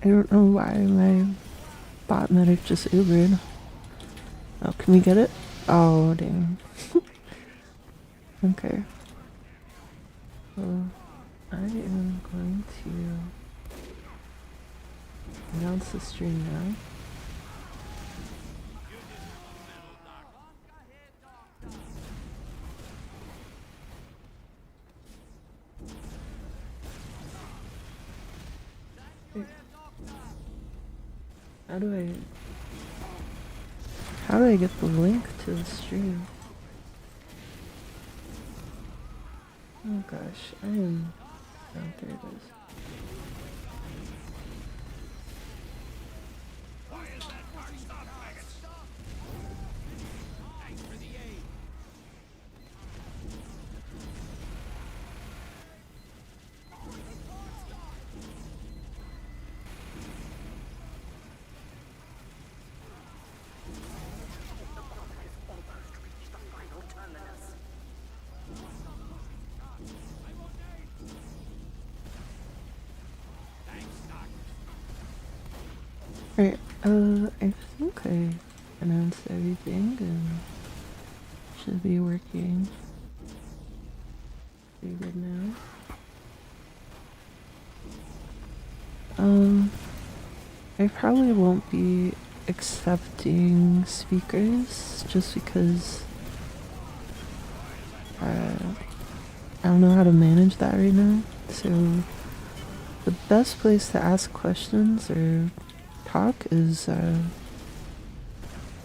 I don't know why my bot medic just Ubered. Oh, can we get it? Oh, dang. Okay. Well, I am going to announce the stream now. How do I get the link to the stream? Oh gosh, I am. Oh, there it is. Right, I think I announced everything and should be working pretty good now. I probably won't be accepting speakers just because I don't know how to manage that right now. So the best place to ask questions or talk is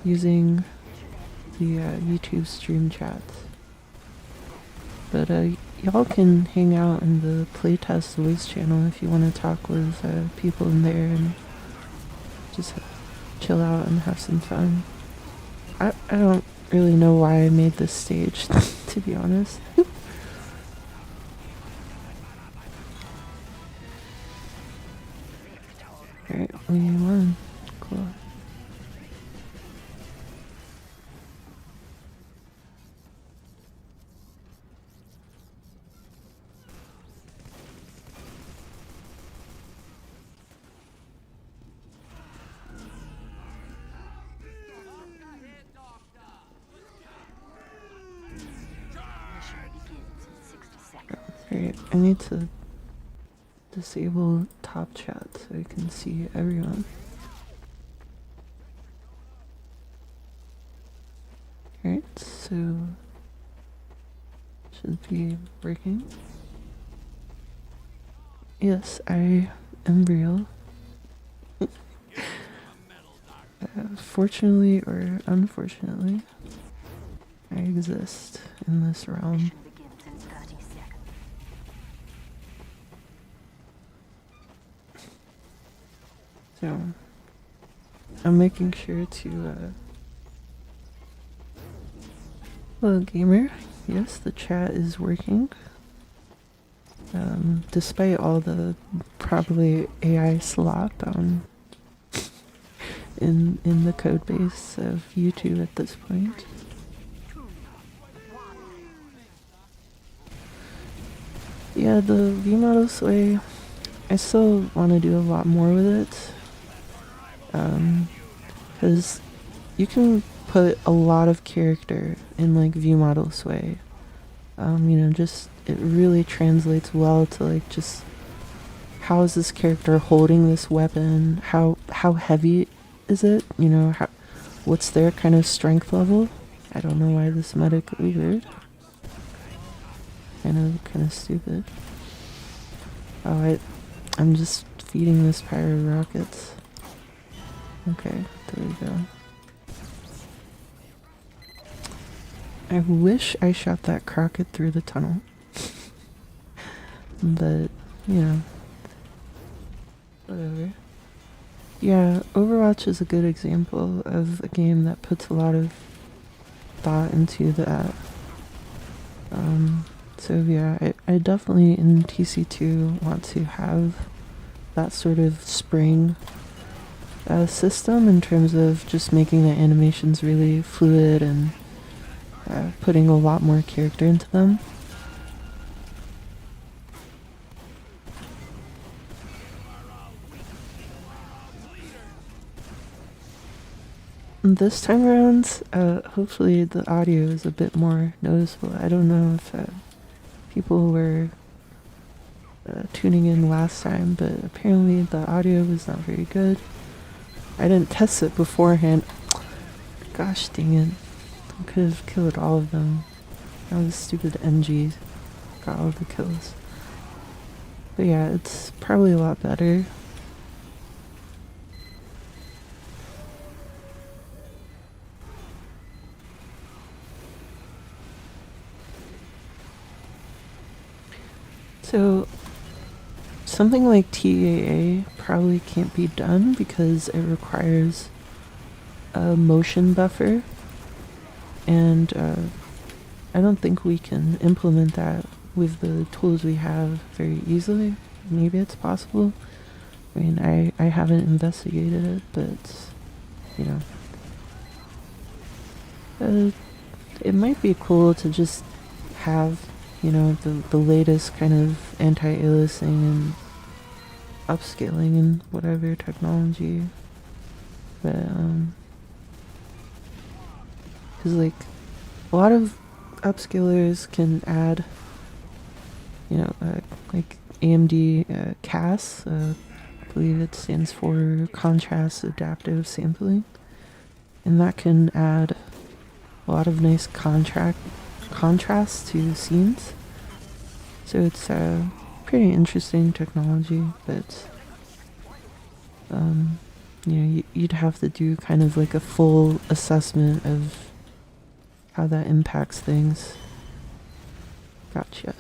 using the YouTube stream chat. But y'all can hang out in the playtest voice channel if you want to talk with people in there and just chill out and have some fun. I don't really know why I made this stage, to be honest. Alright, we won. Cool. Alright, I need to disable top chat so I can see everyone. Alright, so should be working. Yes, I am real. Fortunately or unfortunately, I exist in this realm. So, I'm making sure to, hello gamer, yes, the chat is working. Despite all the probably AI slop in the code base of YouTube at this point. Yeah, the V-model sway, I still want to do a lot more with it. Because you can put a lot of character in like V-model sway. You know, just it really translates well to like just how is this character holding this weapon? How heavy is it? You know, what's their kind of strength level? I don't know why this medic weird. Kind of stupid. Oh, I'm just feeding this pyro rockets. Okay, there we go. I wish I shot that Crockett through the tunnel. But, you know. Whatever. Yeah, Overwatch is a good example of a game that puts a lot of thought into that. So yeah, I definitely in TC2 want to have that sort of spring system in terms of just making the animations really fluid and putting a lot more character into them. this time around, hopefully the audio is a bit more noticeable. I don't know if people were tuning in last time, but apparently the audio was not very good. I didn't test it beforehand. Gosh dang it. I could have killed all of them. That was stupid NG. Got all the kills. But yeah, it's probably a lot better. So, something like TAA probably can't be done because it requires a motion buffer, and I don't think we can implement that with the tools we have very easily. Maybe it's possible. I mean, I haven't investigated it, but, you know. It might be cool to just have, you know, the latest kind of anti-aliasing and upscaling and whatever technology. But, because, like, a lot of upscalers can add, you know, like AMD CAS, I believe it stands for Contrast Adaptive Sampling, and that can add a lot of nice contrast to scenes. So it's a pretty interesting technology, but you know, you'd have to do kind of like a full assessment of how that impacts things. Gotcha.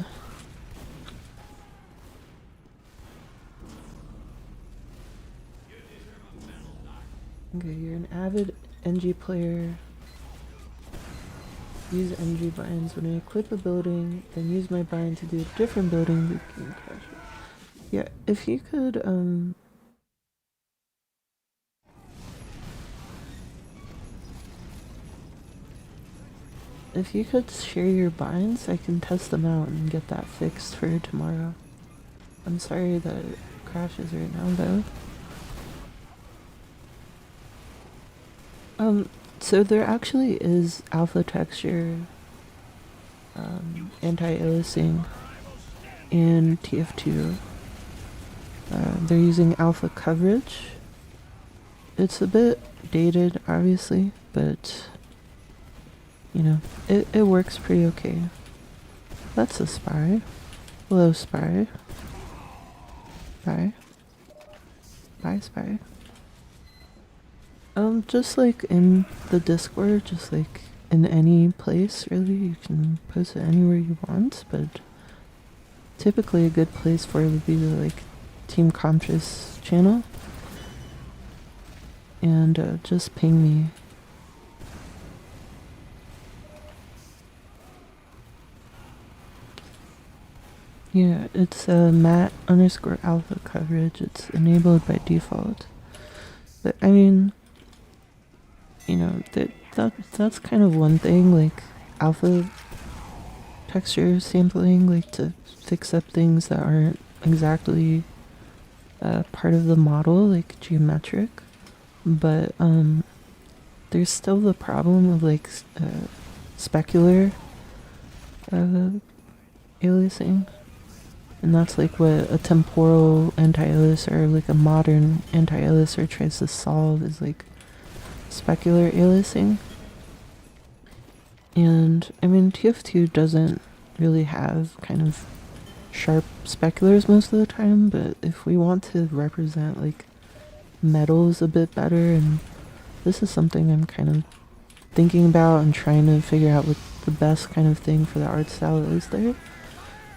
Okay, you're an avid NG player. Use NG binds when I equip a building, then use my bind to do a different building. Yeah, if you could, if you could share your binds, I can test them out and get that fixed for tomorrow. I'm sorry that it crashes right now, though. So there actually is alpha texture anti-aliasing in tf2. They're using alpha coverage. It's a bit dated, obviously, but you know, it works pretty okay. That's a spy. Hello, spy. Spy. Bye, spy. Just like in the Discord, just like in any place, really, you can post it anywhere you want, but typically a good place for it would be the, like, Team Comtress channel, and just ping me. Yeah, it's mat_alpha coverage. It's enabled by default. But I mean, you know, that's kind of one thing, like alpha texture sampling, like to fix up things that aren't exactly part of the model, like geometric. But there's still the problem of like specular aliasing. And that's like what a temporal anti-aliaser, or like a modern anti-aliaser, tries to solve, is like specular aliasing. And I mean, tf2 doesn't really have kind of sharp speculars most of the time, but if we want to represent like metals a bit better, and this is something I'm kind of thinking about and trying to figure out what the best kind of thing for the art style is there.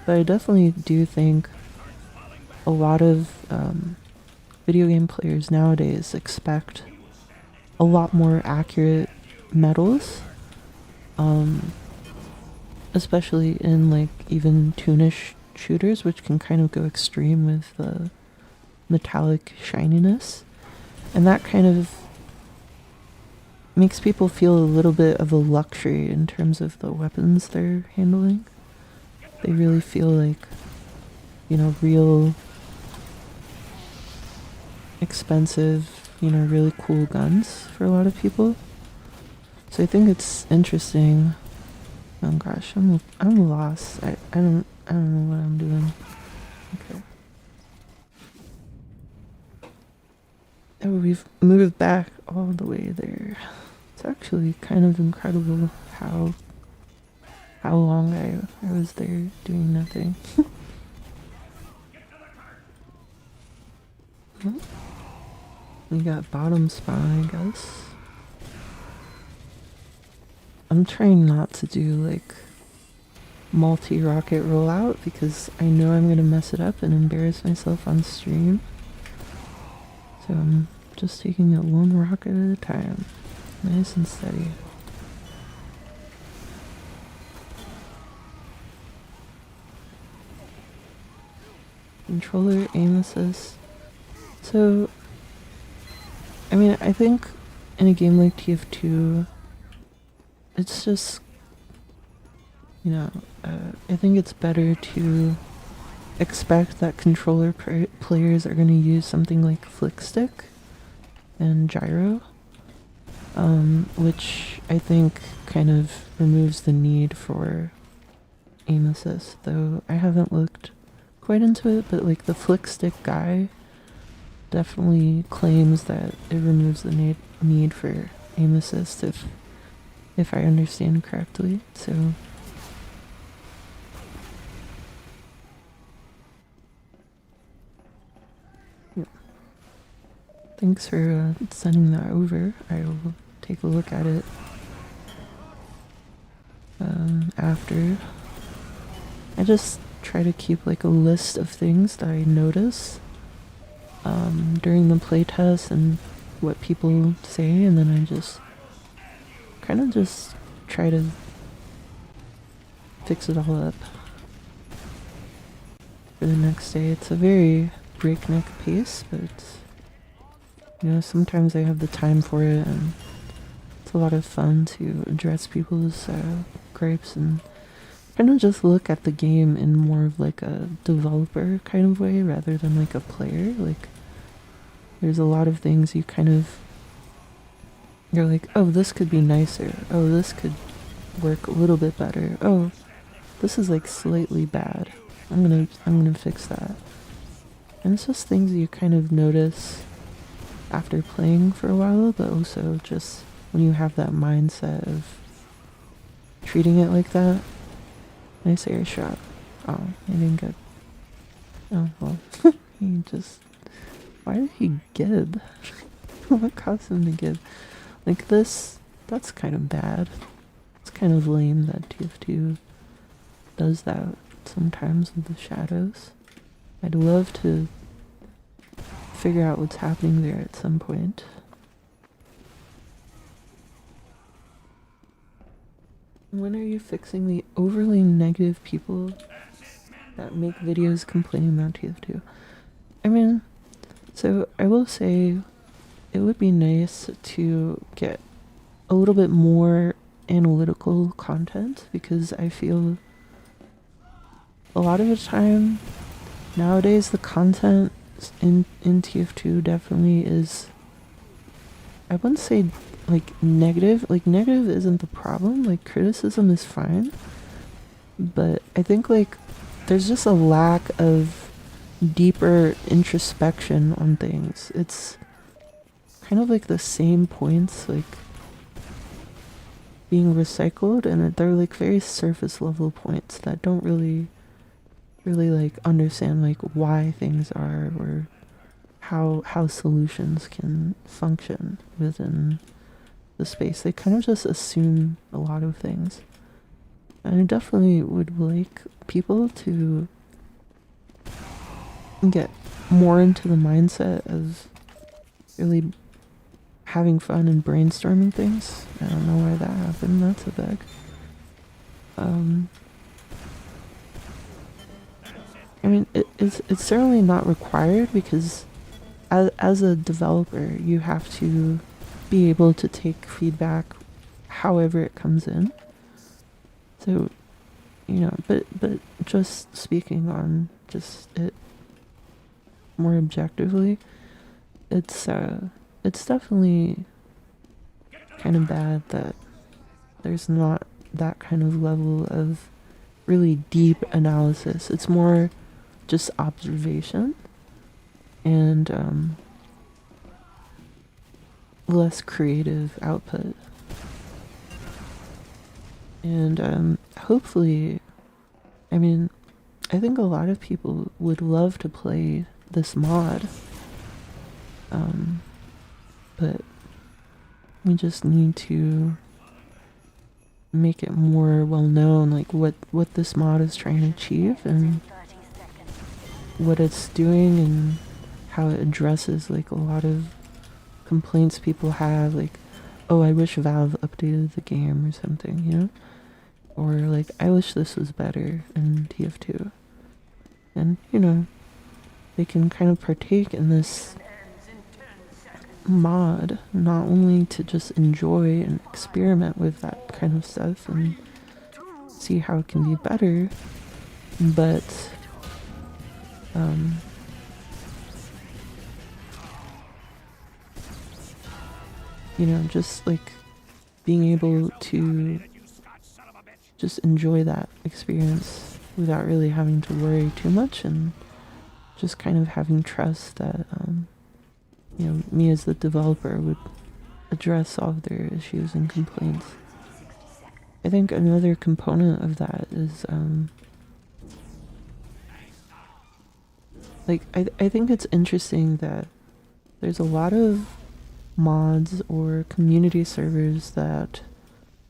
But I definitely do think a lot of video game players nowadays expect a lot more accurate metals, especially in like even toonish shooters, which can kind of go extreme with the metallic shininess, and that kind of makes people feel a little bit of a luxury in terms of the weapons they're handling. They really feel like, you know, real expensive, you know, really cool guns for a lot of people. So I think it's interesting. Oh gosh, I'm lost. I don't know what I'm doing. Okay. Oh, we've moved back all the way there. It's actually kind of incredible how long I was there doing nothing. We got bottom spawn, I guess. I'm trying not to do like multi-rocket rollout because I know I'm gonna mess it up and embarrass myself on stream. So I'm just taking it one rocket at a time. Nice and steady. Controller aim assist. So, I mean, I think in a game like TF2, it's just, you know, I think it's better to expect that controller players are going to use something like flick stick and gyro, which I think kind of removes the need for aim assist, though I haven't looked quite into it, but like the flick stick guy definitely claims that it removes the need for aim assist if I understand correctly. So yeah. Thanks for sending that over. I will take a look at it after. I just try to keep like a list of things that I notice during the playtest and what people say, and then I just kind of just try to fix it all up for the next day. It's a very breakneck pace, but you know, sometimes I have the time for it, and it's a lot of fun to address people's gripes and kind of just look at the game in more of like a developer kind of way rather than like a player. Like, there's a lot of things you're like, oh, this could be nicer. Oh, this could work a little bit better. Oh, this is like slightly bad. I'm gonna fix that. And it's just things you kind of notice after playing for a while, but also just when you have that mindset of treating it like that. Nice air shot. Oh, I didn't get. Oh well. He just. Why did he gib? What caused him to gib? Like this. That's kind of bad. It's kind of lame that TF2 does that sometimes with the shadows. I'd love to figure out what's happening there at some point. When are you fixing the overly negative people that make videos complaining about TF2? I mean, so I will say it would be nice to get a little bit more analytical content, because I feel a lot of the time nowadays the content in TF2 definitely is, I wouldn't say like negative. Like, negative isn't the problem. Like, criticism is fine. But I think like there's just a lack of deeper introspection on things. It's kind of like the same points like being recycled, and they're like very surface level points that don't really like understand like why things are, or how solutions can function within the space. They kind of just assume a lot of things. And I definitely would like people to get more into the mindset of really having fun and brainstorming things. I don't know why that happened. That's a bug. I mean, it's certainly not required, because as a developer, you have to be able to take feedback however it comes in. So, you know, but just speaking on just it more objectively, it's definitely kind of bad that There's not that kind of level of really deep analysis. It's more just observation and less creative output. And hopefully, I mean, I think a lot of people would love to play this mod, but we just need to make it more well known, like what this mod is trying to achieve and what it's doing and how it addresses like a lot of complaints people have, like, oh, I wish Valve updated the game or something, you know? Or like, I wish this was better in tf2. And, you know, they can kind of partake in this mod, not only to just enjoy and experiment with that kind of stuff and see how it can be better, but you know, just like being able to just enjoy that experience without really having to worry too much, and just kind of having trust that you know, me as the developer would address all of their issues and complaints. I think another component of that is like I think it's interesting that there's a lot of mods or community servers that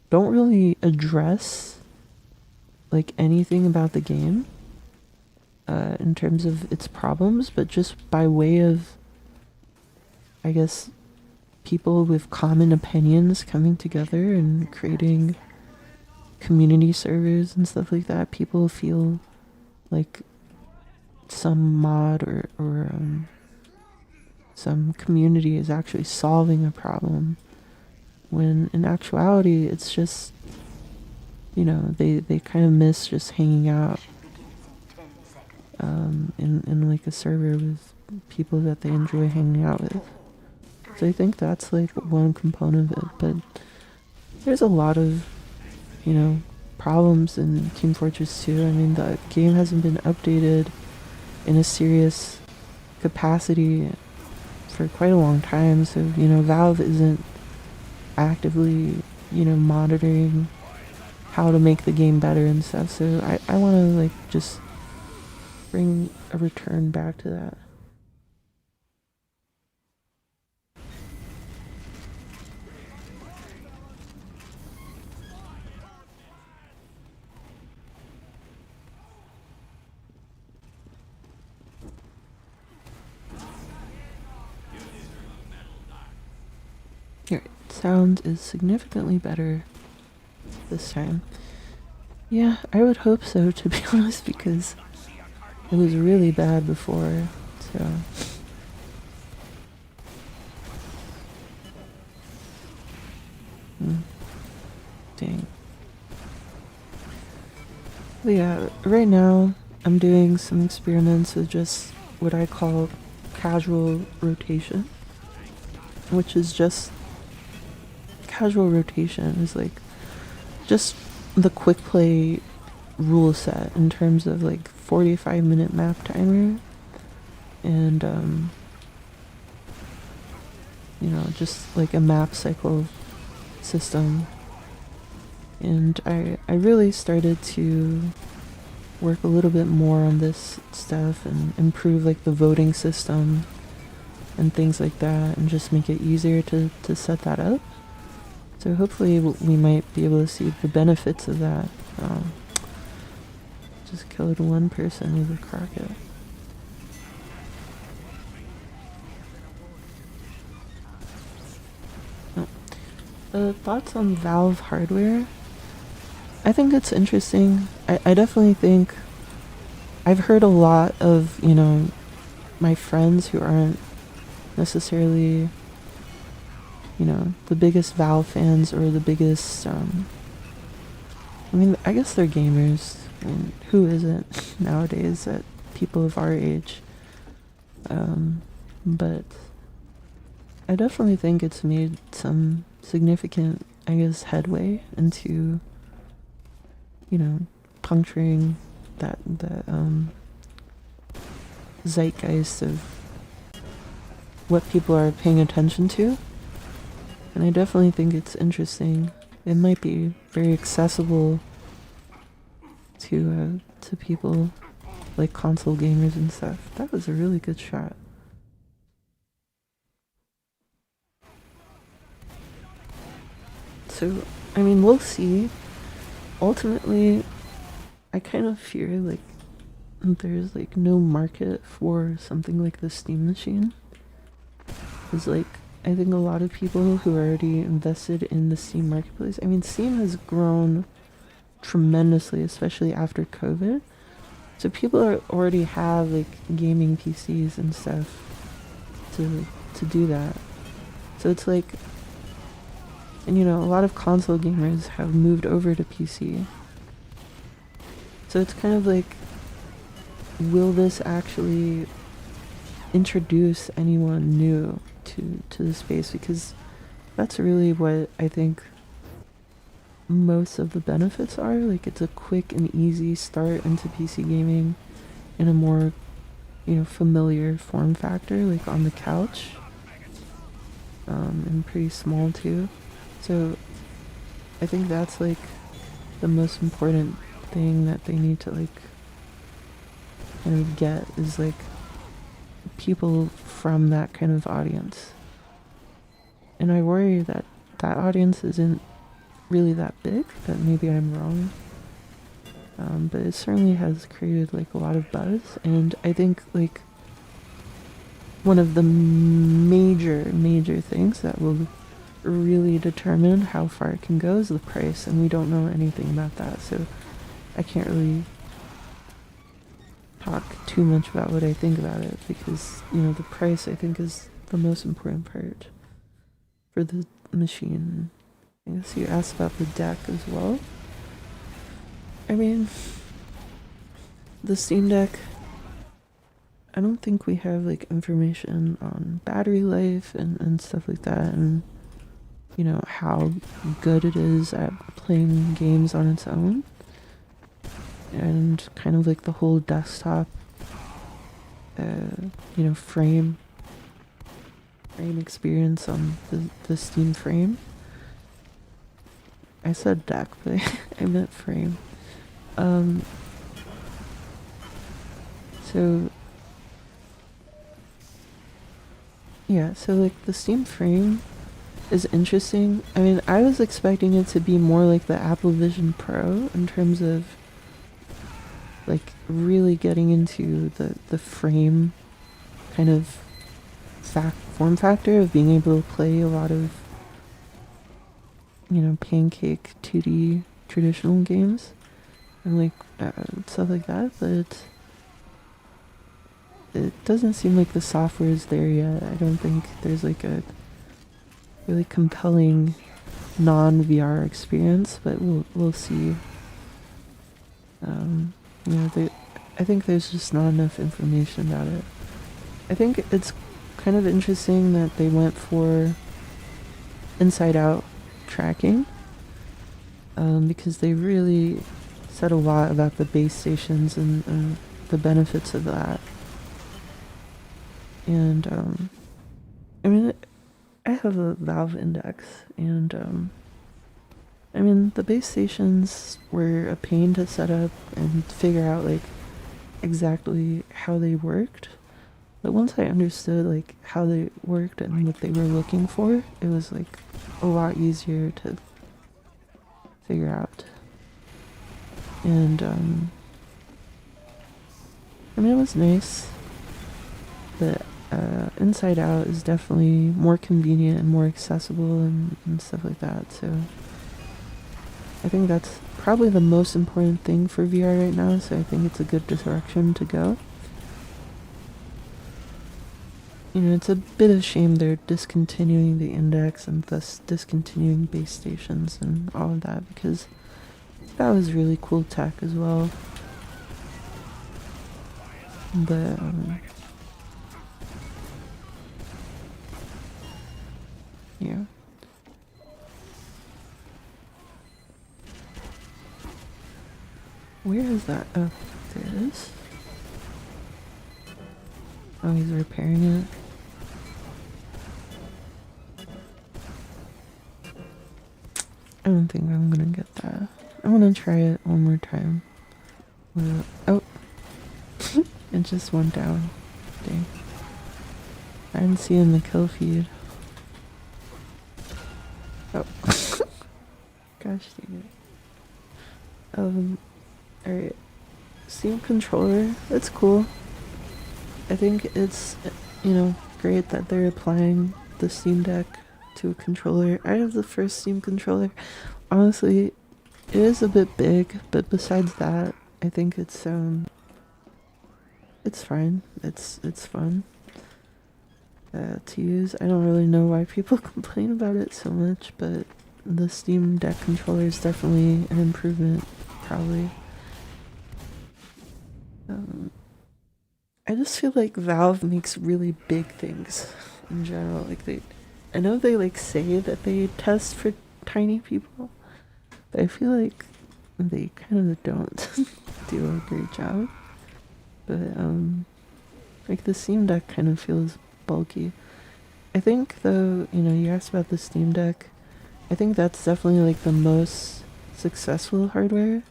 don't really address like anything about the game in terms of its problems, but just by way of, I guess, people with common opinions coming together and creating community servers and stuff like that, people feel like some mod or some community is actually solving a problem, when in actuality it's just, you know, they kind of miss just hanging out in like a server with people that they enjoy hanging out with. So I think that's like one component of it, but there's a lot of, you know, problems in Team Fortress 2. I mean, the game hasn't been updated in a serious capacity for quite a long time, so, you know, Valve isn't actively, you know, monitoring how to make the game better and stuff, so I want to like just bring a return back to that. Your sound is significantly better this time. Yeah, I would hope so, to be honest, because it was really bad before, so. Dang. But yeah, right now I'm doing some experiments with just what I call casual rotation, which is just casual rotation is like just the quick play rule set in terms of like 45-minute map timer and you know, just like a map cycle system. And I really started to work a little bit more on this stuff and improve like the voting system and things like that, and just make it easier to set that up. So hopefully we might be able to see the benefits of that. Just killed one person with a crocket. Thoughts on Valve hardware? I think it's interesting. I definitely think I've heard a lot of, you know, my friends who aren't necessarily, you know, the biggest Valve fans or the biggest, I mean, I guess they're gamers. I mean, who isn't nowadays at people of our age? But I definitely think it's made some significant I guess, headway into, you know, puncturing that zeitgeist of what people are paying attention to. And I definitely think it's interesting. It might be very accessible to people like console gamers and stuff. That was a really good shot. So, I mean, we'll see. Ultimately, I kind of fear like there's like no market for something like the Steam machine. It's like I think a lot of people who are already invested in the Steam marketplace. I mean, Steam has grown tremendously, especially after COVID. So people already have like gaming PCs and stuff to do that. So it's like, and you know, a lot of console gamers have moved over to PC. So it's kind of like, will this actually introduce anyone new to the space? Because that's really what I think most of the benefits are. Like, it's a quick and easy start into PC gaming in a more, you know, familiar form factor, like on the couch, and pretty small too. So I think that's like the most important thing that they need to like kind of get, is like people from that kind of audience. And I worry that that audience isn't really that big, that maybe I'm wrong. But it certainly has created like a lot of buzz, and I think like one of the major things that will really determine how far it can go is the price, and we don't know anything about that, so I can't really talk too much about what I think about it, because, you know, the price I think is the most important part for the machine. I guess you asked about the deck as well. I mean, the Steam Deck, I don't think we have like information on battery life and stuff like that, and you know how good it is at playing games on its own, and kind of like the whole desktop you know, frame experience on the Steam frame. I said deck, but I meant frame. So yeah, so like the Steam frame is interesting. I mean, I was expecting it to be more like the Apple Vision Pro in terms of like really getting into the frame kind of form factor of being able to play a lot of, you know, pancake 2D traditional games and like stuff like that, but it doesn't seem like the software is there yet. I don't think there's like a really compelling non-VR experience, but we'll see. You know, I think there's just not enough information about it. I think it's kind of interesting that they went for inside out tracking, because they really said a lot about the base stations and the benefits of that. And I mean, I have a Valve Index, and I mean, the base stations were a pain to set up and figure out like exactly how they worked. But once I understood like how they worked and what they were looking for, it was like a lot easier to figure out. And I mean, it was nice. But Inside Out is definitely more convenient and more accessible and stuff like that. So I think that's probably the most important thing for VR right now. So I think it's a good direction to go. You know, it's a bit of a shame they're discontinuing the Index and thus discontinuing base stations and all of that, because that was really cool tech as well. But yeah. Where is that? Oh, there it is. Oh, he's repairing it. I don't think I'm gonna get that. I'm gonna try it one more time. Oh, it just went down. Dang. I didn't see it in the kill feed. Oh. Gosh dang it. Alright. Steam controller, it's cool. I think it's, you know, great that they're applying the Steam Deck to a controller. I have the first Steam controller. Honestly, it is a bit big, but besides that, I think it's fine. It's fun to use. I don't really know why people complain about it so much, but the Steam Deck controller is definitely an improvement, probably. I just feel like Valve makes really big things in general. Like I know they like say that they test for tiny people, but I feel like they kind of don't do a great job. But like the Steam Deck kind of feels bulky. I think though, you know, you asked about the Steam Deck. I think that's definitely like the most successful hardware.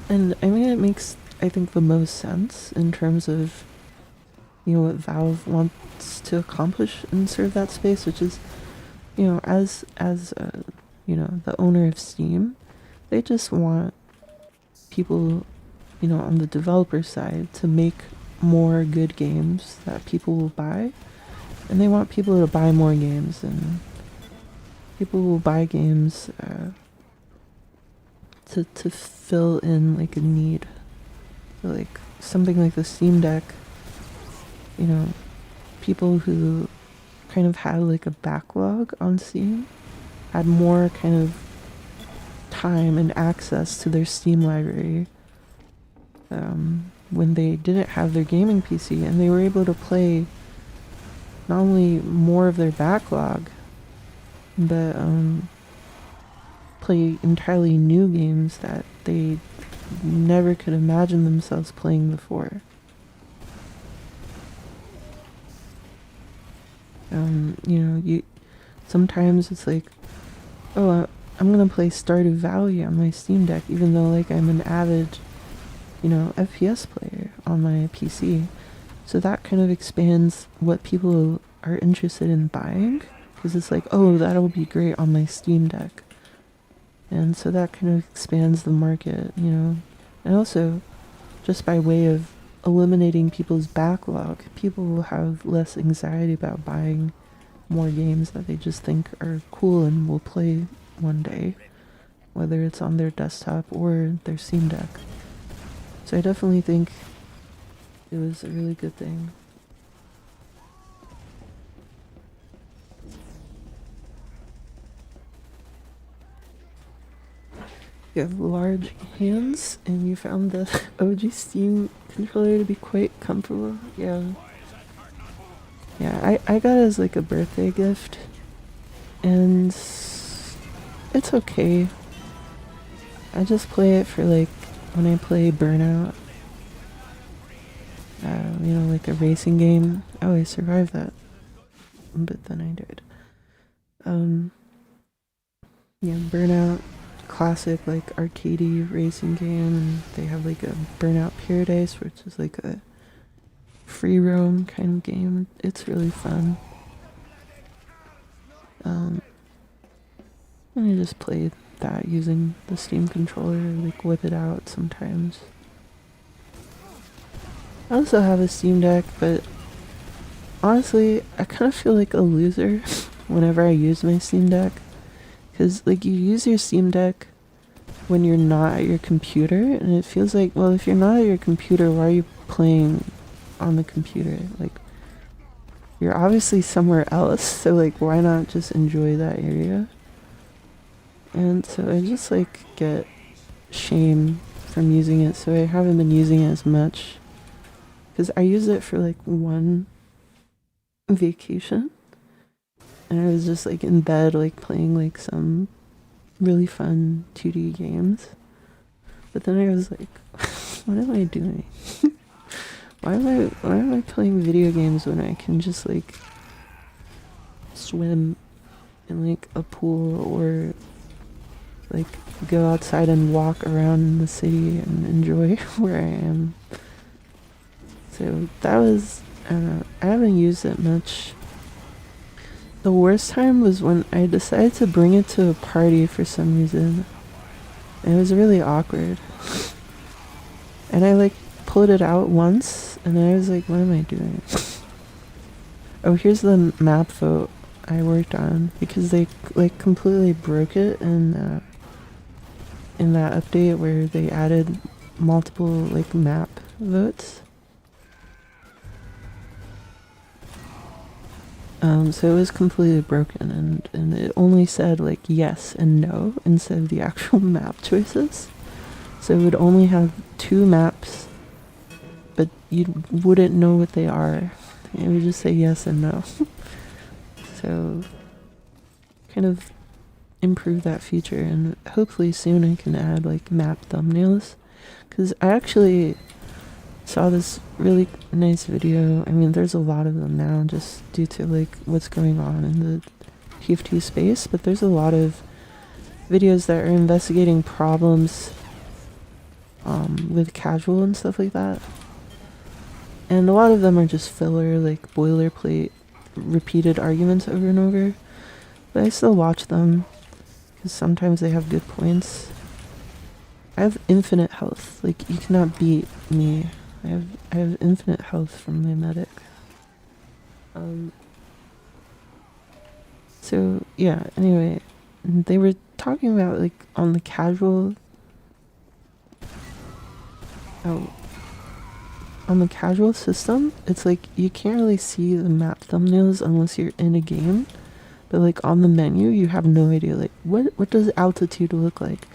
And I mean, it makes, I think, the most sense in terms of, you know, what Valve wants to accomplish in sort of that space, which is, you know, as you know, the owner of Steam, they just want people, you know, on the developer side to make more good games that people will buy, and they want people to buy more games, and people will buy games to fill in like a need. So, like something like the Steam Deck, you know, people who kind of had like a backlog on Steam had more kind of time and access to their Steam library when they didn't have their gaming PC, and they were able to play not only more of their backlog, but play entirely new games that they never could imagine themselves playing before. You know, sometimes it's like, oh, I'm gonna play Stardew Valley on my Steam Deck, even though like I'm an avid, you know, FPS player on my PC. So that kind of expands what people are interested in buying, because it's like, oh, that'll be great on my Steam Deck. And so that kind of expands the market, you know. And also, just by way of eliminating people's backlog, people will have less anxiety about buying more games that they just think are cool and will play one day, whether it's on their desktop or their Steam Deck. So I definitely think it was a really good thing. You have large hands, and you found the OG Steam controller to be quite comfortable. Yeah. Yeah, I got it as like a birthday gift, and it's okay. I just play it for like when I play Burnout. You know, like a racing game. Oh, I survived that, but then I died. Yeah, Burnout, classic like arcadey racing game, and they have like a Burnout Paradise, which is like a free roam kind of game. It's really fun. And I just play that using the Steam controller, like whip it out sometimes. I also have a Steam Deck, but honestly, I kind of feel like a loser whenever I use my Steam Deck. Because, like, you use your Steam Deck when you're not at your computer, and it feels like, well, if you're not at your computer, why are you playing on the computer? Like, you're obviously somewhere else, so, like, why not just enjoy that area? And so I just, like, get shame from using it, so I haven't been using it as much. Because I used it for, like, one vacation, and I was just, like, in bed, like, playing, like, some really fun 2D games. But then I was like, what am I doing? Why am I playing video games when I can just like swim in like a pool or like go outside and walk around the city and enjoy where I am. So that was, I don't know, I haven't used it much. The worst time was when I decided to bring it to a party for some reason. It was really awkward. And I like pulled it out once and I was like, what am I doing? Oh, here's the map vote I worked on because they like completely broke it in that update where they added multiple like map votes. So it was completely broken and it only said like yes and no instead of the actual map choices. So it would only have 2 maps, but you wouldn't know what they are. It would just say yes and no. So kind of improve that feature and hopefully soon I can add like map thumbnails. Because I actually saw this really nice video. I mean, there's a lot of them now just due to like what's going on in the tf2 space, but there's a lot of videos that are investigating problems with casual and stuff like that. And a lot of them are just filler, like boilerplate, repeated arguments over and over. But I still watch them because sometimes they have good points. I have infinite health. Like, you cannot beat me. I have infinite health from my medic. So yeah, anyway, they were talking about like on the casual on the casual system, it's like you can't really see the map thumbnails unless you're in a game. But like on the menu, you have no idea like what does altitude look like.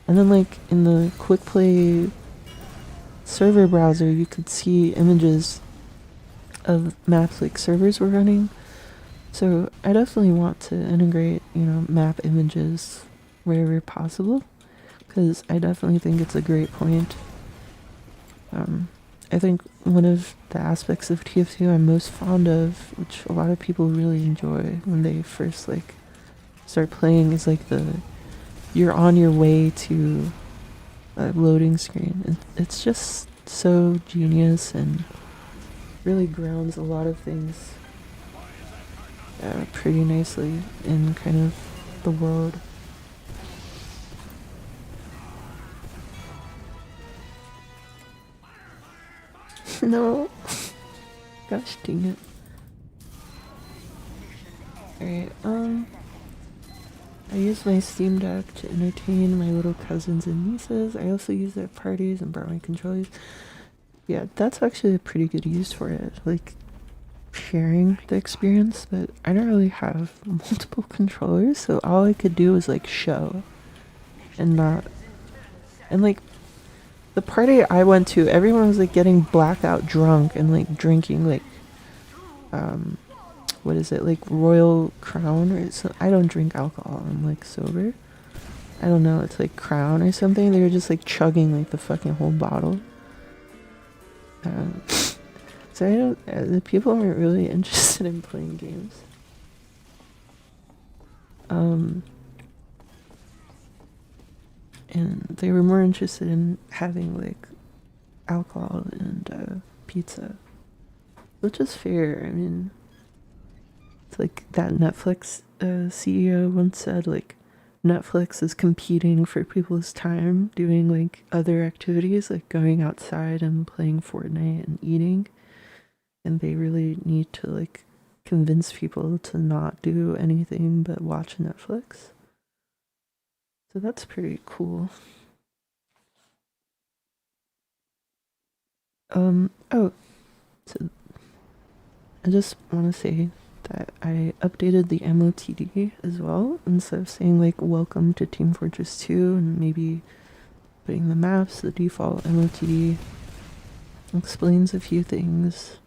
And then like in the quick play server browser, you could see images of maps like servers were running. So I definitely want to integrate, you know, map images wherever possible, because I definitely think it's a great point. I think one of the aspects of tf2 I'm most fond of, which a lot of people really enjoy when they first like start playing, is like you're on your way to a loading screen. It's just so genius and really grounds a lot of things pretty nicely in kind of the world. No. Gosh dang it. Alright, I use my Steam Deck to entertain my little cousins and nieces. I also use it at parties and brought my controllers. Yeah, that's actually a pretty good use for it. Like, sharing the experience, but I don't really have multiple controllers, so all I could do was like show and not. And like, the party I went to, everyone was like getting blackout drunk and like drinking like what is it, like Royal Crown or so. I don't drink alcohol, I'm like sober. I don't know, it's like Crown or something. They were just like chugging like the fucking whole bottle. So I don't, the people aren't really interested in playing games. And they were more interested in having like alcohol and pizza, which is fair. I mean, it's like that Netflix CEO once said, like, Netflix is competing for people's time doing like other activities, like going outside and playing Fortnite and eating, and they really need to like convince people to not do anything but watch Netflix. So that's pretty cool. Oh, so I just want to say that I updated the MOTD as well. Instead of saying like welcome to Team Fortress 2 and maybe putting the maps, the default MOTD explains a few things.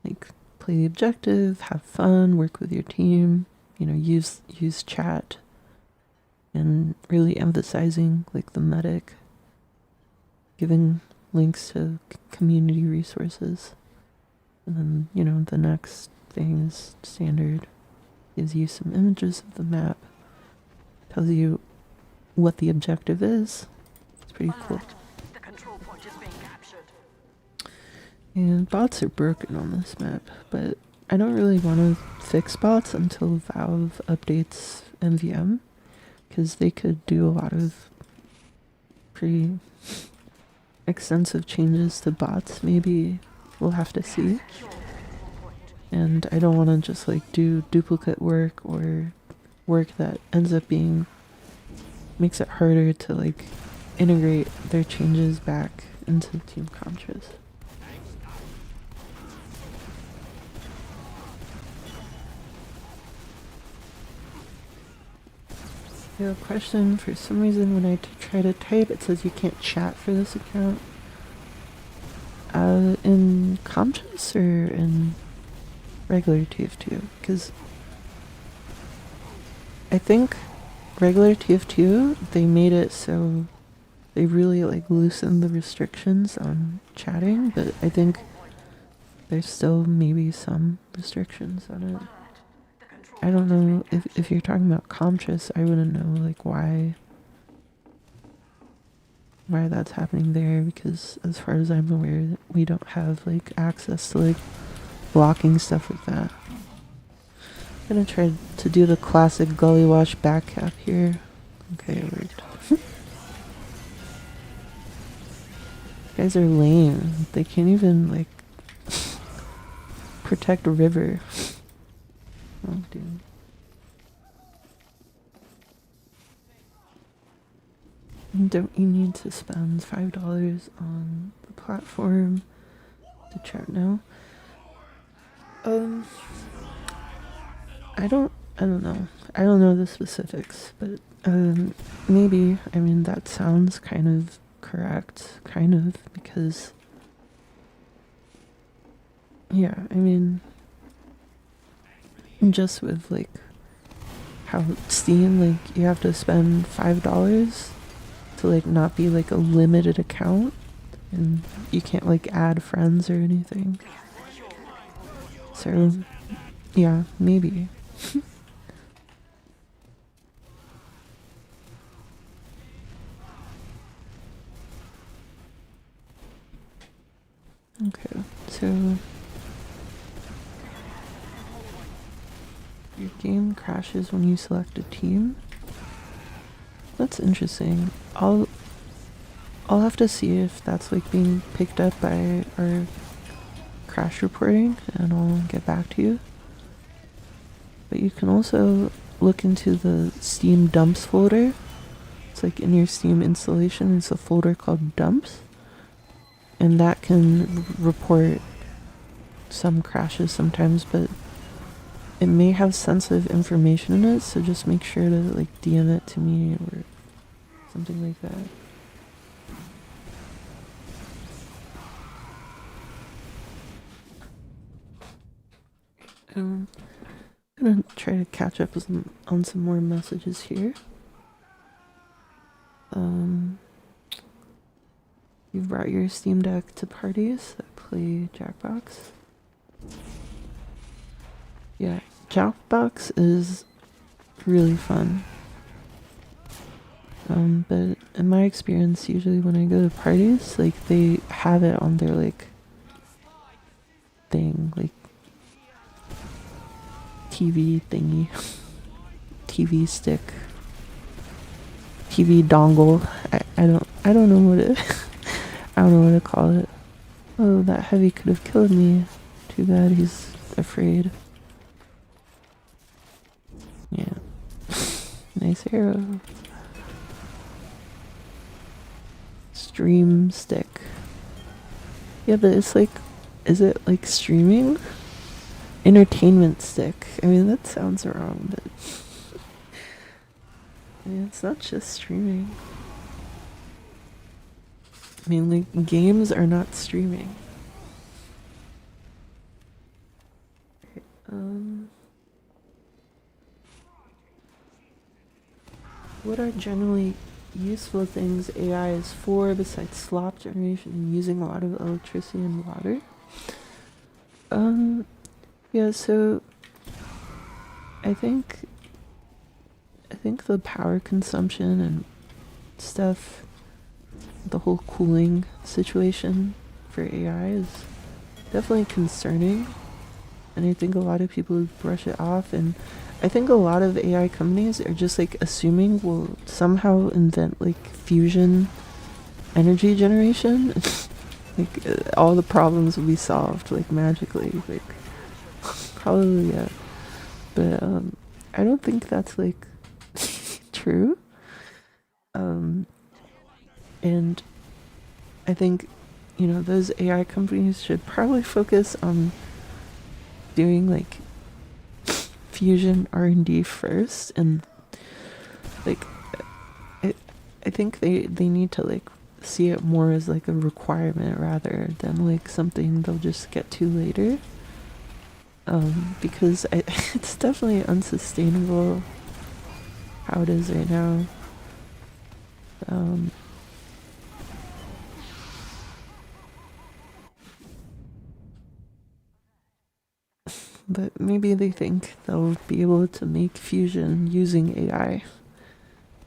Like play the objective, have fun, work with your team, you know, use chat, and really emphasizing like the medic giving links to community resources. And then, you know, the next thing is standard. Gives you some images of the map. Tells you what the objective is. It's pretty cool. The control point is being captured. And bots are broken on this map, but I don't really want to fix bots until Valve updates MVM, because they could do a lot of pretty extensive changes to bots. Maybe we'll have to see. And I don't want to just like do duplicate work or work that ends up being makes it harder to like integrate their changes back into Team Comtress. I have a question. For some reason when I try to type it says you can't chat for this account. In Comtress or in regular tf2? Because I think regular tf2 they made it so they really like loosened the restrictions on chatting, but I think there's still maybe some restrictions on it. I don't know if you're talking about Comtress, I wouldn't know like why that's happening there, because as far as I'm aware we don't have like access to like blocking stuff like that. I'm gonna try to do the classic gully wash back cap here. Okay, it worked. Guys are lame. They can't even like protect a river. Oh dude. Don't you need to spend $5 on the platform to chat now? I don't know. I don't know the specifics, but maybe. I mean, that sounds kind of correct, kind of, because yeah, I mean, just with like how Steam, like you have to spend $5 to like not be like a limited account, and you can't like add friends or anything. So yeah, maybe. Okay, so your game crashes when you select a team. That's interesting. I'll have to see if that's like being picked up by our crash reporting, and I'll get back to you. But you can also look into the Steam dumps folder. It's like in your Steam installation, it's a folder called dumps, and that can report some crashes sometimes, but it may have sensitive information in it, so just make sure to like DM it to me or something like that. I'm gonna try to catch up on some more messages here. You've brought your Steam Deck to parties that play Jackbox. Yeah, Jackbox is really fun. But in my experience, usually when I go to parties, like they have it on their like thing, like TV thingy, TV stick, TV dongle. I don't know what it. I don't know what to call it. Oh, that heavy could have killed me. Too bad he's afraid. Yeah. Nice arrow. Stream stick. Yeah, but it's like, is it like streaming? Entertainment stick. I mean, that sounds wrong, but I mean, it's not just streaming. I mean, like, games are not streaming. Okay, what are generally useful things AI is for besides slop generation and using a lot of electricity and water. Yeah, so I think the power consumption and stuff, the whole cooling situation for AI is definitely concerning, and I think a lot of people brush it off, and I think a lot of AI companies are just like assuming we'll somehow invent like fusion energy generation. Like all the problems will be solved like magically, like hallelujah. But I don't think that's like true. And I think, you know, those AI companies should probably focus on doing like fusion R&D first, and like I, I think they need to like see it more as like a requirement rather than like something they'll just get to later. Because it's definitely unsustainable how it is right now. But maybe they think they'll be able to make fusion using AI,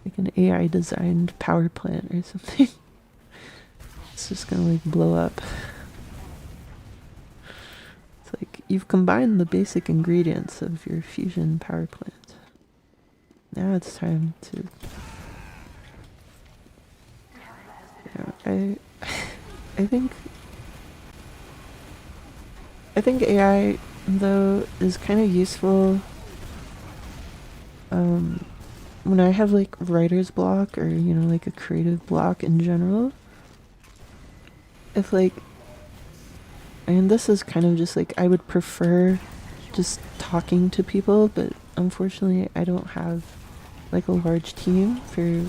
like an AI designed power plant or something. It's just gonna like blow up. It's like you've combined the basic ingredients of your fusion power plant. Now it's time to, you know, I think AI though is kind of useful when I have like writer's block, or you know, like a creative block in general. If like, and this is kind of just like, I would prefer just talking to people, but unfortunately I don't have like a large team for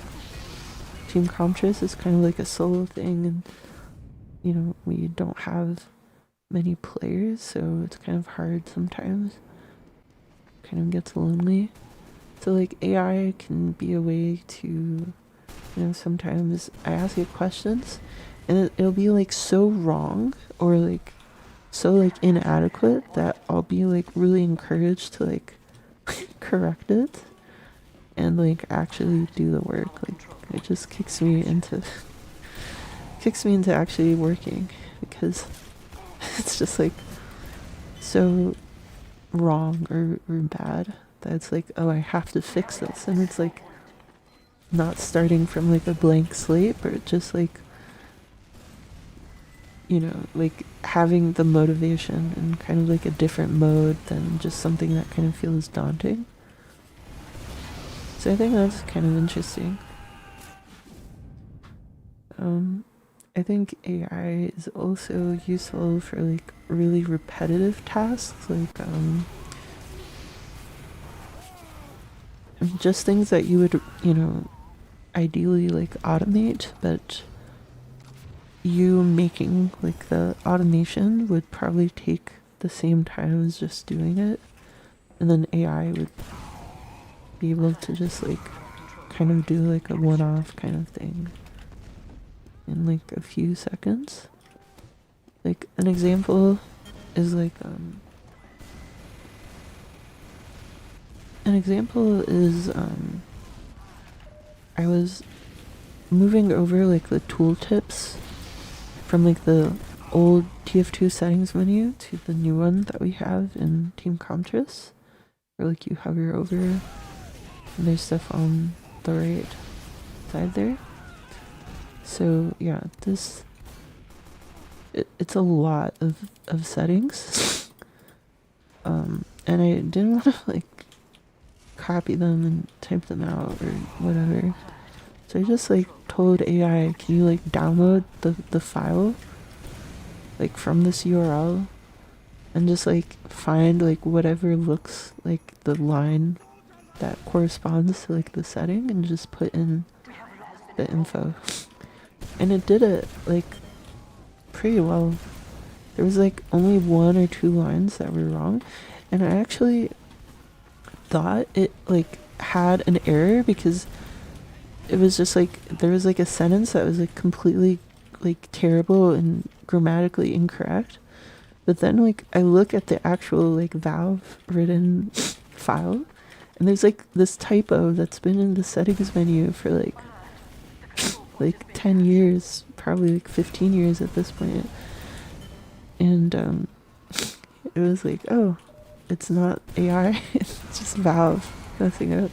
Team Comtress. Is kind of like a solo thing, and you know, we don't have many players, so it's kind of hard sometimes. Kind of gets lonely. So like AI can be a way to, you know, sometimes I ask it questions and it'll be like so wrong or like so like inadequate that I'll be like really encouraged to like correct it and like actually do the work. Like it just kicks me into actually working, because it's just like so wrong or bad that it's like, oh, I have to fix this, and it's like not starting from like a blank slate, but just like, you know, like having the motivation and kind of like a different mode than just something that kind of feels daunting. So I think that's kind of interesting. I think AI is also useful for like really repetitive tasks, like just things that you would, you know, ideally like automate, but you making like the automation would probably take the same time as just doing it, and then AI would be able to just like kind of do like a one-off kind of thing in like a few seconds. Like an example is like I was moving over like the tooltips from like the old tf2 settings menu to the new one that we have in Team Comtress, where like you hover over and there's stuff on the right side there. So yeah, it's a lot of settings. And I didn't want to like copy them and type them out or whatever. So I just like told AI, can you like download the file like from this URL and just like find like whatever looks like the line that corresponds to like the setting and just put in the info. And it did it like pretty well. There was like only 1 or 2 lines that were wrong, and I actually thought it like had an error because it was just like there was like a sentence that was like completely like terrible and grammatically incorrect. But then like I look at the actual like Valve written file, and there's like this typo that's been in the settings menu for like 10 years, probably like 15 years at this point. And it was like, oh, it's not AI, it's just Valve messing up.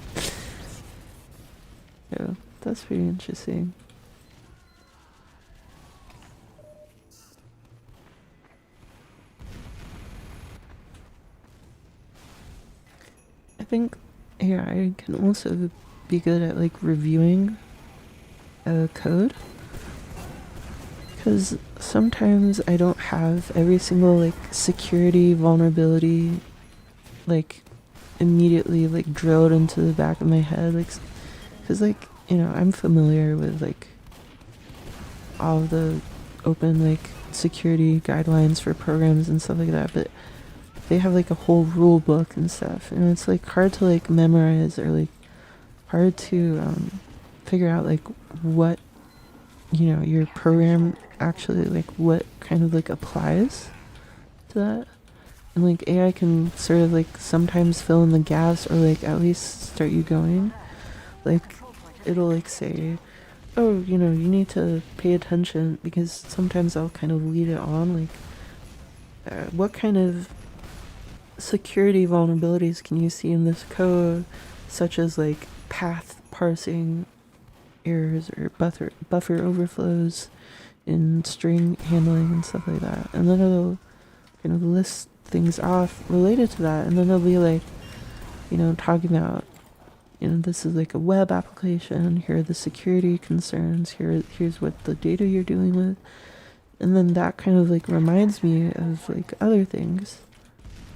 Yeah, that's pretty interesting. I think AI can also be good at like reviewing code, because sometimes I don't have every single like security vulnerability like immediately like drilled into the back of my head, like because like I'm familiar with like all of the open like security guidelines for programs and stuff like that, but they have like a whole rule book and stuff, and it's like hard to like memorize, or like hard to figure out like what your program actually like what kind of like applies to that. And like AI can sort of like sometimes fill in the gaps, or like at least start you going. Like it'll like say, oh, you need to pay attention, because sometimes I'll kind of lead it on like what kind of security vulnerabilities can you see in this code, such as like path parsing errors, or buffer overflows in string handling and stuff like that. And then it'll kind of list things off related to that, and then it'll be like, talking about, this is like a web application, here are the security concerns, here's what the data you're dealing with. And then that kind of like reminds me of like other things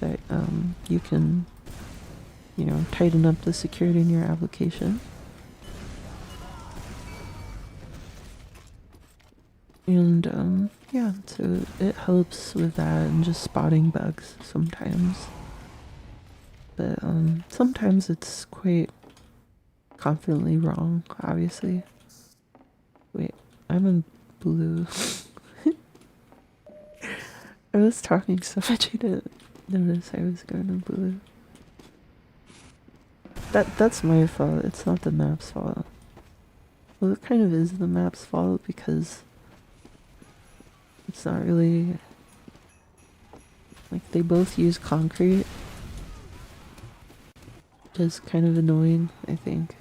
that you can tighten up the security in your application. And yeah, so it helps with that and just spotting bugs sometimes. But sometimes it's quite confidently wrong, obviously. Wait, I'm in blue. I was talking so much I didn't notice I was going in blue. That's my fault, it's not the map's fault. Well, it kind of is the map's fault, because it's not really like they both use concrete. Is kind of annoying, I think.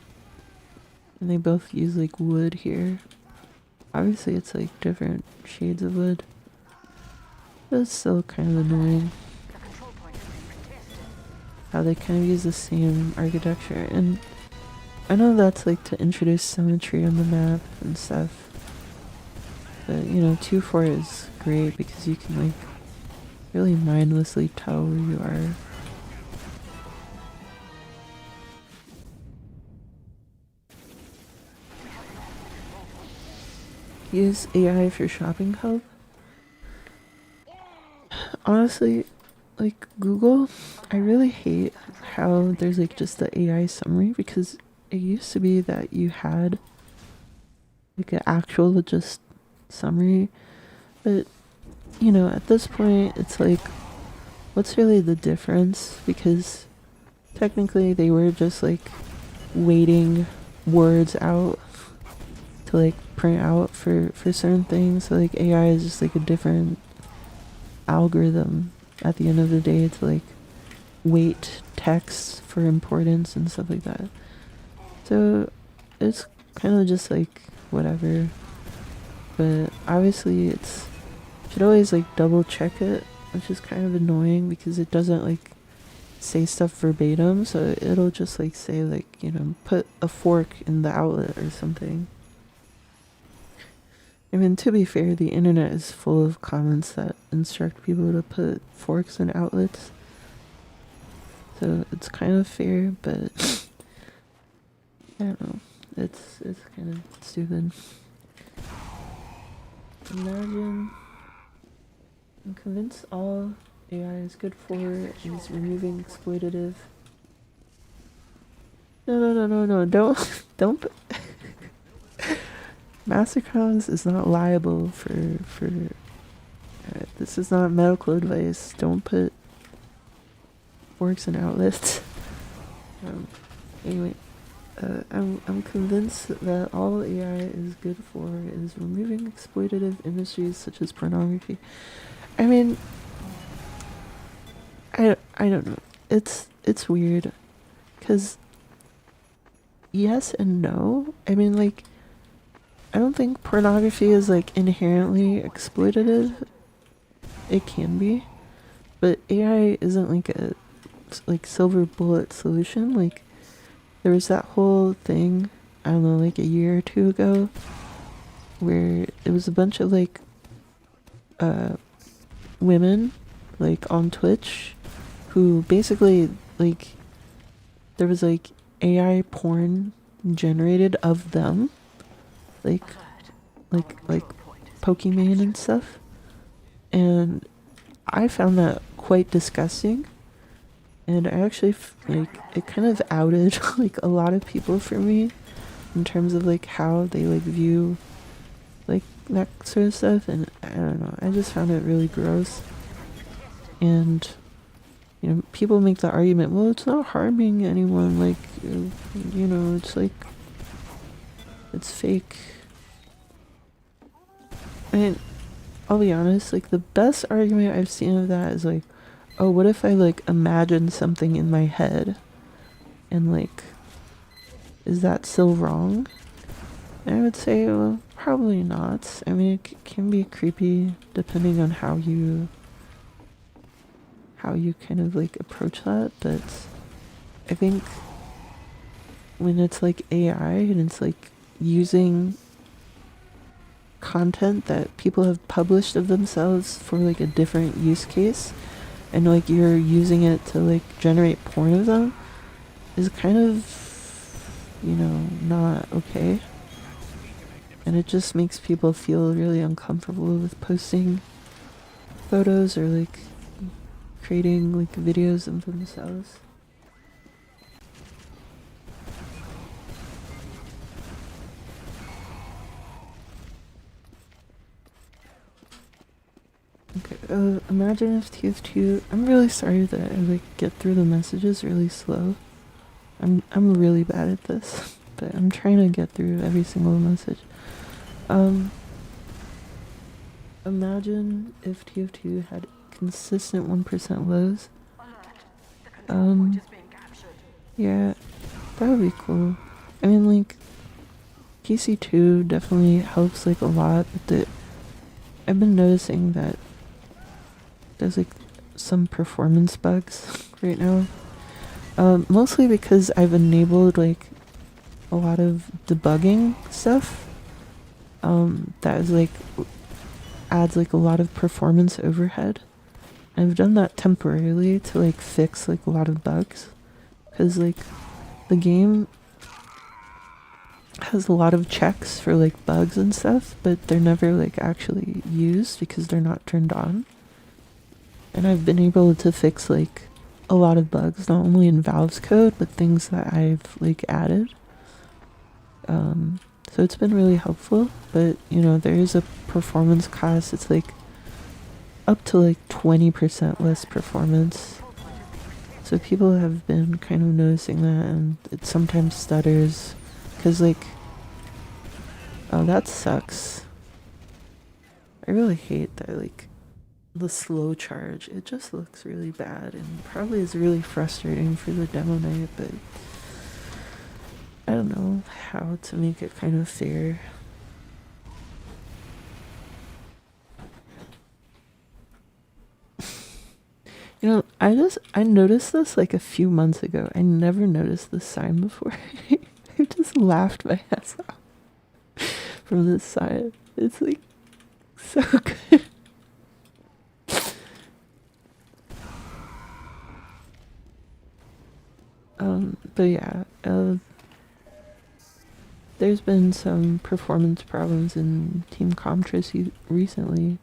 And they both use like wood here. Obviously it's like different shades of wood, but it's still kind of annoying how they kind of use the same architecture. And I know that's like to introduce symmetry on the map and stuff, but 2-4 is great because you can like really mindlessly tell where you are. Use AI for shopping help? Honestly, like Google, I really hate how there's like just the AI summary, because it used to be that you had like an actual just summary, but at this point it's like, what's really the difference? Because technically they were just like waiting words out to like print out for certain things. So like AI is just like a different algorithm at the end of the day to like weight text for importance and stuff like that. So it's kind of just like whatever, but obviously it's should always like double check it, which is kind of annoying because it doesn't like say stuff verbatim, so it'll just like say like put a fork in the outlet or something. I mean, to be fair, the internet is full of comments that instruct people to put forks in outlets, so it's kind of fair, but I don't know, it's kind of stupid. Imagine, I'm convinced all AI is good for is removing exploitative. No, don't. mastercoms is not liable for this is not medical advice. Don't put forks in outlets. um, anyway, I'm convinced that all AI is good for is removing exploitative industries such as pornography. I mean, I don't know. It's weird, cause yes and no. I mean, like, I don't think pornography is like inherently exploitative. It can be, but AI isn't like a like silver bullet solution. Like, there was that whole thing, I don't know, like a year or two ago, where it was a bunch of like uh women like on Twitch who basically like there was like AI porn generated of them, like like Pokemon and stuff, and I found that quite disgusting. And I actually like it kind of outed like a lot of people for me in terms of like how they like view like that sort of stuff, and I don't know, I just found it really gross. And you know, people make the argument, well, it's not harming anyone, like you know, it's like it's fake. I mean, I'll be honest, like the best argument I've seen of that is like, oh, what if I like imagine something in my head, and like, is that still wrong? And I would say, well, probably not. I mean, it can be creepy depending on how you kind of like approach that, but I think when it's like AI and it's like using content that people have published of themselves for like a different use case, and like you're using it to like generate porn of them, is kind of, you know, not okay. And it just makes people feel really uncomfortable with posting photos or like creating like videos of themselves. Okay, imagine if tf2. I'm really sorry that I like get through the messages really slow. I'm really bad at this, but I'm trying to get through every single message. Imagine if tf2 had consistent 1% lows. Yeah, that would be cool. I mean, like, PC2 definitely helps like a lot, but I've been noticing that there's like some performance bugs right now. Mostly because I've enabled like a lot of debugging stuff. That is like adds like a lot of performance overhead. I've done that temporarily to like fix like a lot of bugs, because like the game has a lot of checks for like bugs and stuff, but they're never like actually used because they're not turned on. And I've been able to fix like a lot of bugs, not only in Valve's code, but things that I've like added. So it's been really helpful, but you know, there is a performance cost. It's like up to like 20% less performance. So people have been kind of noticing that, and it sometimes stutters because like, oh, that sucks. I really hate that, like the slow charge. It just looks really bad and probably is really frustrating for the demo night, but I don't know how to make it kind of fair. You know, I noticed this like a few months ago. I never noticed this sign before. I just laughed my ass off from this side. It's like so good. But yeah, there's been some performance problems in Team Comtress recently,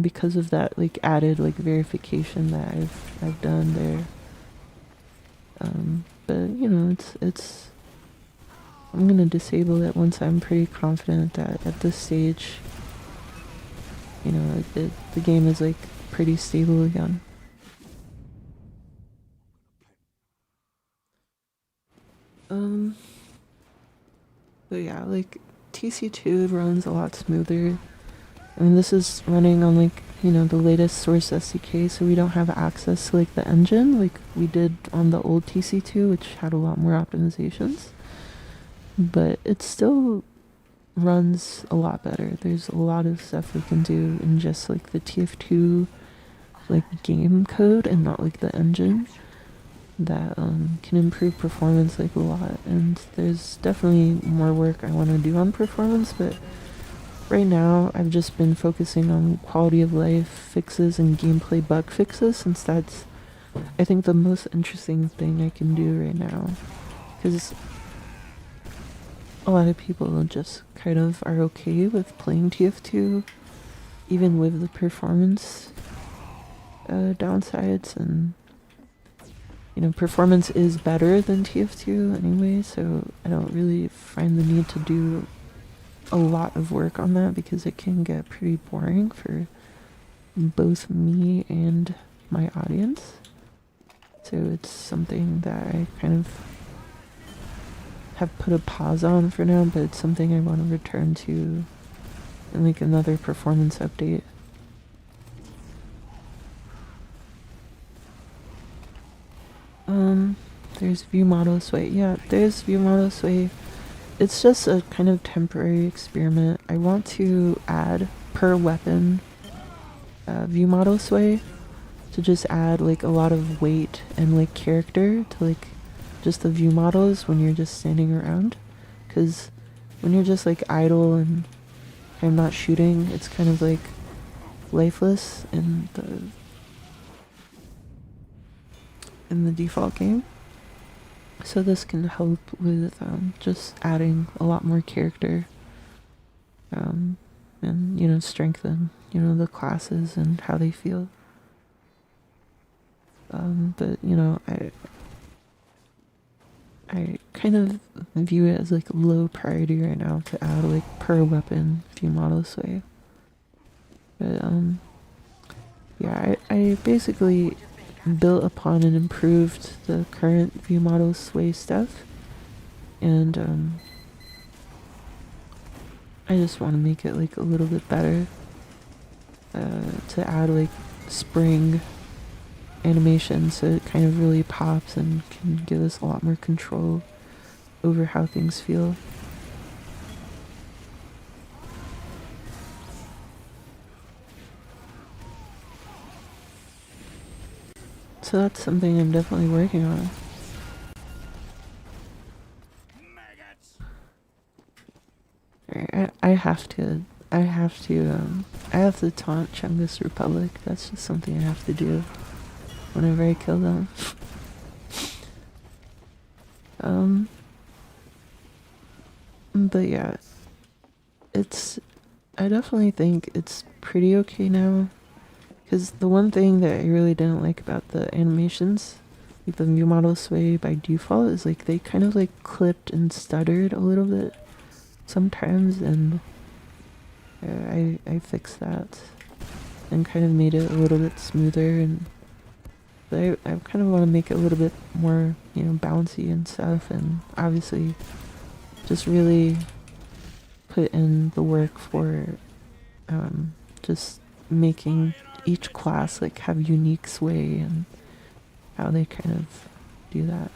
because of that like added like verification that I've done there. But you know, it's I'm gonna disable it once I'm pretty confident that at this stage, you know, the game is like pretty stable again. But yeah, like TC2 runs a lot smoother. I mean, this is running on like, you know, the latest source SDK, so we don't have access to like the engine like we did on the old TC2, which had a lot more optimizations. But it still runs a lot better. There's a lot of stuff we can do in just like the tf2 like game code and not like the engine that can improve performance like a lot. And there's definitely more work I want to do on performance, but right now I've just been focusing on quality of life fixes and gameplay bug fixes, since that's, I think, the most interesting thing I can do right now. Because a lot of people just kind of are okay with playing TF2 even with the performance downsides, and you know, performance is better than TF2 anyway, so I don't really find the need to do a lot of work on that because it can get pretty boring for both me and my audience. So it's something that I kind of have put a pause on for now, but it's something I want to return to in like another performance update. There's view model sway. Yeah, there's view model sway. It's just a kind of temporary experiment. I want to add per weapon view model sway to just add like a lot of weight and like character to like just the view models when you're just standing around. Because when you're just like idle and kind of not shooting, it's kind of like lifeless in the default game. So this can help with just adding a lot more character, and you know, strengthen, you know, the classes and how they feel. But you know, I kind of view it as like low priority right now to add like per weapon view model sway. But yeah, I basically built upon and improved the current view model sway stuff, and I just want to make it like a little bit better, to add like spring animation so it kind of really pops and can give us a lot more control over how things feel. So that's something I'm definitely working on. I have to, I have to taunt Chungus Republic. That's just something I have to do whenever I kill them. But yeah, I definitely think it's pretty okay now. Because the one thing that I really didn't like about the animations, like the view model sway by default, is like they kind of like clipped and stuttered a little bit sometimes, and I fixed that and kind of made it a little bit smoother, and but I kind of want to make it a little bit more, you know, bouncy and stuff, and obviously just really put in the work for just making each class like have unique sway and how they kind of do that.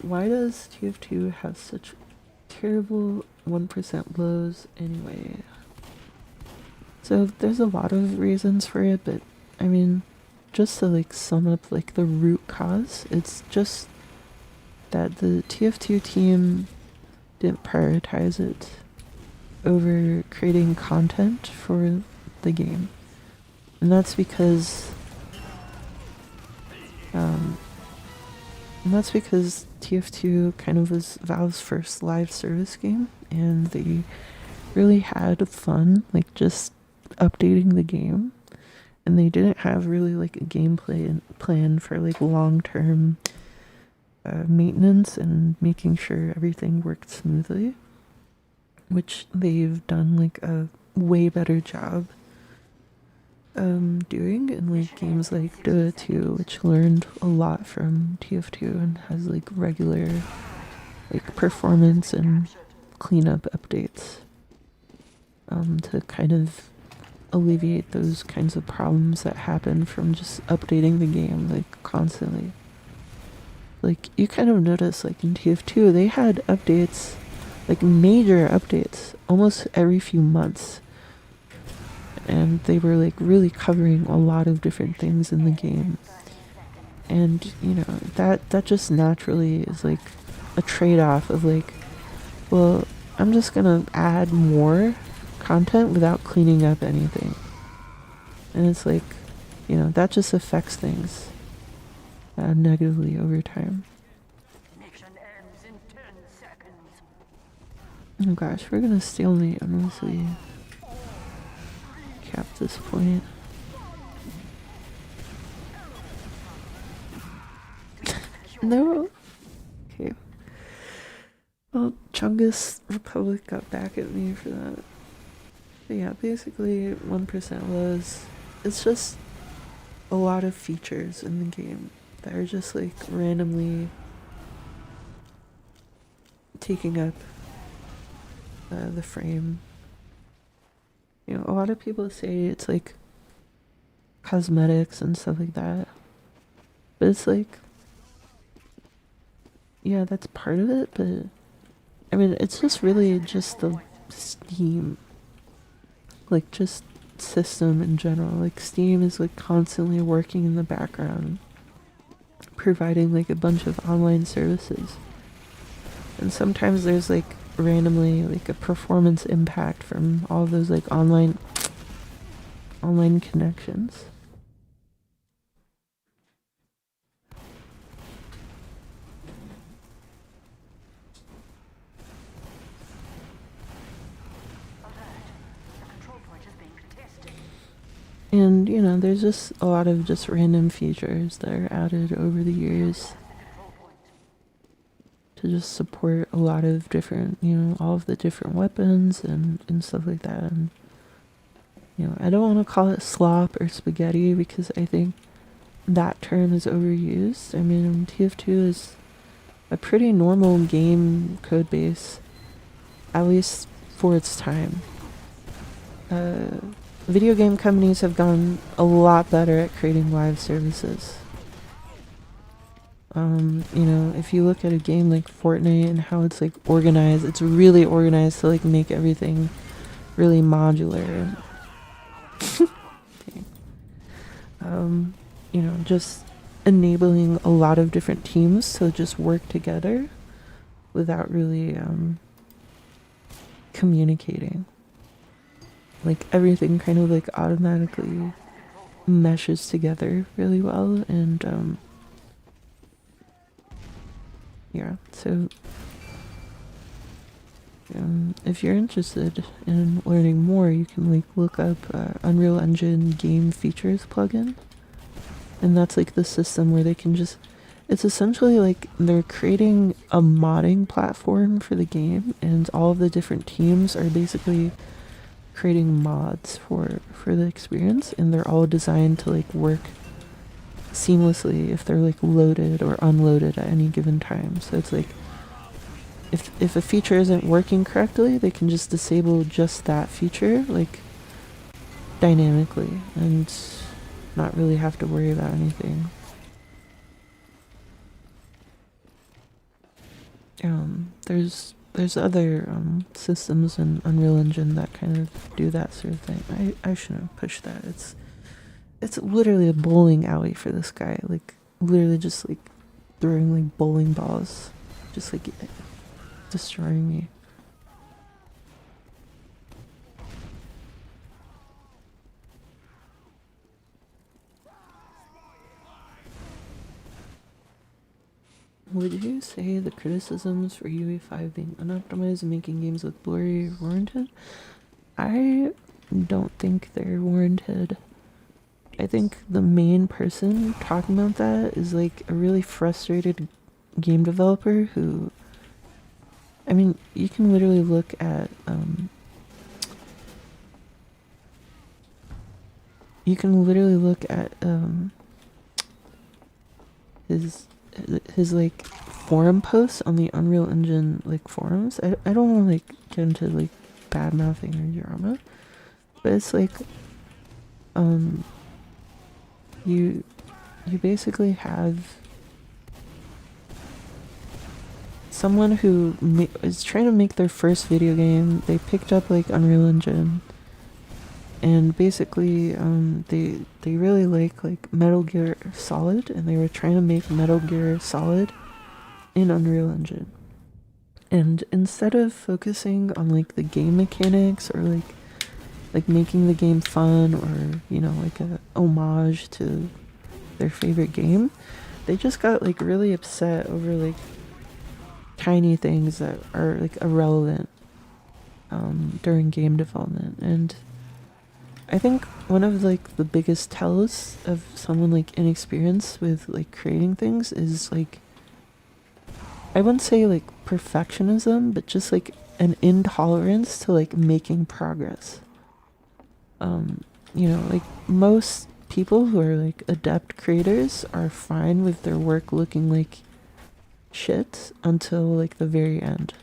Why does TF2 have such terrible 1% lows anyway? So there's a lot of reasons for it, but I mean, just to like sum up like the root cause, it's just that the TF2 team didn't prioritize it over creating content for the game. And that's because TF2 kind of was Valve's first live service game, and they really had fun like just updating the game, and they didn't have really like a gameplay plan for like long-term maintenance and making sure everything worked smoothly, which they've done like a way better job doing in like games like Dota 2, which learned a lot from tf2 and has like regular like performance and cleanup updates to kind of alleviate those kinds of problems that happen from just updating the game like constantly. Like you kind of notice like in tf2 they had updates, like major updates almost every few months, and they were like really covering a lot of different things in the game. And you know that just naturally is like a trade-off of like, well, I'm just gonna add more content without cleaning up anything. And it's like, you know, that just affects things negatively over time. Mission ends in 10 seconds. Oh gosh, we're gonna stalemate unless we cap this point. No. Okay. Well, Chungus Republic got back at me for that. But yeah, basically 1% was, it's just a lot of features in the game that are just like randomly taking up the frame. You know, a lot of people say it's like cosmetics and stuff like that, but it's like, yeah, that's part of it, but I mean, it's just really just the Steam, like just system in general. Like Steam is like constantly working in the background, providing like a bunch of online services. And sometimes there's like randomly like a performance impact from all of those like online connections. And you know, there's just a lot of just random features that are added over the years to just support a lot of different, you know, all of the different weapons and stuff like that. And you know, I don't want to call it slop or spaghetti because I think that term is overused. I mean, TF2 is a pretty normal game code base, at least for its time. Video game companies have gotten a lot better at creating live services. You know, if you look at a game like Fortnite and how it's like organized, it's really organized to like make everything really modular. You know, just enabling a lot of different teams to just work together without really communicating. Like everything kind of like automatically meshes together really well, and yeah, so if you're interested in learning more, you can like look up Unreal Engine Game Features plugin, and that's like the system where they can just, it's essentially like they're creating a modding platform for the game, and all of the different teams are basically creating mods for the experience, and they're all designed to like work seamlessly if they're like loaded or unloaded at any given time. So it's like if a feature isn't working correctly, they can just disable just that feature like dynamically and not really have to worry about anything. There's other systems in Unreal Engine that kind of do that sort of thing. I shouldn't push that. It's literally a bowling alley for this guy. Like literally just like throwing like bowling balls, just like destroying me. Would you say the criticisms for UE5 being unoptimized and making games with blurry are warranted? I don't think they're warranted. I think the main person talking about that is like a really frustrated game developer who, I mean, you can literally look at his like forum posts on the Unreal Engine like forums. I don't want to like get into like bad mouthing or drama, but it's like you basically have someone who is trying to make their first video game. They picked up like Unreal Engine, and basically they really like Metal Gear Solid, and they were trying to make Metal Gear Solid in Unreal Engine. And instead of focusing on like the game mechanics or like making the game fun, or you know, like a homage to their favorite game, they just got like really upset over like tiny things that are like irrelevant during game development. And I think one of like the biggest tells of someone like inexperienced with like creating things is like, I wouldn't say like perfectionism, but just like an intolerance to like making progress. You know, like most people who are like adept creators are fine with their work looking like shit until like the very end,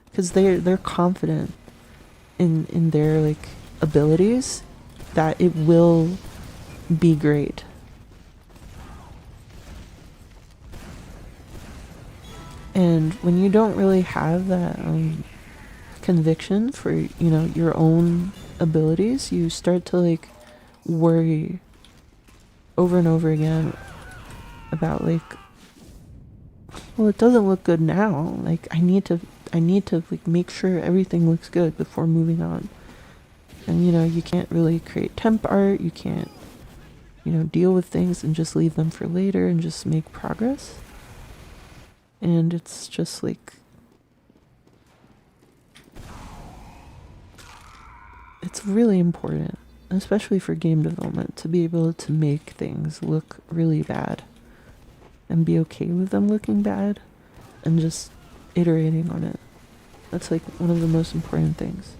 because they're confident in their like abilities that it will be great. And when you don't really have that conviction for, you know, your own abilities, you start to like worry over and over again about like, well, it doesn't look good now. Like I need to like make sure everything looks good before moving on. And you know, you can't really create temp art. You can't, you know, deal with things and just leave them for later and just make progress. And it's just like, it's really important, especially for game development, to be able to make things look really bad and be okay with them looking bad and just iterating on it. That's like one of the most important things.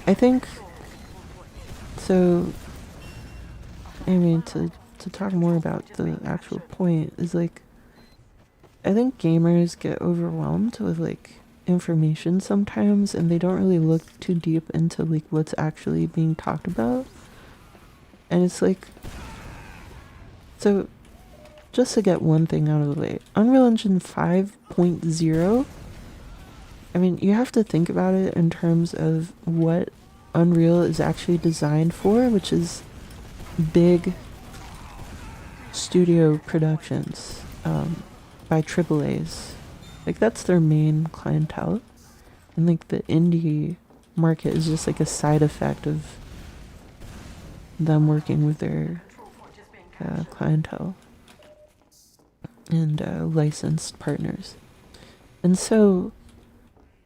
I think so. I mean, to talk more about the actual point is like, I think gamers get overwhelmed with like information sometimes, and they don't really look too deep into like what's actually being talked about. And it's like, so just to get one thing out of the way, Unreal Engine 5.0, I mean, you have to think about it in terms of what Unreal is actually designed for, which is big studio productions by AAAs. Like that's their main clientele, and like the indie market is just like a side effect of them working with their clientele and licensed partners. And so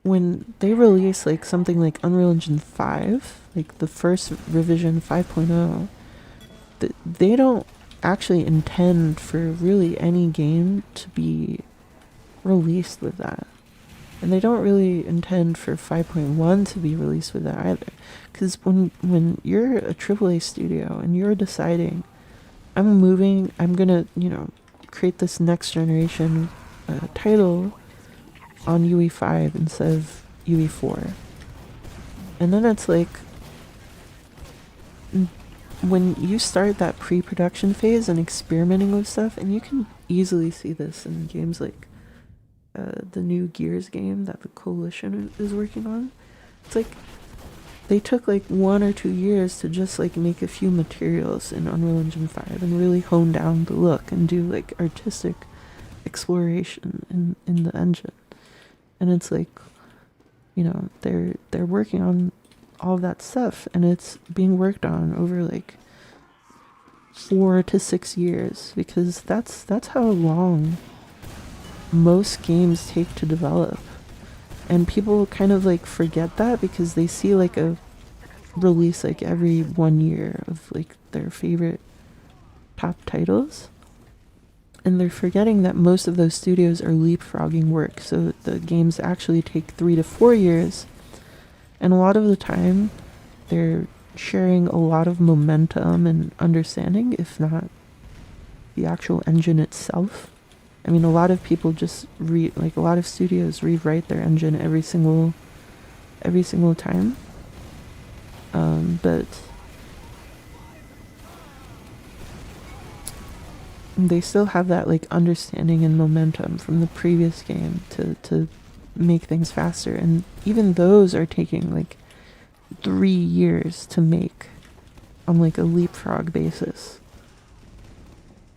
when they release like something like Unreal Engine 5, like the first revision 5.0, they don't actually intend for really any game to be released with that. And they don't really intend for 5.1 to be released with that either. Because when you're a AAA studio and you're deciding, I'm gonna, you know, create this next generation title on UE5 instead of UE4. And then it's like, when you start that pre-production phase and experimenting with stuff, and you can easily see this in games like the new Gears game that the Coalition is working on. It's like they took like 1 or 2 years to just like make a few materials in Unreal Engine 5 and really hone down the look and do like artistic exploration in the engine. And it's like, you know, they're working on all of that stuff, and it's being worked on over like 4 to 6 years, because that's how long most games take to develop. And people kind of like forget that because they see like a release like every 1 year of like their favorite top titles. And they're forgetting that most of those studios are leapfrogging work, so the games actually take 3 to 4 years. And a lot of the time, they're sharing a lot of momentum and understanding, if not the actual engine itself. I mean, a lot of people just like a lot of studios rewrite their engine every single time. But they still have that like understanding and momentum from the previous game to make things faster, and even those are taking like 3 years to make on like a leapfrog basis,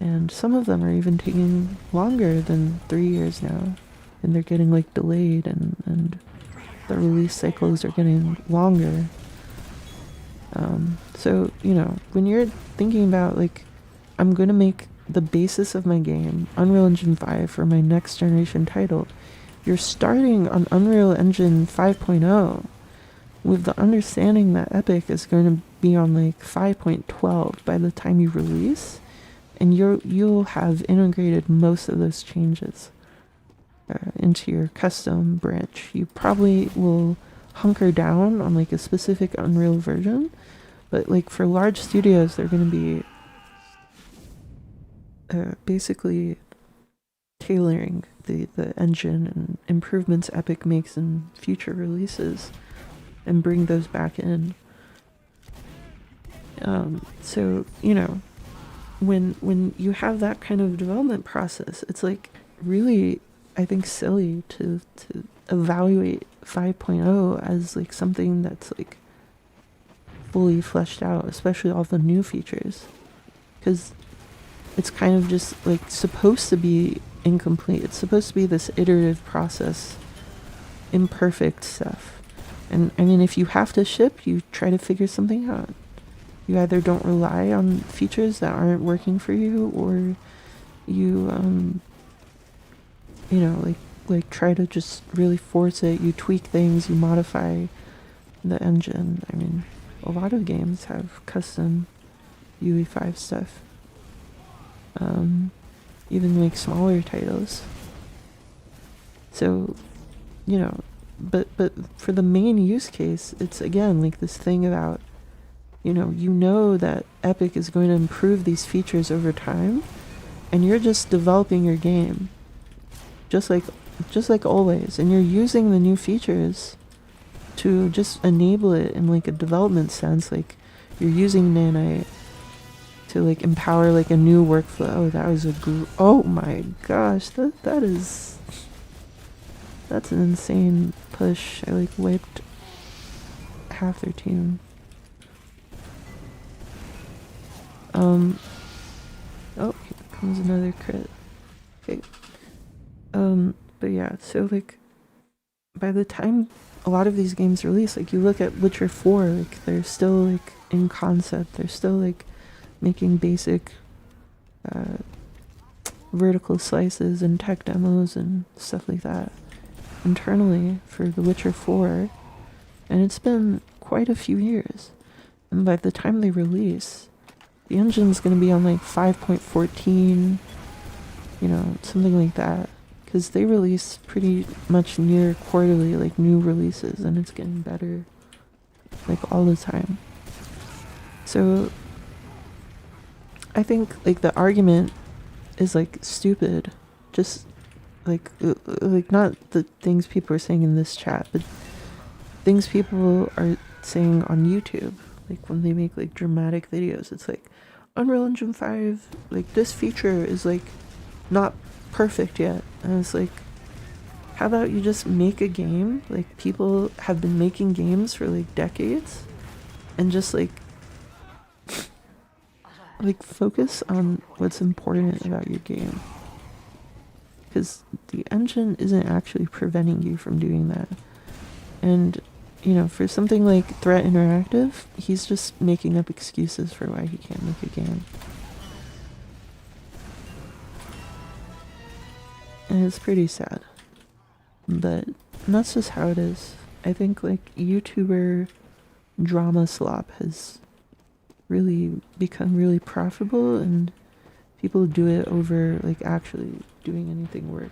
and some of them are even taking longer than 3 years now, and they're getting like delayed, and the release cycles are getting longer. So when you're thinking about like, I'm gonna make the basis of my game Unreal Engine 5 for my next generation title, you're starting on Unreal Engine 5.0 with the understanding that Epic is going to be on like 5.12 by the time you release, and you'll have integrated most of those changes into your custom branch. You probably will hunker down on like a specific Unreal version, but like for large studios, they're going to be basically tailoring the engine and improvements Epic makes in future releases and bring those back in. So when you have that kind of development process, it's like really, I think, silly to evaluate 5.0 as like something that's like fully fleshed out, especially all the new features, because it's kind of just like supposed to be incomplete. It's supposed to be this iterative process, imperfect stuff. And I mean, if you have to ship, you try to figure something out. You either don't rely on features that aren't working for you, or you like try to just really force it. You tweak things, you modify the engine. I mean, a lot of games have custom UE5 stuff. Even like smaller titles. So, but for the main use case, it's again like this thing about, that Epic is going to improve these features over time, and you're just developing your game, just like always, and you're using the new features to just enable it in like a development sense. Like you're using Nanite to like empower like a new workflow. Oh, that was oh my gosh, that's an insane push. I like wiped half their team. Oh, here comes another crit. Okay. But yeah, so like by the time a lot of these games release, like you look at Witcher 4, like they're still like in concept. They're still like making basic vertical slices and tech demos and stuff like that internally for The Witcher 4, and it's been quite a few years. And by the time they release, the engine's going to be on like 5.14, something like that, because they release pretty much near quarterly like new releases, and it's getting better like all the time. So I think like the argument is like stupid, just like not the things people are saying in this chat, but things people are saying on YouTube, like when they make like dramatic videos. It's like Unreal Engine 5, like this feature is like not perfect yet, and it's like, how about you just make a game? Like people have been making games for like decades, and just like focus on what's important about your game, because the engine isn't actually preventing you from doing that. And for something like Threat Interactive, he's just making up excuses for why he can't make a game, and it's pretty sad, but that's just how it is. I think like YouTuber drama slop has really become really profitable, and people do it over like actually doing anything work.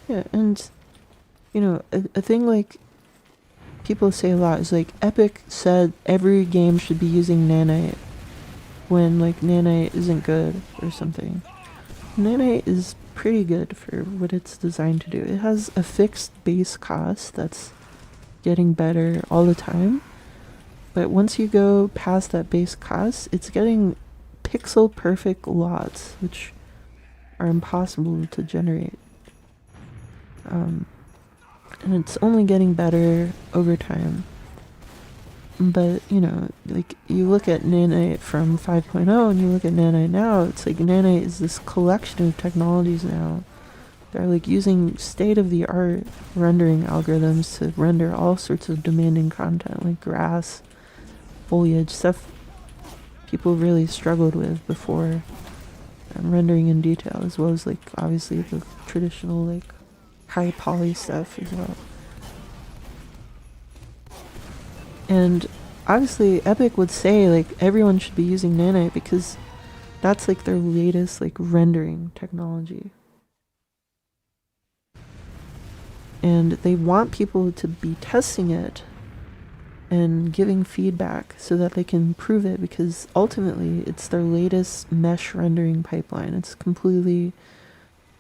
Yeah, and you know, a thing like people say a lot is like Epic said every game should be using nanite when like nanite isn't good or something. Nanite is pretty good for what it's designed to do. It has a fixed base cost that's getting better all the time. But once you go past that base cost, it's getting pixel perfect lots, which are impossible to generate. And it's only getting better over time. But, you know, like you look at nanite from 5.0 and you look at nanite now, it's like nanite is this collection of technologies now. They're like using state-of-the-art rendering algorithms to render all sorts of demanding content like grass, foliage, stuff people really struggled with before, rendering in detail, as well as like obviously the traditional like high poly stuff as well. And obviously Epic would say like everyone should be using nanite because that's like their latest like rendering technology. And they want people to be testing it and giving feedback so that they can improve it, because ultimately it's their latest mesh rendering pipeline. It's completely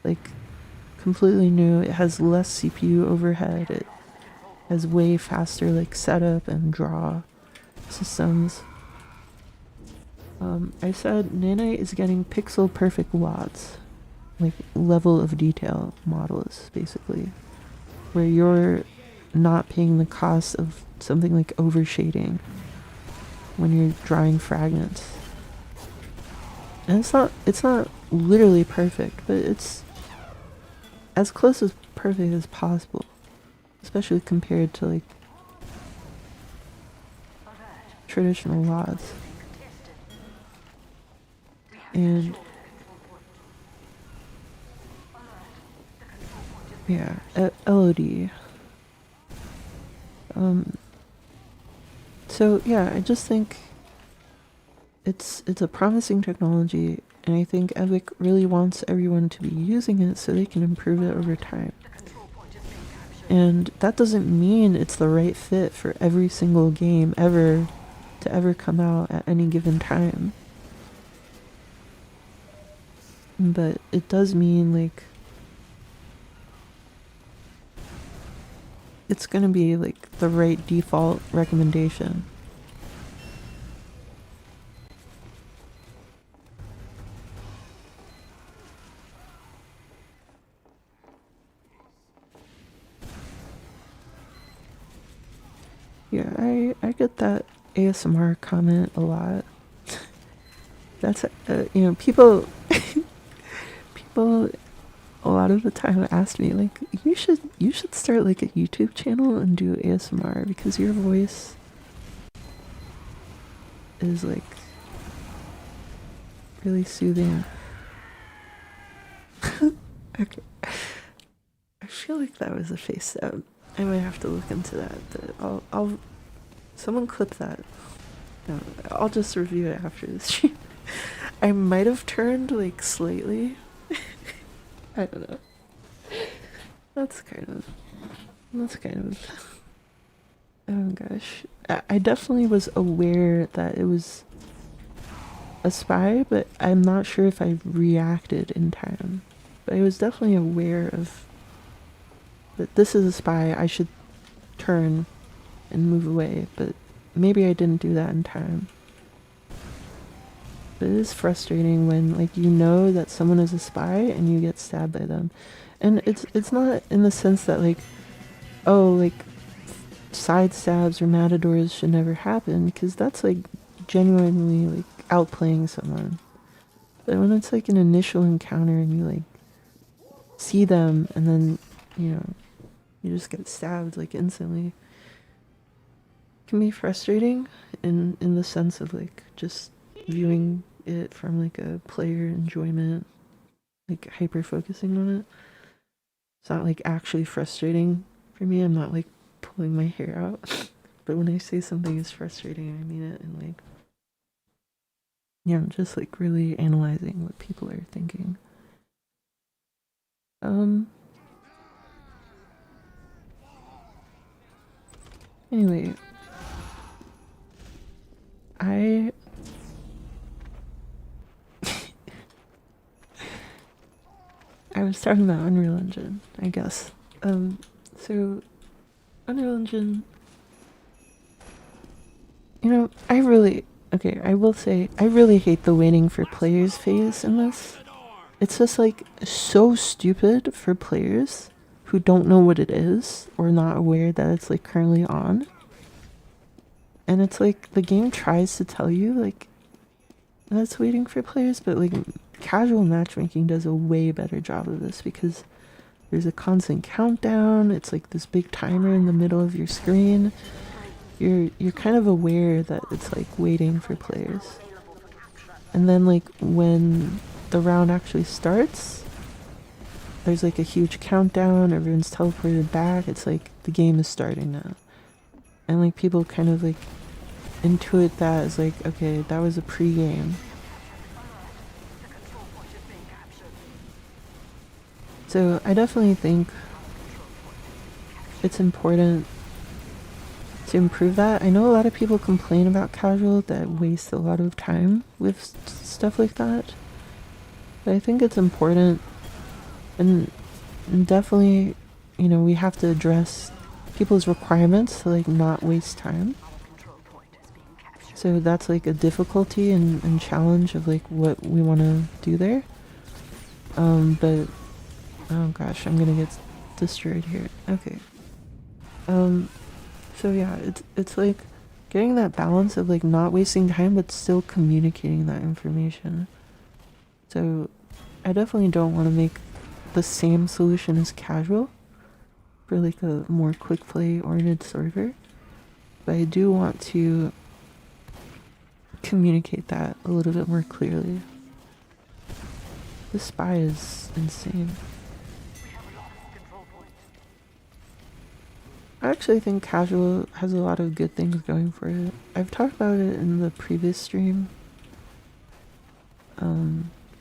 like completely new. It has less CPU overhead. It has way faster like setup and draw systems. I said nanite is getting pixel perfect lots, like level of detail models basically, where you're not paying the cost of something like overshading when you're drawing fragments. And it's not literally perfect, but it's as close as perfect as possible, especially compared to like traditional lots. And yeah, LOD. So yeah, I just think it's a promising technology, and I think Epic really wants everyone to be using it so they can improve it over time. And that doesn't mean it's the right fit for every single game ever to ever come out at any given time. But it does mean like it's gonna be like the right default recommendation. Yeah, I get that ASMR comment a lot. That's you know, people a lot of the time ask me like you should start like a YouTube channel and do ASMR because your voice is like really soothing. Okay. I feel like that was a face stab. I might have to look into that. But I'll someone clip that. No, I'll just review it after this stream. I might have turned like slightly. I don't know. That's kind of oh gosh. I definitely was aware that it was a spy, but I'm not sure if I reacted in time. But I was definitely aware of that this is a spy, I should turn and move away, but maybe I didn't do that in time. But it is frustrating when like you know that someone is a spy and you get stabbed by them. And it's not in the sense that like, oh, like side stabs or matadors should never happen, because that's like genuinely like outplaying someone. But when it's like an initial encounter and you like see them and then, you know, you just get stabbed like instantly, it can be frustrating in the sense of like just viewing it from like a player enjoyment, like hyper focusing on it. It's not like actually frustrating for me. I'm not like pulling my hair out. But when I say something is frustrating, I mean it. And like, yeah, I'm just like really analyzing what people are thinking. Anyway, I I was talking about Unreal Engine, I guess. So Unreal Engine, you know, I will say, I really hate the waiting for players phase in this. It's just like so stupid for players who don't know what it is or not aware that it's like currently on. And it's like the game tries to tell you like that's waiting for players, but like casual matchmaking does a way better job of this because there's a constant countdown. It's like this big timer in the middle of your screen. You're kind of aware that it's like waiting for players. And then like when the round actually starts, there's like a huge countdown, everyone's teleported back. It's like the game is starting now. And like people kind of like intuit that as like, okay, that was a pre-game. So I definitely think it's important to improve that. I know a lot of people complain about casual that waste a lot of time with stuff like that. But I think it's important and definitely, you know, we have to address people's requirements to like not waste time. So that's like a difficulty and challenge of like what we want to do there. But oh gosh, I'm gonna get destroyed here. Okay. So yeah, it's like getting that balance of like not wasting time but still communicating that information. So I definitely don't want to make the same solution as casual for like a more quick play oriented server, but I do want to communicate that a little bit more clearly. This spy is insane. I actually think casual has a lot of good things going for it. I've talked about it in the previous stream,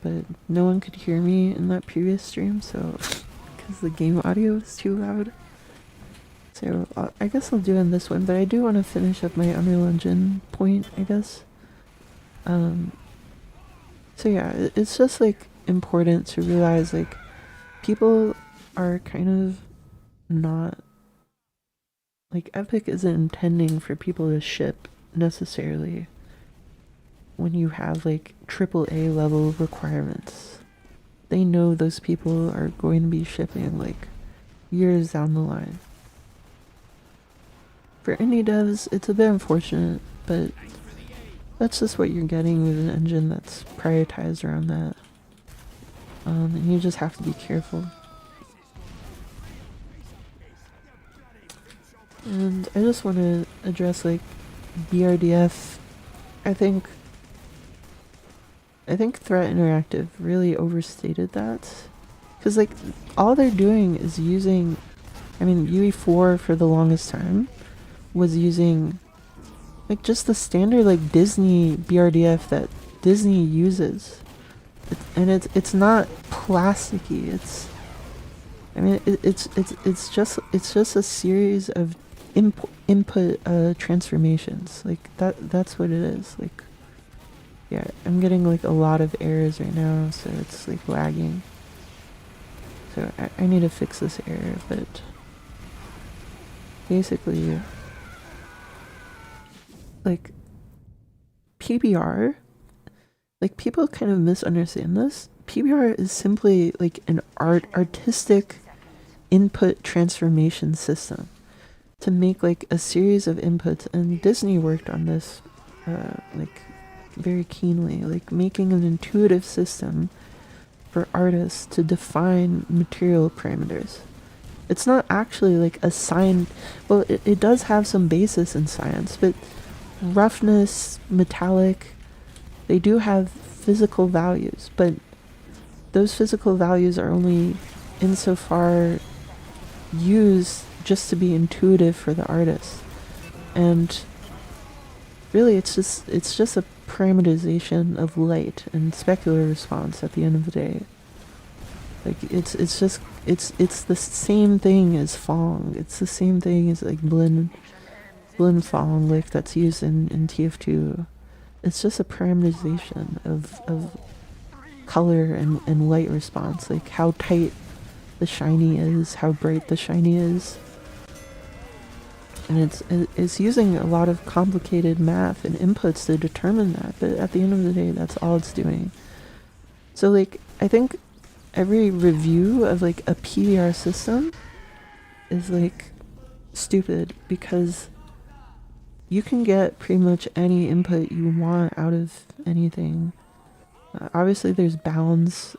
but no one could hear me in that previous stream, so because the game audio is too loud. So I guess I'll do it in this one, but I do want to finish up my Unreal Engine point, I guess. So yeah, it's just like important to realize like people are kind of not like Epic isn't intending for people to ship necessarily when you have like AAA level requirements. They know those people are going to be shipping like years down the line. For indie devs, it's a bit unfortunate, but that's just what you're getting with an engine that's prioritized around that. And you just have to be careful. And I just want to address like BRDF. I think Threat Interactive really overstated that. Because like all they're doing is using, I mean UE4 for the longest time was using like just the standard like Disney BRDF that Disney uses. And it's not plasticky. It's I mean it's just a series of input transformations. Like that's what it is. Like yeah, I'm getting like a lot of errors right now, so it's like lagging. So I need to fix this error, but basically like PBR, like people kind of misunderstand this. PBR is simply like an artistic input transformation system to make like a series of inputs, and Disney worked on this like very keenly, like making an intuitive system for artists to define material parameters. It's not actually like a sign, well it does have some basis in science, but roughness, metallic, they do have physical values, but those physical values are only insofar use just to be intuitive for the artist. And really it's just a parameterization of light and specular response at the end of the day. Like it's the same thing as Fong. It's the same thing as like blend Fong, like that's used in tf2. It's just a parameterization of color and light response, like how tight the shiny is, how bright the shiny is. And it's using a lot of complicated math and inputs to determine that, but at the end of the day, that's all it's doing. So like, I think every review of like a PBR system is like stupid, because you can get pretty much any input you want out of anything. Obviously there's bounds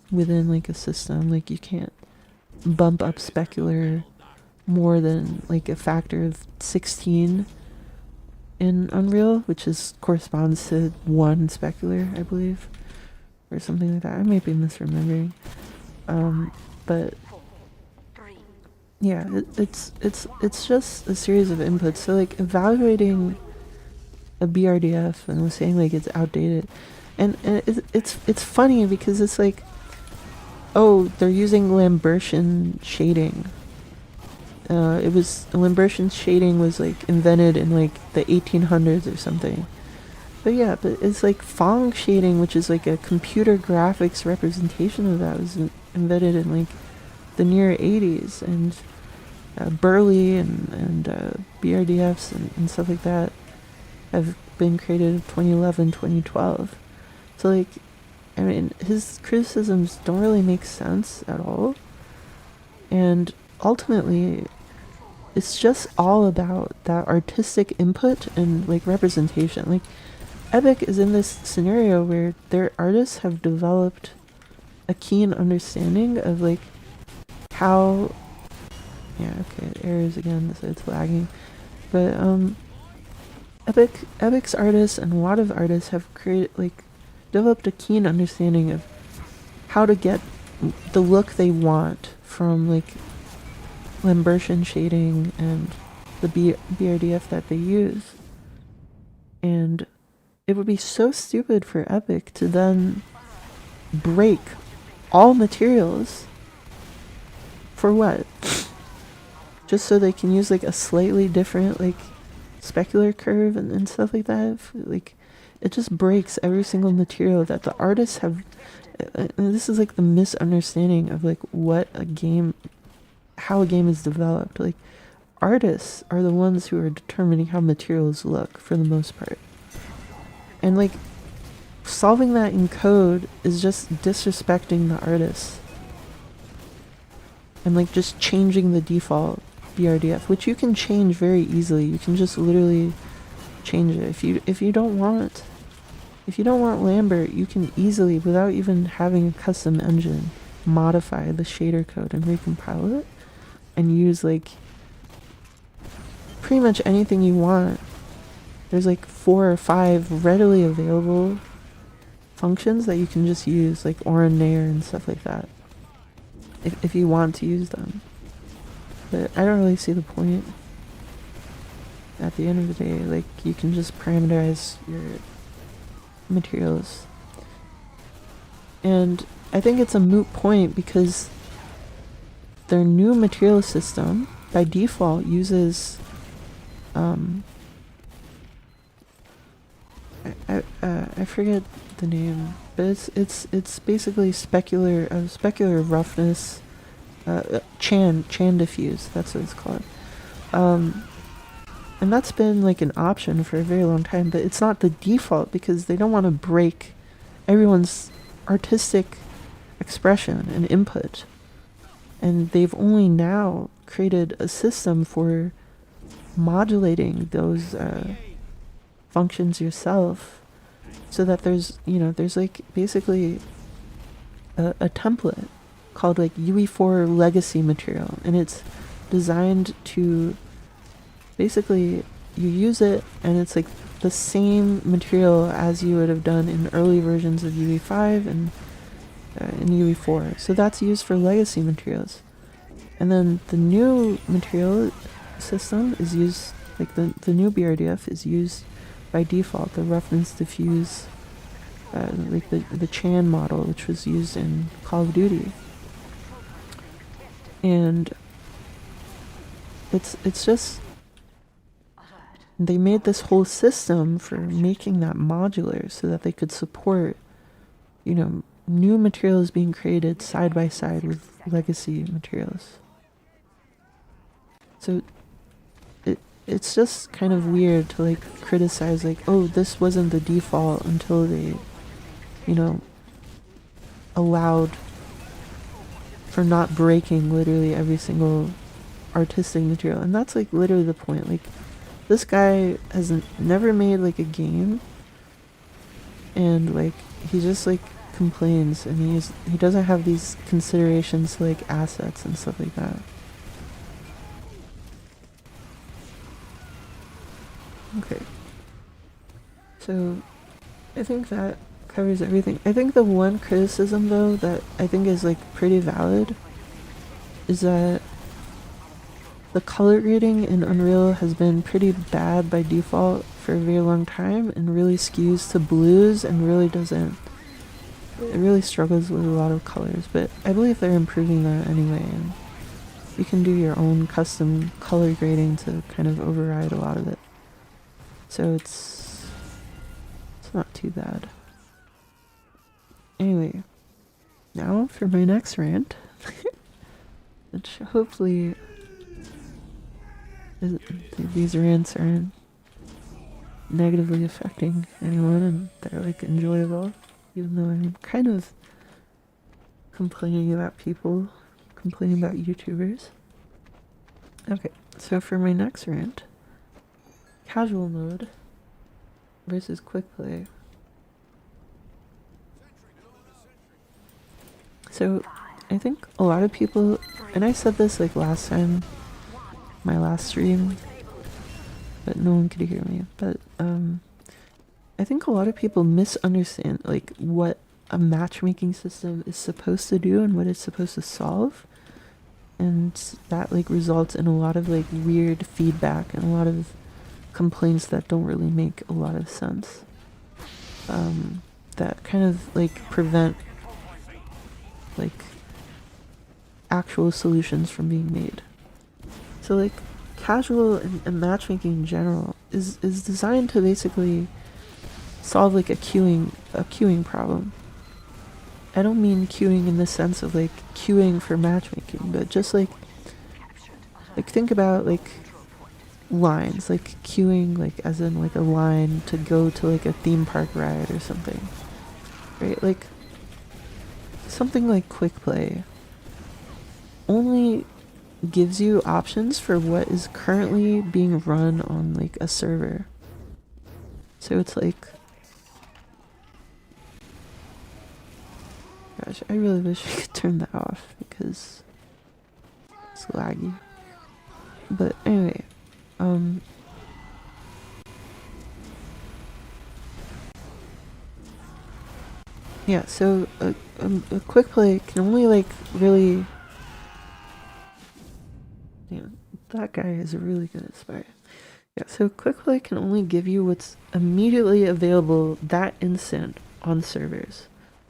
within like a system, like you can't bump up specular more than like a factor of 16 in Unreal, which is corresponds to 1 specular, I believe, or something like that. I might be misremembering, but yeah, it's just a series of inputs. So like evaluating a BRDF and was saying like it's outdated, and it's funny because it's like, oh, they're using Lambertian shading. Lambertian shading was like invented in like the 1800s or something. But yeah, but it's like Fong shading, which is like a computer graphics representation of that, was invented in like the near 80s, and Burley and BRDFs and stuff like that have been created in 2011, 2012. So like, I mean, his criticisms don't really make sense at all. And ultimately, it's just all about that artistic input and like representation. Like, Epic is in this scenario where their artists have developed a keen understanding of like how, yeah, okay, errors again, so it's lagging. But Epic's artists and a lot of artists have developed a keen understanding of how to get the look they want from like Lambertian shading and the BRDF that they use. And it would be so stupid for Epic to then break all materials for what? Just so they can use like a slightly different like specular curve and stuff like that. Like, it just breaks every single material that the artists have. And this is like the misunderstanding of like how a game is developed. Like, artists are the ones who are determining how materials look for the most part. And like, solving that in code is just disrespecting the artists. And like just changing the default BRDF, which you can change very easily. You can just literally change it. If you don't want Lambert, you can easily, without even having a custom engine, modify the shader code and recompile it and use like pretty much anything you want. There's like 4 or 5 readily available functions that you can just use, like Oran Nair and stuff like that, if you want to use them. But I don't really see the point. At the end of the day, like, you can just parameterize your materials. And I think it's a moot point because their new material system by default uses I forget the name, but it's basically specular roughness, Chan diffuse, that's what it's called. And that's been like an option for a very long time, but it's not the default because they don't want to break everyone's artistic expression and input. And they've only now created a system for modulating those functions yourself, so that there's like basically a template called like UE4 legacy material, and it's designed to basically, you use it and it's like the same material as you would have done in early versions of UE5 and in UE4. So that's used for legacy materials. And then the new material system is used, like the new BRDF is used by default, the roughness diffuse, like the Chan model, which was used in Call of Duty. And it's just, they made this whole system for making that modular so that they could support, you know, new materials being created side by side with legacy materials. So it's just kind of weird to like criticize like, oh, this wasn't the default until they, you know, allowed for not breaking literally every single artistic material. And that's like literally the point. Like, this guy has never made like a game, and like he just like complains, and he doesn't have these considerations to like assets and stuff like that. Okay, so I think that covers everything. I think the one criticism though that I think is like pretty valid is that the color grading in Unreal has been pretty bad by default for a very long time, and really skews to blues and really doesn't, it really struggles with a lot of colors, but I believe they're improving that anyway, and you can do your own custom color grading to kind of override a lot of it. So it's not too bad. Anyway, now for my next rant, which hopefully these rants aren't negatively affecting anyone and they're like enjoyable, even though I'm kind of complaining about people, complaining about YouTubers. Okay, so for my next rant, casual mode versus quick play. So I think a lot of people, and I said this like last time, my last stream, but no one could hear me, but I think a lot of people misunderstand like what a matchmaking system is supposed to do and what it's supposed to solve, and that like results in a lot of like weird feedback and a lot of complaints that don't really make a lot of sense, that kind of like prevent like actual solutions from being made. So like casual and matchmaking in general is designed to basically solve like a queuing problem. I don't mean queuing in the sense of like queuing for matchmaking, but just like think about like lines, like queuing like as in like a line to go to like a theme park ride or something, right? Like something like quick play only gives you options for what is currently being run on like a server. So it's like, gosh, I really wish I could turn that off because it's laggy. But anyway, yeah, so a quick play can only like really, that guy is really good at spy. Yeah, so quick play can only give you what's immediately available that instant on servers.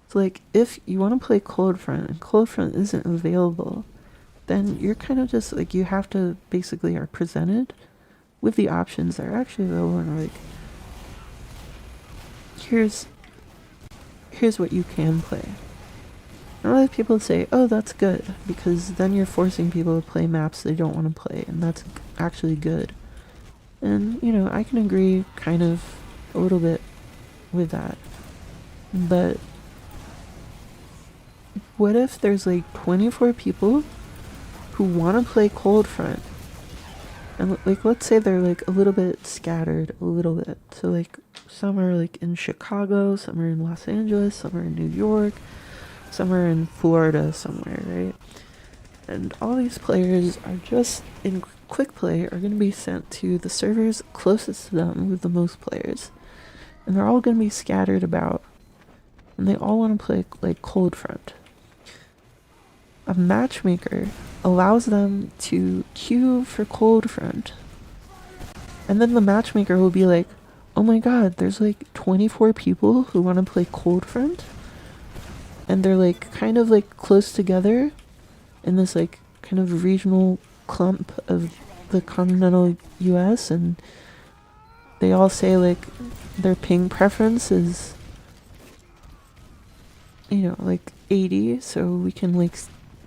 So like if you want to play Cold Front and Cold Front isn't available, then you're kind of just like, you have to basically are presented with the options that are actually available and are like, here's what you can play. And a lot of people say, oh, that's good, because then you're forcing people to play maps they don't want to play, and that's actually good. And, you know, I can agree kind of a little bit with that. But what if there's like 24 people who want to play Cold Front? And like, let's say they're like a little bit scattered, a little bit. So like some are like in Chicago, some are in Los Angeles, some are in New York, some are in Florida somewhere, right? And all these players are just in quick play are going to be sent to the servers closest to them with the most players, and they're all going to be scattered about, and they all want to play like Cold Front. a matchmaker allows them to queue for cold front, and then the matchmaker will be like, oh my god, there's like 24 people who want to play cold front, and they're like kind of like close together in this like kind of regional clump of the continental US, and they all say like their ping preference is, you know, like 80, so we can like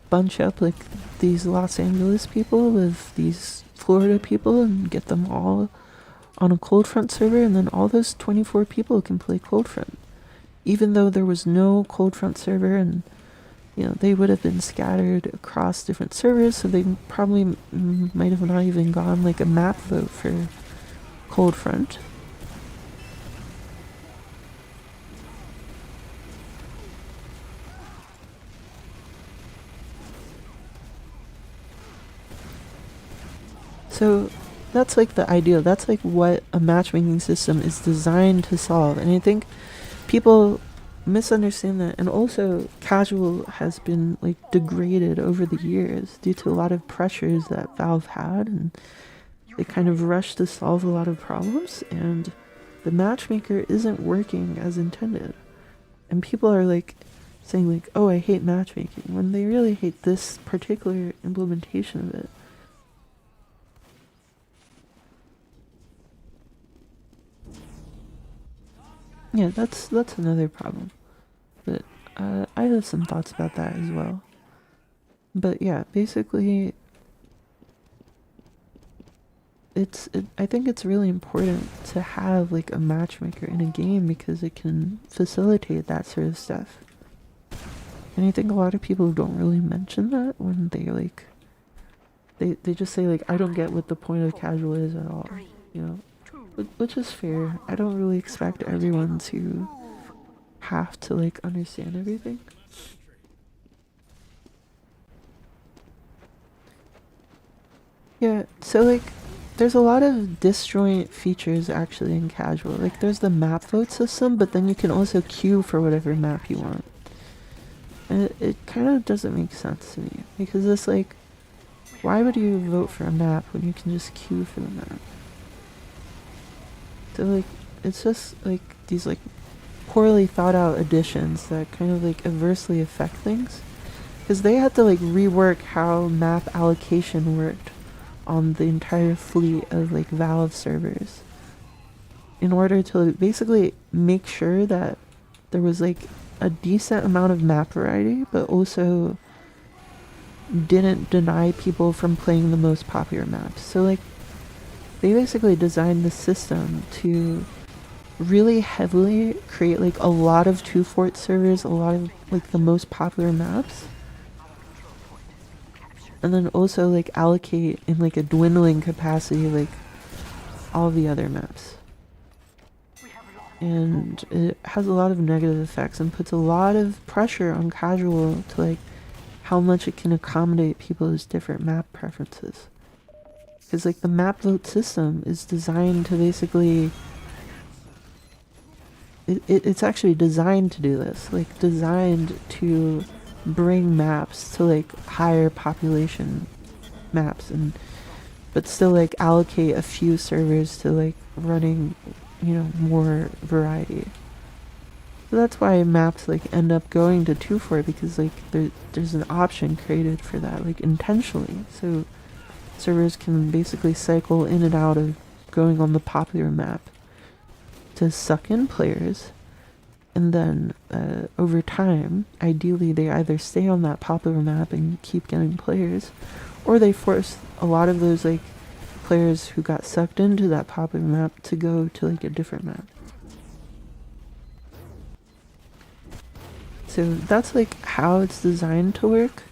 bunch up like these Los Angeles people with these Florida people and get them all on a cold front server, and then all those 24 people can play cold front, even though there was no cold front server, and you know they would have been scattered across different servers, so they probably might have not even gone like a map vote for cold front. So that's like the ideal. That's like what a matchmaking system is designed to solve. And I think people misunderstand that. And also, casual has been like degraded over the years due to a lot of pressures that Valve had, and they kind of rushed to solve a lot of problems. And the matchmaker isn't working as intended. And people are like saying like, "Oh, I hate matchmaking," when they really hate this particular implementation of it. Yeah, that's another problem. But I have some thoughts about that as well. But yeah, basically, I think it's really important to have like a matchmaker in a game because it can facilitate that sort of stuff. And I think a lot of people don't really mention that when they like they just say like, I don't get what the point of casual is at all, you know, which is fair. I don't really expect everyone to have to like understand everything. Yeah, so like there's a lot of disjoint features actually in casual. Like there's the map vote system, but then you can also queue for whatever map you want. And it kind of doesn't make sense to me because it's like, why would you vote for a map when you can just queue for the map? So like it's just like these like poorly thought out additions that kind of like adversely affect things, because they had to like rework how map allocation worked on the entire fleet of like Valve servers in order to basically make sure that there was like a decent amount of map variety, but also didn't deny people from playing the most popular maps. So like they basically designed the system to really heavily create like a lot of two fort servers, a lot of like the most popular maps, and then also like allocate in like a dwindling capacity like all the other maps. And it has a lot of negative effects and puts a lot of pressure on casual to like how much it can accommodate people's different map preferences. Because like the map vote system is designed to basically it's actually designed to do this, like designed to bring maps to like higher population maps, and but still like allocate a few servers to like running, you know, more variety. So that's why maps like end up going to 2-4, because like there's an option created for that, like intentionally, so servers can basically cycle in and out of going on the popular map to suck in players, and then over time, ideally they either stay on that popular map and keep getting players, or they force a lot of those like players who got sucked into that popular map to go to like a different map. So that's like how it's designed to work,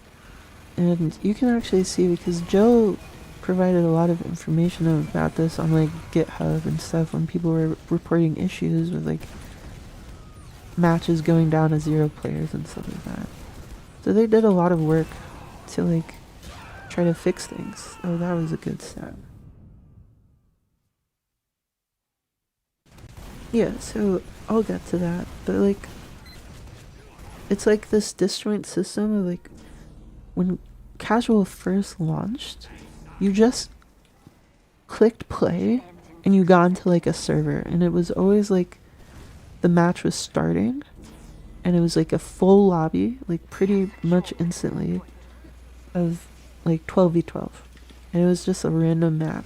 and you can actually see, because Joe provided a lot of information about this on like GitHub and stuff when people were reporting issues with like matches going down to 0 players and stuff like that. So they did a lot of work to like try to fix things. Oh, that was a good step. Yeah, so I'll get to that, but like it's like this disjoint system of like when casual first launched, you just clicked play and you got into like a server, and it was always like the match was starting and it was like a full lobby, like pretty much instantly, of like 12v12, and it was just a random map.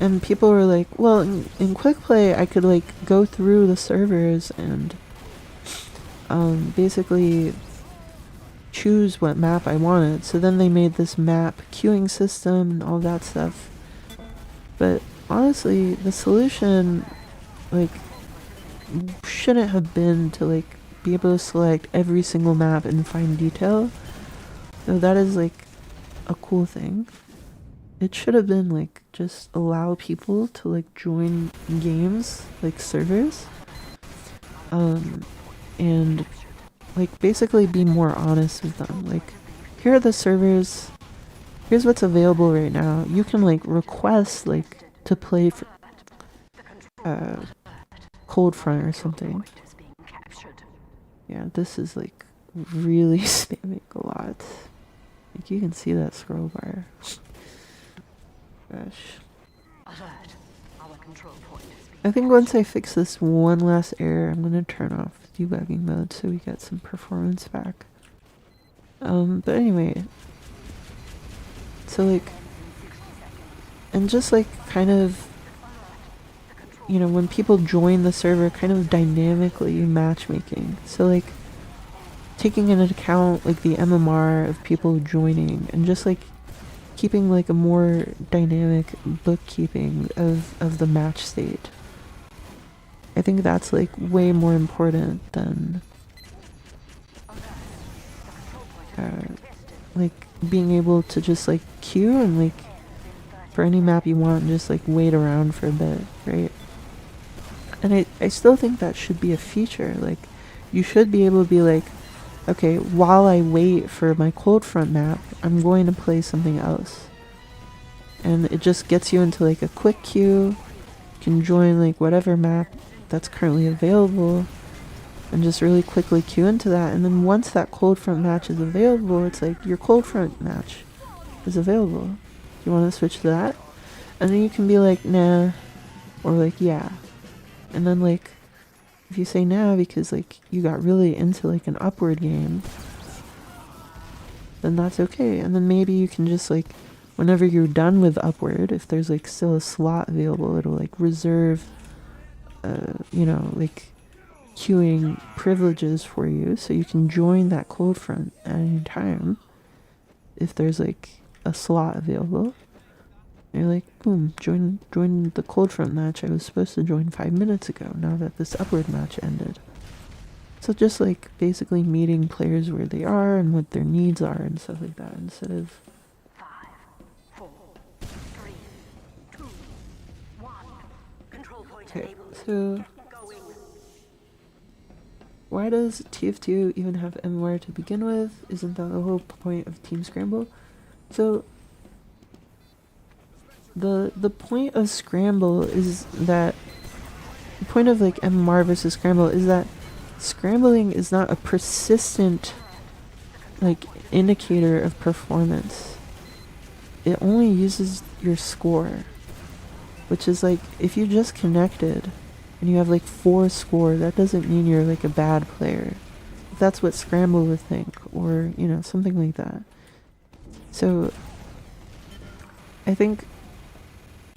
And people were like, well, in quick play I could like go through the servers and basically choose what map I wanted. So then they made this map queuing system and all that stuff. But honestly, the solution like shouldn't have been to like be able to select every single map in fine detail. Though that is like a cool thing. It should have been like just allow people to like join games, like servers, and like basically be more honest with them. Like, here are the servers, here's what's available right now. You can like request like to play for Cold Front or something. Yeah, this is like really spamming a lot. Like, you can see that scroll bar. Gosh. I think once I fix this one last error, I'm gonna turn off debugging mode so we get some performance back. But anyway, so like, and just like kind of, you know, when people join the server, kind of dynamically matchmaking. So like taking into account like the MMR of people joining and just like keeping like a more dynamic bookkeeping of the match state. I think that's like way more important than like being able to just like queue and like for any map you want and just like wait around for a bit, right? And I still think that should be a feature. Like, you should be able to be like, okay, while I wait for my Cold Front map, I'm going to play something else. And it just gets you into like a quick queue. You can join like whatever map that's currently available and just really quickly queue into that. And then once that Cold Front match is available, it's like, your Cold Front match is available. Do you want to switch to that? And then you can be like, nah, or like, yeah. And then like, if you say nah because like you got really into like an Upward game, then that's okay. And then maybe you can just like, whenever you're done with Upward, if there's like still a slot available, it'll like reserve you know, like queuing privileges for you, so you can join that Cold Front at any time if there's like a slot available. And you're like, boom, join the Cold Front match I was supposed to join 5 minutes ago, now that this Upward match ended. So just like basically meeting players where they are and what their needs are and stuff like that, instead of 5, 4, 3, 2, 1. Control point okay, enabled. so Going. why does tf2 even have MMR to begin with? Isn't that the whole point of Team Scramble? So the point of Scramble is that the point of like MMR versus Scramble is that scrambling is not a persistent like indicator of performance. It only uses your score, which is like, if you just connected and you have like 4 score, that doesn't mean you're like a bad player. That's what Scramble would think, or you know, something like that. So I think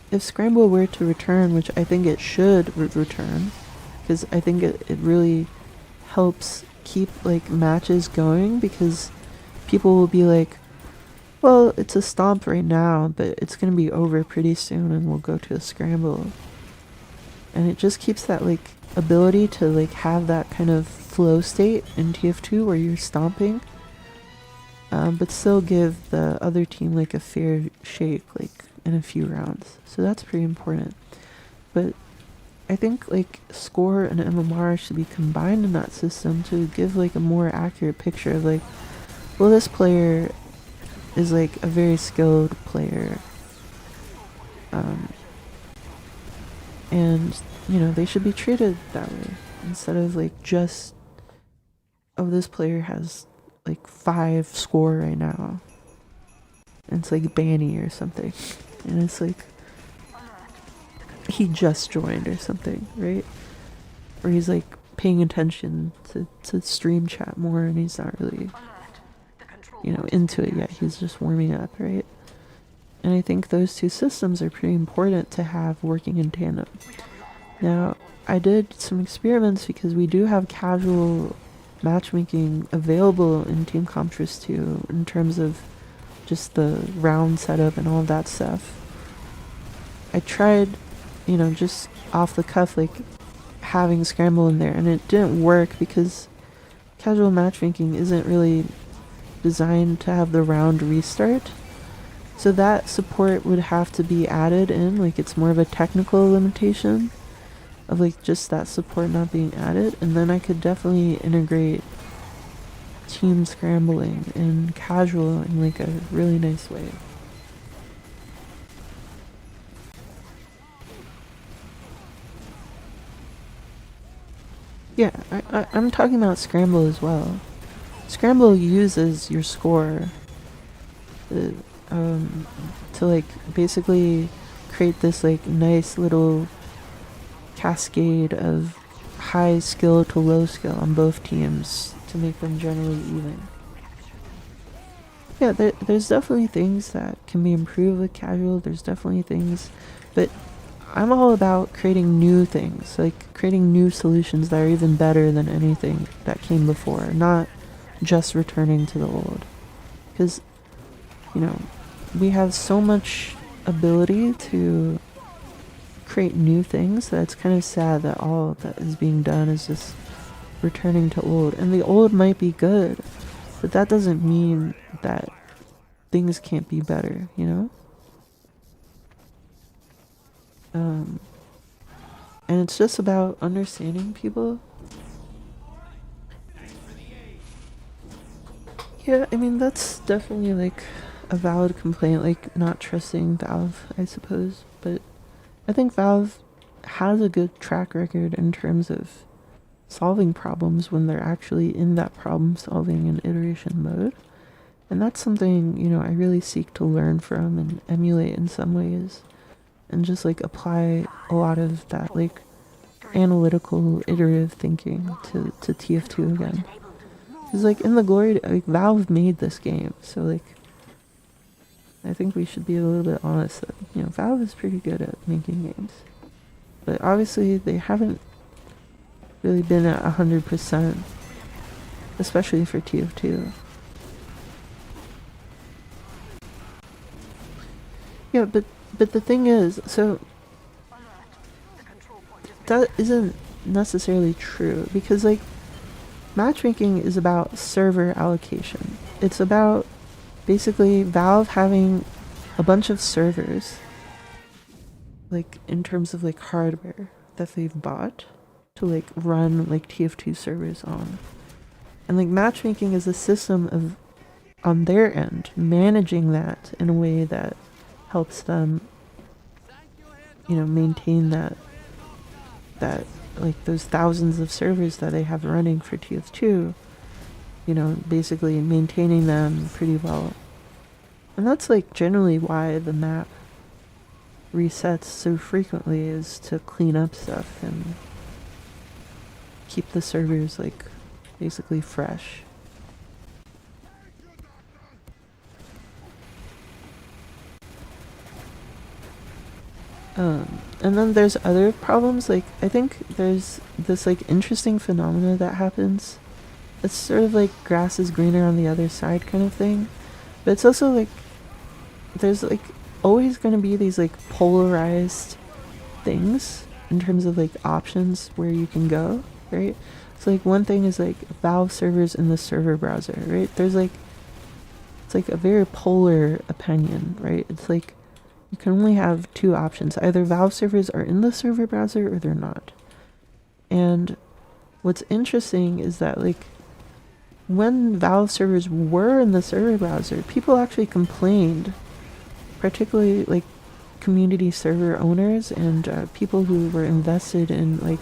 if Scramble were to return, which I think it should return, because I think it really helps keep like matches going, because people will be like, well, it's a stomp right now, but it's gonna be over pretty soon and we'll go to a Scramble. And it just keeps that like ability to like have that kind of flow state in TF2 where you're stomping, but still give the other team like a fair shake like in a few rounds. So that's pretty important. But I think like score and MMR should be combined in that system to give like a more accurate picture of like, well, this player is like a very skilled player, And, you know, they should be treated that way instead of like just, oh, this player has like 5 score right now. And it's like Banny or something. And it's like, he just joined or something, right? Or he's like paying attention to stream chat more and he's not really, you know, into it yet. He's just warming up, right? And I think those two systems are pretty important to have working in tandem. Now, I did some experiments because we do have casual matchmaking available in Team Comtress 2 in terms of just the round setup and all of that stuff. I tried, you know, just off the cuff, like having Scramble in there, and it didn't work because casual matchmaking isn't really designed to have the round restart. So that support would have to be added in, like it's more of a technical limitation of like just that support not being added, and then I could definitely integrate team scrambling and casual in like a really nice way. Yeah, I'm talking about Scramble as well. Scramble uses your score to like basically create this like nice little cascade of high skill to low skill on both teams to make them generally even. Yeah, there's definitely things that can be improved with casual. There's definitely things, but I'm all about creating new things, like creating new solutions that are even better than anything that came before, not just returning to the old. Because, you know, we have so much ability to create new things that it's kind of sad that all that is being done is just returning to old. And the old might be good, but that doesn't mean that things can't be better, you know? And it's just about understanding people. Yeah, I mean, that's definitely like a valid complaint, like not trusting Valve, I suppose. But I think Valve has a good track record in terms of solving problems when they're actually in that problem solving and iteration mode. And that's something, you know, I really seek to learn from and emulate in some ways. And just like apply a lot of that like analytical iterative thinking to tf2 again. Because like in the glory, like Valve made this game, so like I think we should be a little bit honest that, you know, Valve is pretty good at making games, but obviously they haven't really been at 100%, especially for tf2. Yeah, but the thing is, so that isn't necessarily true, because like matchmaking is about server allocation. It's about basically Valve having a bunch of servers, like in terms of like hardware that they've bought to like run like tf2 servers on. And like matchmaking is a system of, on their end, managing that in a way that helps them, you know, maintain that like those thousands of servers that they have running for tf2, you know, basically maintaining them pretty well. And that's like generally why the map resets so frequently, is to clean up stuff and keep the servers like basically fresh. And then there's other problems, like I think there's this like interesting phenomena that happens. It's sort of like grass is greener on the other side kind of thing. But it's also like there's like always going to be these like polarized things in terms of like options where you can go, right? So like one thing is like Valve servers in the server browser, right? There's like, it's like a very polar opinion, right? It's like you can only have two options. Either Valve servers are in the server browser or they're not. And what's interesting is that like when Valve servers were in the server browser, people actually complained, particularly like community server owners and people who were invested in like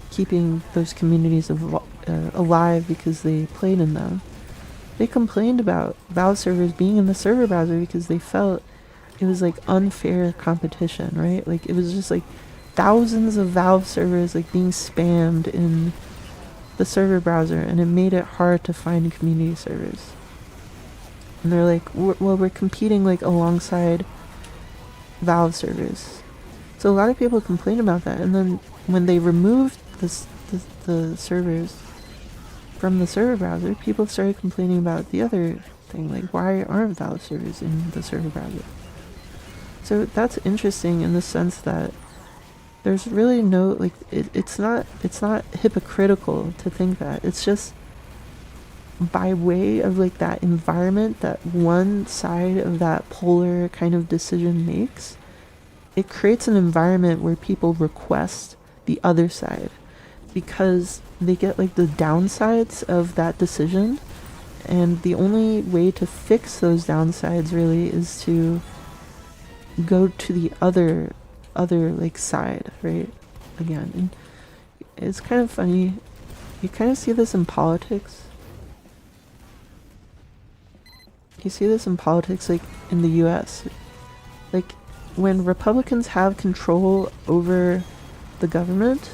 keeping those communities alive because they played in them. They complained about Valve servers being in the server browser because they felt it was like unfair competition, right? Like it was just like thousands of Valve servers like being spammed in the server browser, and it made it hard to find community servers. And they're like, we're competing like alongside Valve servers. So a lot of people complained about that, and then when they removed the servers from the server browser, people started complaining about the other thing, like why aren't Valve servers in the server browser? So that's interesting in the sense that there's really no like it's not hypocritical to think that. It's just by way of like that environment that one side of that polar kind of decision makes, it creates an environment where people request the other side because they get like the downsides of that decision, and the only way to fix those downsides really is to go to the other like side, right? Again, and it's kind of funny. You kind of see this in politics. You see this in politics, like in the US. Like when Republicans have control over the government,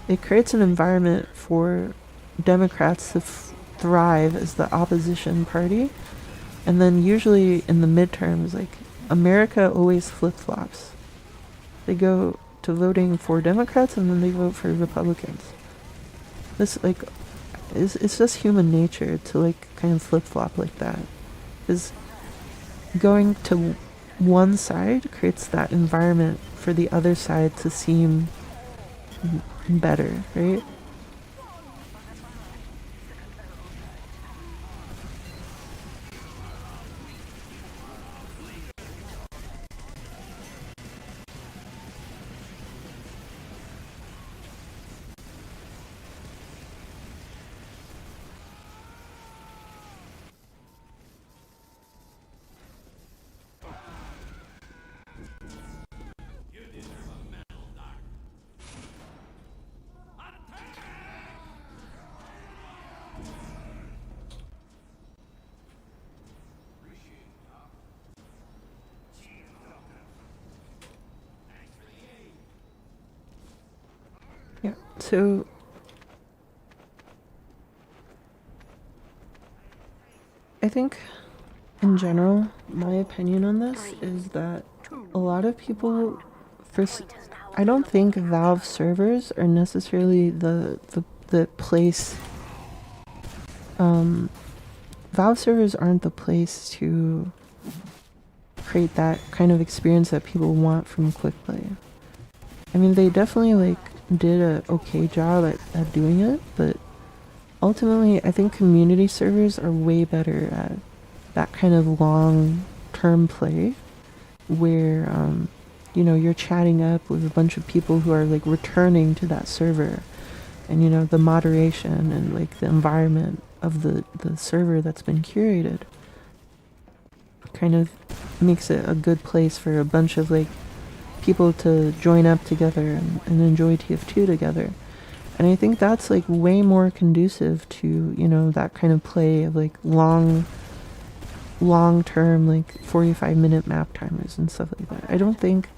it creates an environment for Democrats to thrive as the opposition party. And then usually in the midterms, like America always flip-flops. They go to voting for Democrats and then they vote for Republicans. This like it's just human nature to like kind of flip-flop like that. Is going to one side creates that environment for the other side to seem better, right? Yeah. So I think in general, my opinion on this is that a lot of people I don't think Valve servers are necessarily the place. Valve servers aren't the place to create that kind of experience that people want from quick play. I mean, they definitely like did a okay job at doing it, but ultimately I think community servers are way better at that kind of long term play where you know, you're chatting up with a bunch of people who are like returning to that server, and you know, the moderation and like the environment of the server that's been curated kind of makes it a good place for a bunch of like people to join up together and enjoy TF2 together. And I think that's like way more conducive to, you know, that kind of play of like long term like 45-minute map timers and stuff like that. I don't think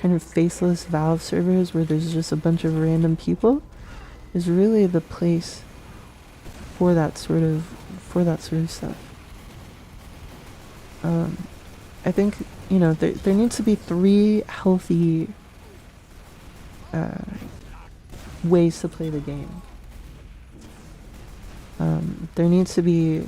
kind of faceless Valve servers where there's just a bunch of random people is really the place for that sort of stuff. I think, you know, there needs to be 3 healthy ways to play the game. There needs to be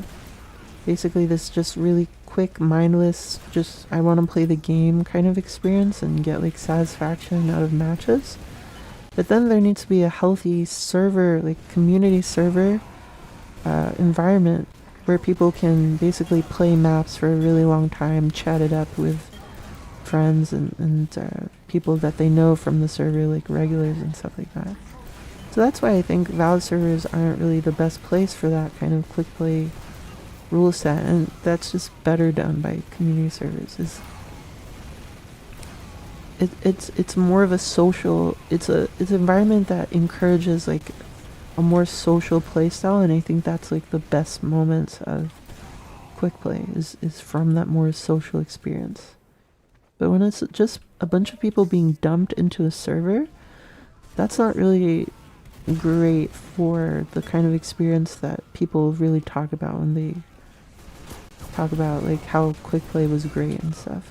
basically this just really quick, mindless, just I want to play the game kind of experience and get like satisfaction out of matches. But then there needs to be a healthy server, like community server environment where people can basically play maps for a really long time, chat it up with friends and people that they know from the server, like regulars and stuff like that. So that's why I think Valve servers aren't really the best place for that kind of quick play rule set, and that's just better done by community servers. it's more of a social. It's an environment that encourages like a more social play style, and I think that's like the best moments of quick play is from that more social experience. But when it's just a bunch of people being dumped into a server, that's not really great for the kind of experience that people really talk about when they talk about like how quick play was great and stuff.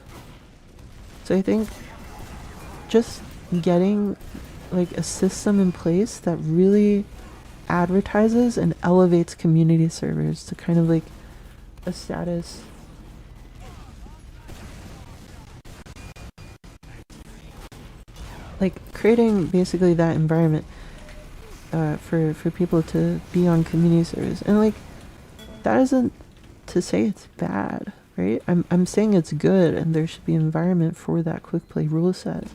So I think just getting like a system in place that really advertises and elevates community servers to kind of like a status, like creating basically that environment for people to be on community servers. And like that isn't to say it's bad, right? I'm saying it's good and there should be an environment for that quick play rule set.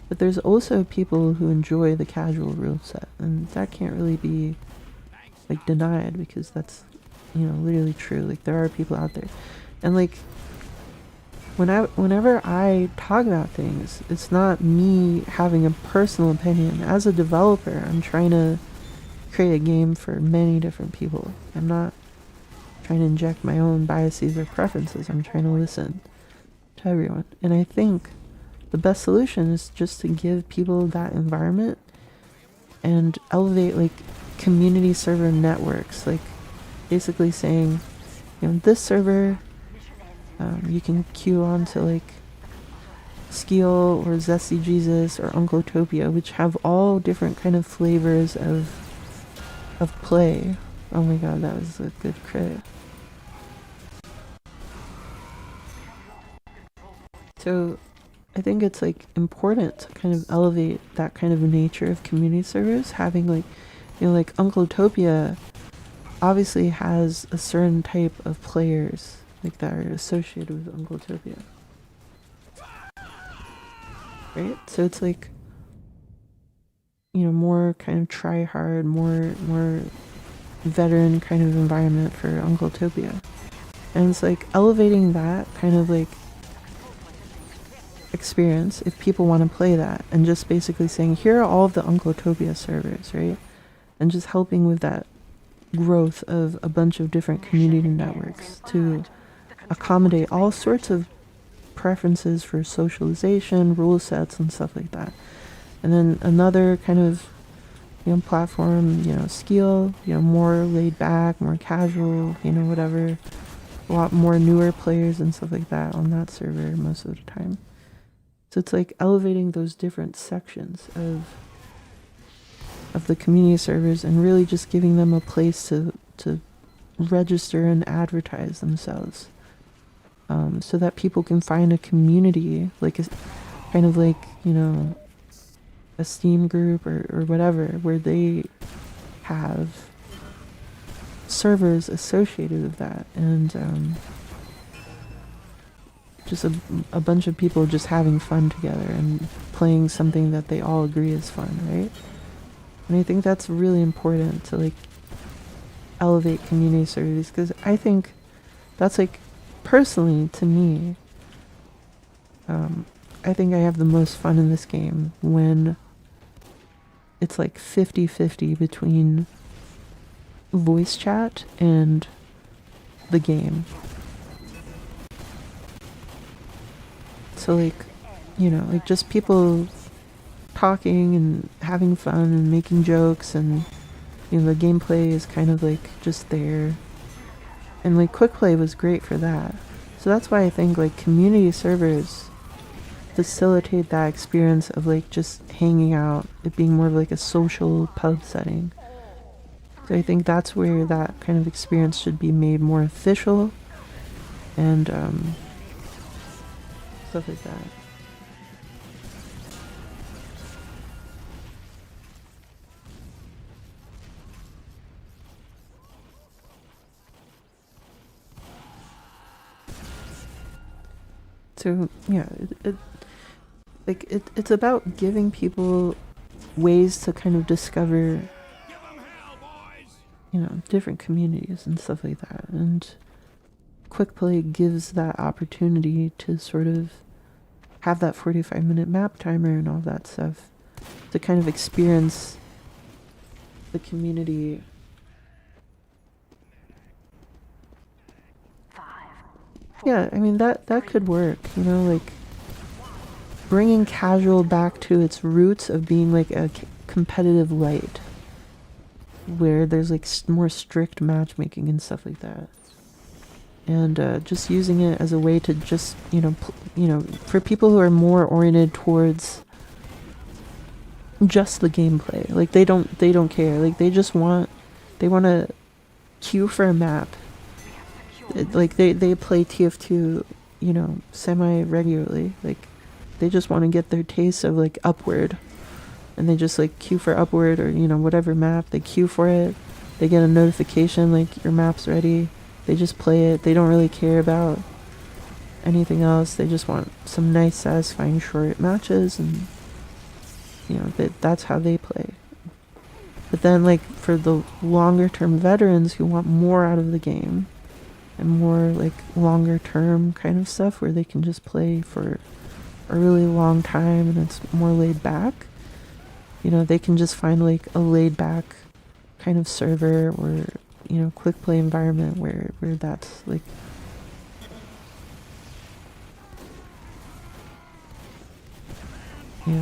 But there's also people who enjoy the casual rule set, and that can't really be like denied because that's, you know, literally true. Like there are people out there. And like whenever I talk about things, it's not me having a personal opinion. As a developer, I'm trying to create a game for many different people. I'm not trying to inject my own biases or preferences. I'm trying to listen to everyone. And I think the best solution is just to give people that environment and elevate like community server networks, like basically saying, you know, this server you can queue on to like Skeel or Zesty Jesus or Uncletopia, which have all different kind of flavors of play. Oh my god, that was a good crit. So I think it's like important to kind of elevate that kind of nature of community servers, having like, you know, like Uncletopia obviously has a certain type of players like that are associated with Uncletopia, right? So it's like, you know, more kind of try hard, more veteran kind of environment for Uncletopia, and it's like elevating that kind of like experience if people want to play that, and just basically saying here are all of the Uncletopia servers, right? And just helping with that growth of a bunch of different community networks to accommodate all sorts of preferences for socialization, rule sets, and stuff like that. And then another kind of, you know, platform, you know, Skeel, you know, more laid back, more casual, you know, whatever. A lot more newer players and stuff like that on that server most of the time. So it's like elevating those different sections of the community servers and really just giving them a place to register and advertise themselves, so that people can find a community, like a kind of like, you know, a Steam group or whatever, where they have servers associated with that, and just a bunch of people just having fun together and playing something that they all agree is fun, right? And I think that's really important to like elevate community service, because I think that's like, personally to me, I think I have the most fun in this game when it's like 50-50 between voice chat and the game. So like, you know, like just people talking and having fun and making jokes, and you know, the gameplay is kind of like just there. And like quick play was great for that. So that's why I think like community servers facilitate that experience of like just hanging out, it being more of like a social pub setting. So I think that's where that kind of experience should be made more official, and stuff like that. So yeah, it's about giving people ways to kind of discover, you know, different communities and stuff like that. And quick play gives that opportunity to sort of have that 45-minute map timer and all that stuff to kind of experience the community. 5, 4, Yeah, I mean that could work, you know, like bringing casual back to its roots of being like a competitive light where there's like more strict matchmaking and stuff like that, and just using it as a way to just for people who are more oriented towards just the gameplay, like they don't care, like they want to queue for a map. Like they play tf2 semi regularly, like they just want to get their taste of like Upward, and they just like queue for Upward or whatever map they queue for it. They get a notification like your map's ready, they just play it, they don't really care about anything else, they just want some nice satisfying short matches, and that's how they play. But then like for the longer term veterans who want more out of the game and more like longer term kind of stuff where they can just play for a really long time and it's more laid back, they can just find like a laid back kind of server or quick play environment where that's like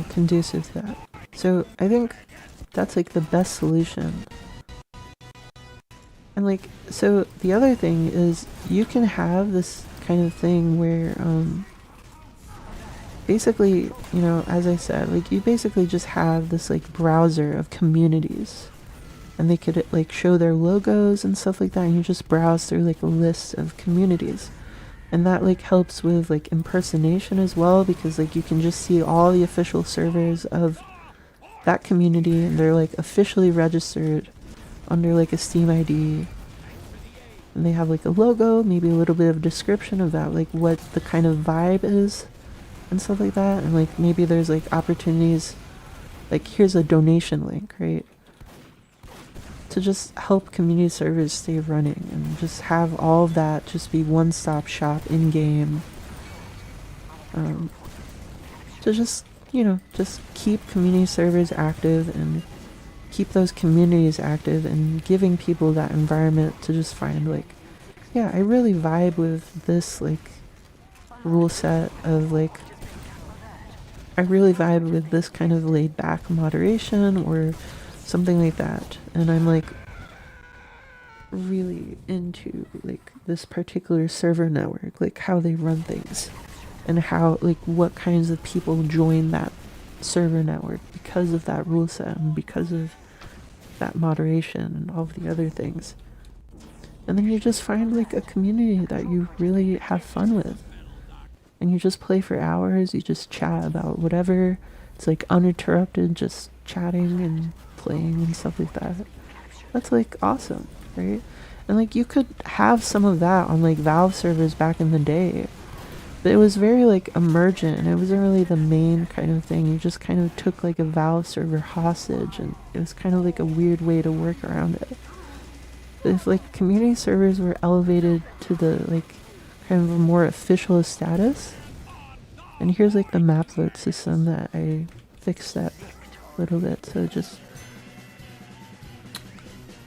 conducive to that. So I think that's like the best solution. And like, so the other thing is you can have this kind of thing where basically, as I said, like you basically just have this like browser of communities, and they could like show their logos and stuff like that, and you just browse through like a list of communities. And that like helps with like impersonation as well, because like you can just see all the official servers of that community and they're like officially registered under like a Steam ID, and they have like a logo, maybe a little bit of description of that, like what the kind of vibe is and stuff like that. And like maybe there's like opportunities, like here's a donation link, right, to just help community servers stay running, and just have all of that just be one-stop shop in game, to just just keep community servers active and keep those communities active, and giving people that environment to just find like, yeah, I really vibe with this like rule set of like, I really vibe with this kind of laid back moderation or something like that, and I'm like really into like this particular server network, like how they run things and how like what kinds of people join that server network because of that rule set and because of that moderation and all of the other things. And then you just find like a community that you really have fun with, and you just play for hours, you just chat about whatever, it's like uninterrupted, just chatting and playing and stuff like that. That's like awesome, right? And like you could have some of that on like Valve servers back in the day, but it was very like emergent and it wasn't really the main kind of thing. You just kind of took like a Valve server hostage, and it was kind of like a weird way to work around it. But if like community servers were elevated to the like kind of a more official status, and here's like the map vote system that I fixed that a little bit, so just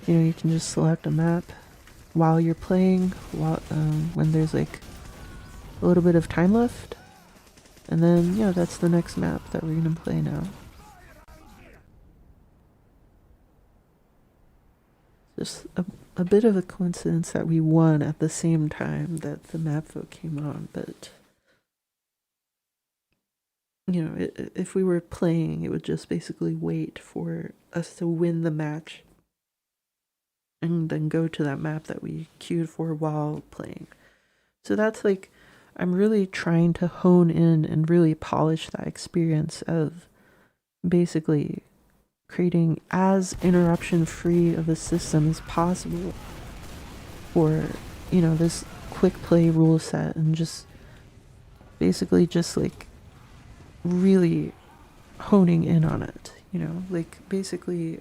you can just select a map while you're playing, while when there's like a little bit of time left, and then that's the next map that we're gonna play now. Just a bit of a coincidence that we won at the same time that the map vote came on, but if we were playing, it would just basically wait for us to win the match and then go to that map that we queued for while playing. So that's like, I'm really trying to hone in and really polish that experience of basically creating as interruption free of a system as possible for this quick play rule set, and just basically just like really honing in on it, like basically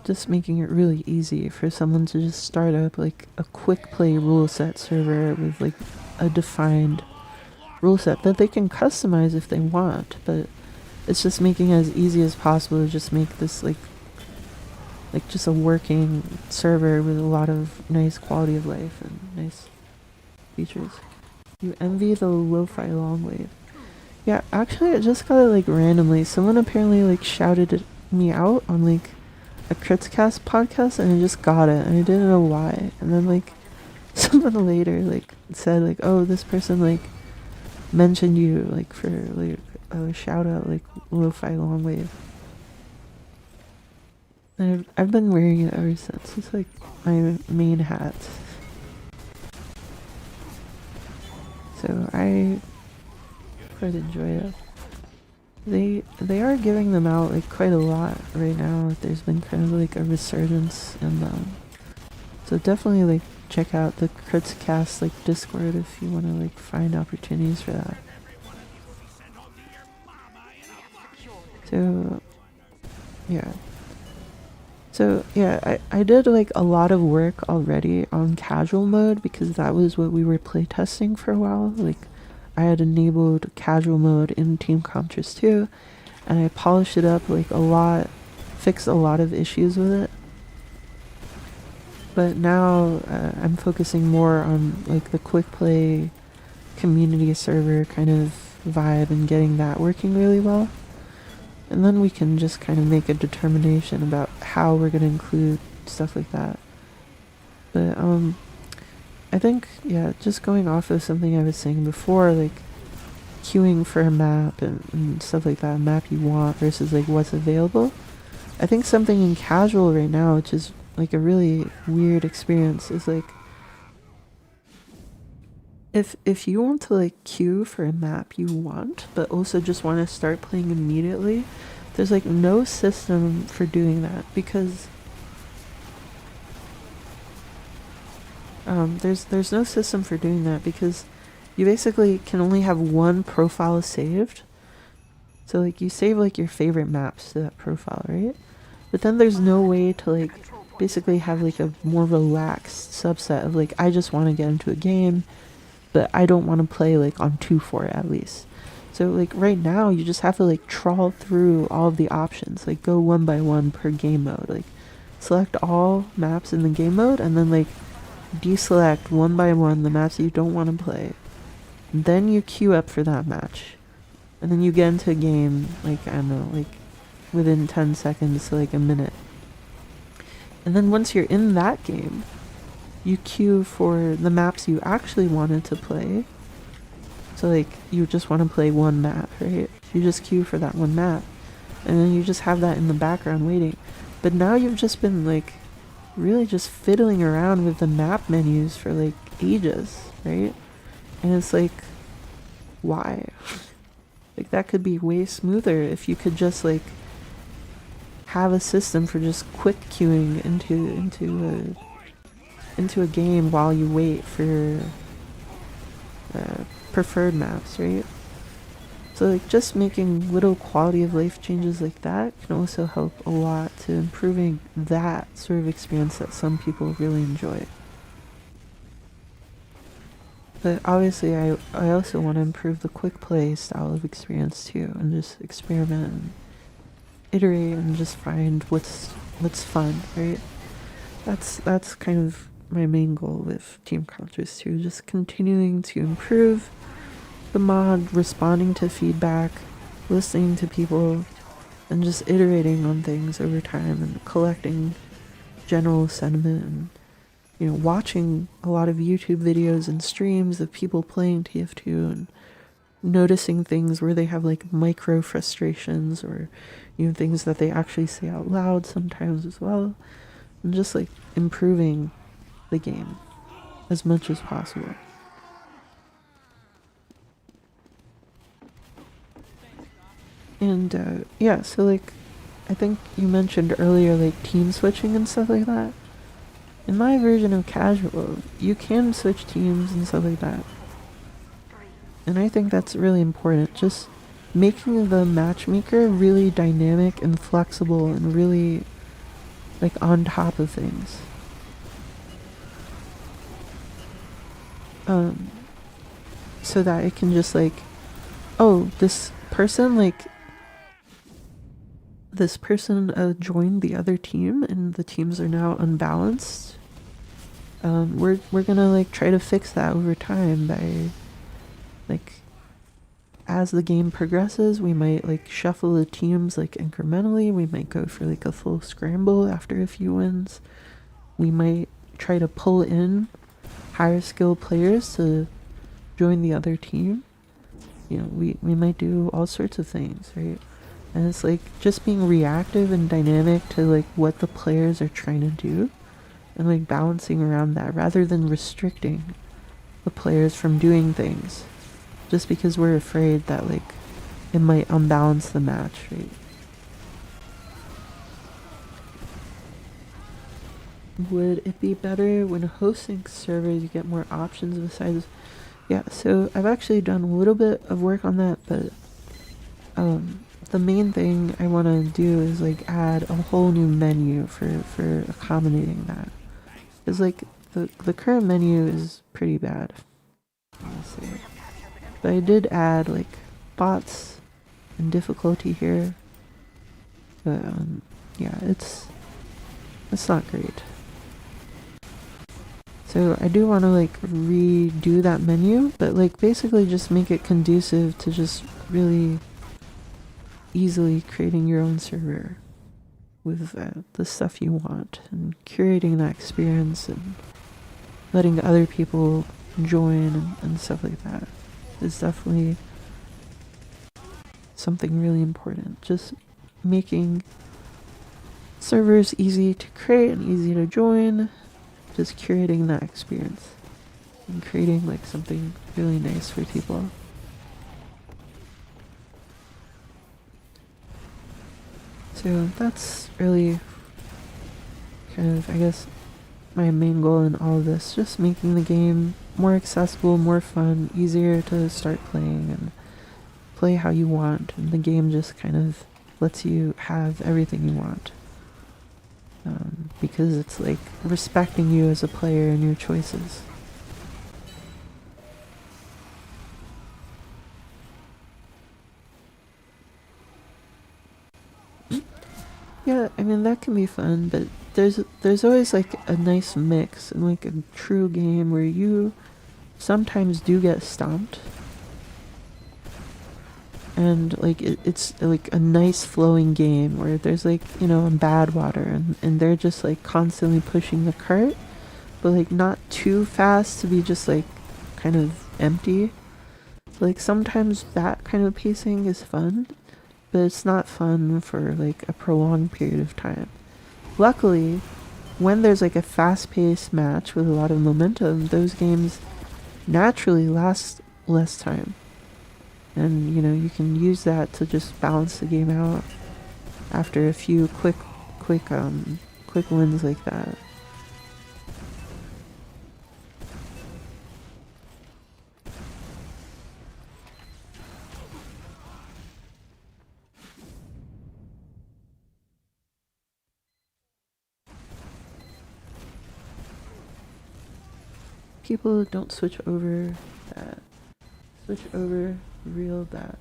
just making it really easy for someone to just start up like a quick play rule set server with like a defined rule set that they can customize if they want, but it's just making it as easy as possible to just make this like just a working server with a lot of nice quality of life and nice features. You envy the lo-fi long wave. Yeah, actually I just got it like randomly. Someone apparently like shouted me out on like a Critzcast podcast and I just got it and I didn't know why. And then like someone later like said like, oh, this person like mentioned you like for like a shout out like lo-fi long wave. And I've been wearing it ever since. It's like my main hat. So I quite enjoy it. They are giving them out like quite a lot right now. Like, there's been kind of like a resurgence in them. So definitely like check out the Critzcast like Discord if you want to like find opportunities for that. So yeah. So yeah, I did like a lot of work already on casual mode because that was what we were playtesting for a while. Like I had enabled casual mode in Team Comtress 2 and I polished it up like a lot, fixed a lot of issues with it. But now I'm focusing more on like the quick play community server kind of vibe and getting that working really well. And then we can just kind of make a determination about how we're going to include stuff like that. But I think, yeah, just going off of something I was saying before, like queuing for a map and stuff like that, a map you want versus like what's available. I think something in casual right now, which is like a really weird experience, is like if you want to like queue for a map you want, but also just want to start playing immediately, there's like no system for doing that because there's no system for doing that because you basically can only have one profile saved. So like you save like your favorite maps to that profile, right? But then there's no way to like basically have like a more relaxed subset of like I just want to get into a game, but I don't want to play like on 2-4 at least. So like right now you just have to like trawl through all of the options, like go one by one per game mode, like select all maps in the game mode and then like deselect one by one the maps that you don't want to play. And then you queue up for that match. And then you get into a game like, I don't know, like within 10 seconds to like a minute. And then once you're in that game, you queue for the maps you actually wanted to play. So like you just want to play one map, right? You just queue for that one map. And then you just have that in the background waiting. But now you've just been like really just fiddling around with the map menus for like ages, right? And it's like, why? Like that could be way smoother if you could just like have a system for just quick queuing into a game while you wait for preferred maps, right? So like just making little quality of life changes like that can also help a lot to improving that sort of experience that some people really enjoy. But obviously I also want to improve the quick play style of experience too and just experiment and iterate and just find what's fun, right? That's kind of my main goal with Team Comtress too, just continuing to improve the mod, responding to feedback, listening to people, and just iterating on things over time and collecting general sentiment and, you know, watching a lot of YouTube videos and streams of people playing TF2 and noticing things where they have like micro frustrations or, you know, things that they actually say out loud sometimes as well, and just like improving the game as much as possible. And yeah, so like I think you mentioned earlier like team switching and stuff like that. In my version of casual, you can switch teams and stuff like that. And I think that's really important. Just making the matchmaker really dynamic and flexible and really like on top of things. So that it can just like, oh, this person joined the other team and the teams are now unbalanced. We're gonna like try to fix that over time by like, as the game progresses, we might like shuffle the teams like incrementally. We might go for like a full scramble after a few wins. We might try to pull in higher skill players to join the other team. You know, we might do all sorts of things, right? And it's like just being reactive and dynamic to like what the players are trying to do and like balancing around that rather than restricting the players from doing things just because we're afraid that like it might unbalance the match, right? Would it be better when hosting servers you get more options besides? Yeah, so I've actually done a little bit of work on that, but the main thing I want to do is like add a whole new menu for accommodating that. Because like the current menu is pretty bad, honestly. But I did add like bots and difficulty here. But yeah, it's not great. So I do want to like redo that menu, but like basically just make it conducive to just really easily creating your own server with the stuff you want and curating that experience and letting other people join and stuff like that is definitely something really important. Just making servers easy to create and easy to join, just curating that experience and creating like something really nice for people. So that's really kind of, I guess, my main goal in all of this, just making the game more accessible, more fun, easier to start playing and play how you want, and the game just kind of lets you have everything you want. Because it's like respecting you as a player and your choices. Yeah, I mean that can be fun, but there's always like a nice mix in like a true game where you sometimes do get stomped. And like it's like a nice flowing game where there's like, you know, bad water and they're just like constantly pushing the cart, but like not too fast to be just like kind of empty. Like sometimes that kind of pacing is fun, but it's not fun for like a prolonged period of time. Luckily, when there's like a fast-paced match with a lot of momentum, those games naturally last less time. And you know, you can use that to just balance the game out after a few quick wins like that. People don't switch over that. Switch over real that.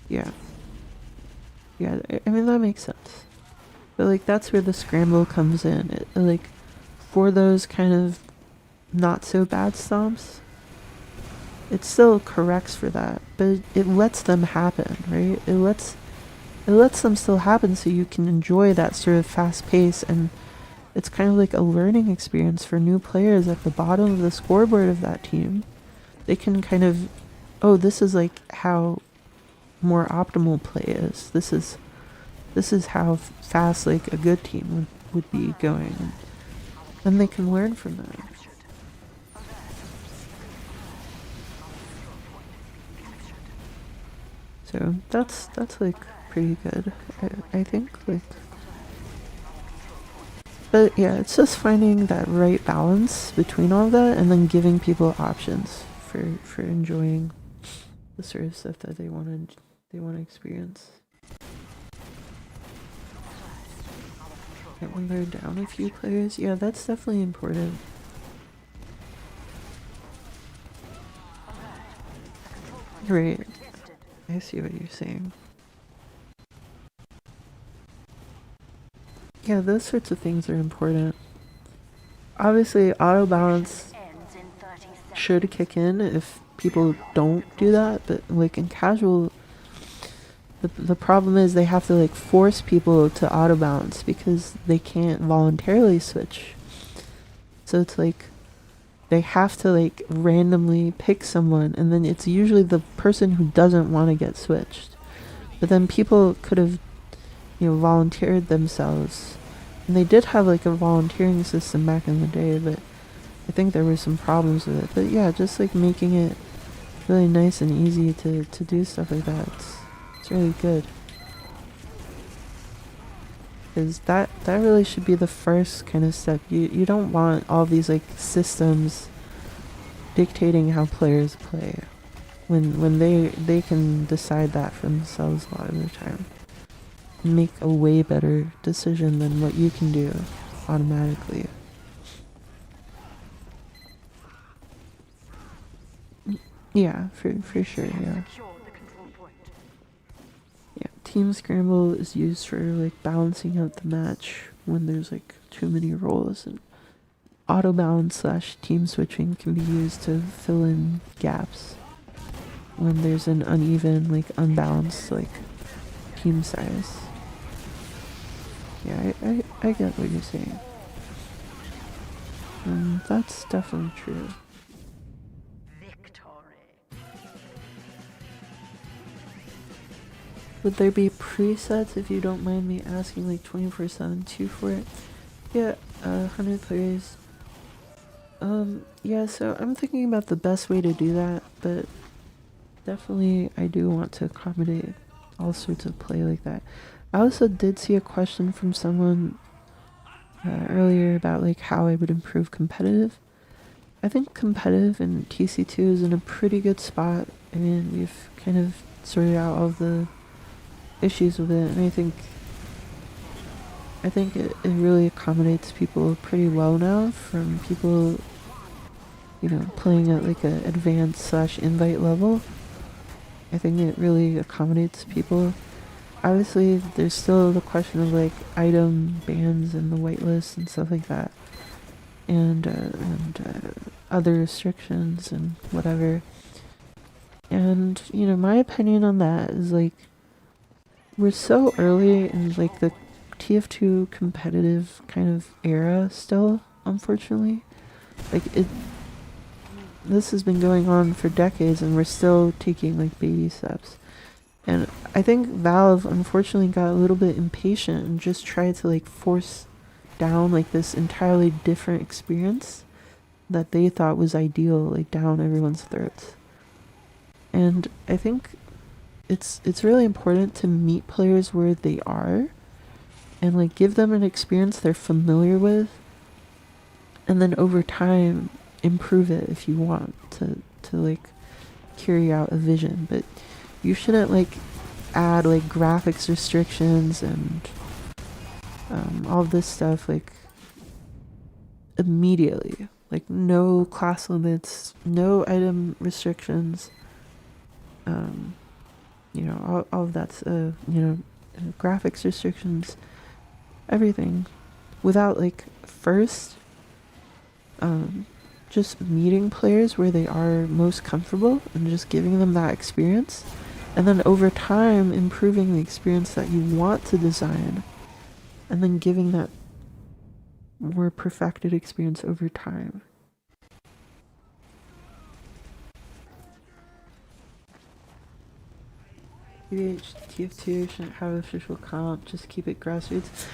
Yeah. Yeah, I mean that makes sense. But like that's where the scramble comes in. Like for those kind of not so bad stomps, it still corrects for that, but it lets them happen, right? It lets them still happen so you can enjoy that sort of fast pace, and it's kind of like a learning experience for new players at the bottom of the scoreboard of that team. They can kind of, oh, this is like how more optimal play is. This is how fast like a good team would be going. And they can learn from that. So that's like pretty good. I think like, but yeah, it's just finding that right balance between all that and then giving people options for enjoying the sort of stuff that they want to experience. And when they're down a few players, yeah, that's definitely important. Right. I see what you're saying. Yeah, those sorts of things are important. Obviously, auto balance should kick in if people don't do that, but like in casual, the problem is they have to like force people to auto balance because they can't voluntarily switch. So it's like they have to like randomly pick someone, and then it's usually the person who doesn't want to get switched. But then people could have, volunteered themselves. And they did have like a volunteering system back in the day, but I think there were some problems with it. But yeah, just like making it really nice and easy to do stuff like that. It's really good. Because that really should be the first kind of step. You don't want all these like systems dictating how players play when they can decide that for themselves a lot of the time. Make a way better decision than what you can do automatically. Yeah, for sure, yeah. Yeah, Team Scramble is used for like balancing out the match when there's like too many roles, and auto balance slash team switching can be used to fill in gaps when there's an uneven, like unbalanced like team size. Yeah, I get what you're saying. That's definitely true. Would there be presets, if you don't mind me asking, like 24/7 for it? Yeah, 100 players. Yeah, so I'm thinking about the best way to do that, but definitely I do want to accommodate all sorts of play like that. I also did see a question from someone earlier about like how I would improve competitive. I think competitive and TC2 is in a pretty good spot. I mean, we've kind of sorted out all of the issues with it, and I think it really accommodates people pretty well now, from people, playing at like a advanced slash invite level. I think it really accommodates people. Obviously, there's still the question of like item bans and the whitelist and stuff like that, and other restrictions and whatever. And my opinion on that is like we're so early in like the tf2 competitive kind of era still, unfortunately. Like this has been going on for decades, and we're still taking like baby steps. And I think Valve unfortunately got a little bit impatient and just tried to like force down like this entirely different experience that they thought was ideal, like down everyone's throats. And I think it's really important to meet players where they are and like give them an experience they're familiar with, and then over time improve it if you want to like carry out a vision. But you shouldn't like add like graphics restrictions and all this stuff like immediately. Like no class limits, no item restrictions, all of that's graphics restrictions, everything, without like first just meeting players where they are most comfortable and just giving them that experience, and then over time improving the experience that you want to design, and then giving that more perfected experience over time. TF2 shouldn't have official comp, just keep it grassroots.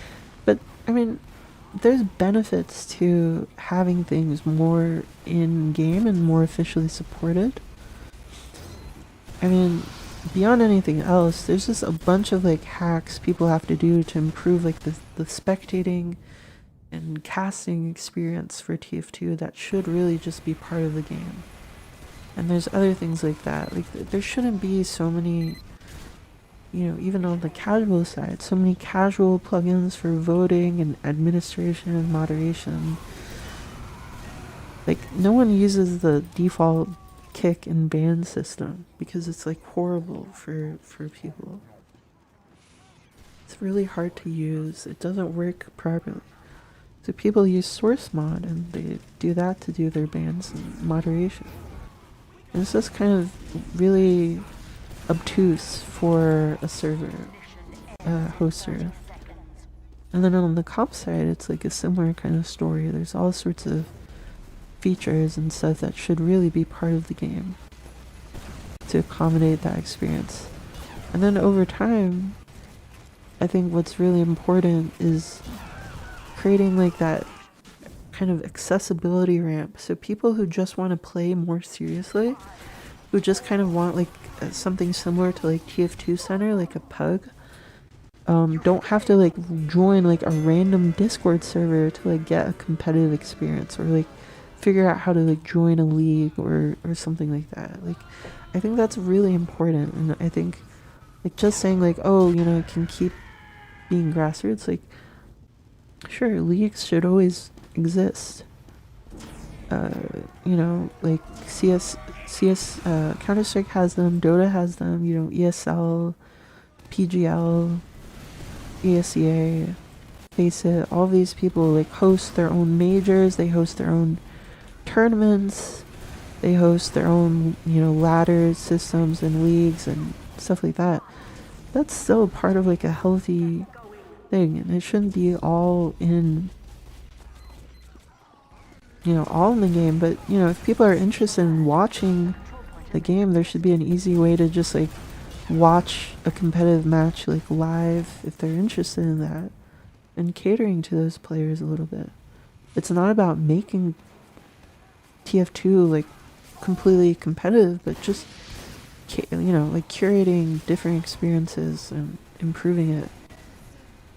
But I mean, there's benefits to having things more in game and more officially supported. I mean, beyond anything else, there's just a bunch of like hacks people have to do to improve like the spectating and casting experience for TF2 that should really just be part of the game. And there's other things like that. Like there shouldn't be so many you know, even on the casual side, so many casual plugins for voting and administration and moderation. Like, no one uses the default kick and ban system because it's like horrible for people. It's really hard to use. It doesn't work properly. So people use source mod and they do that to do their bans and moderation. And it's just kind of really obtuse for a server hoster. And then on the comp side, it's like a similar kind of story. There's all sorts of features and stuff that should really be part of the game to accommodate that experience. And then over time, I think what's really important is creating like that kind of accessibility ramp. So people who just want to play more seriously, who just kind of want like something similar to like tf2 center, like a pug, don't have to like join like a random Discord server to like get a competitive experience or like figure out how to like join a league or something like that. Like, I think that's really important, and I think like just saying like, oh, you know, it can keep being grassroots, like sure, leagues should always exist. You know, like CS, Counter Strike has them, Dota has them. You know, ESL, PGL, ESEA, Face It. All these people like host their own majors. They host their own tournaments. They host their own, you know, ladder systems and leagues and stuff like that. That's still part of like a healthy thing, and it shouldn't be all in, you know, all in the game. But you know, if people are interested in watching the game, there should be an easy way to just like watch a competitive match like live if they're interested in that, and catering to those players a little bit. It's not about making TF2 like completely competitive, but just, you know, like curating different experiences and improving it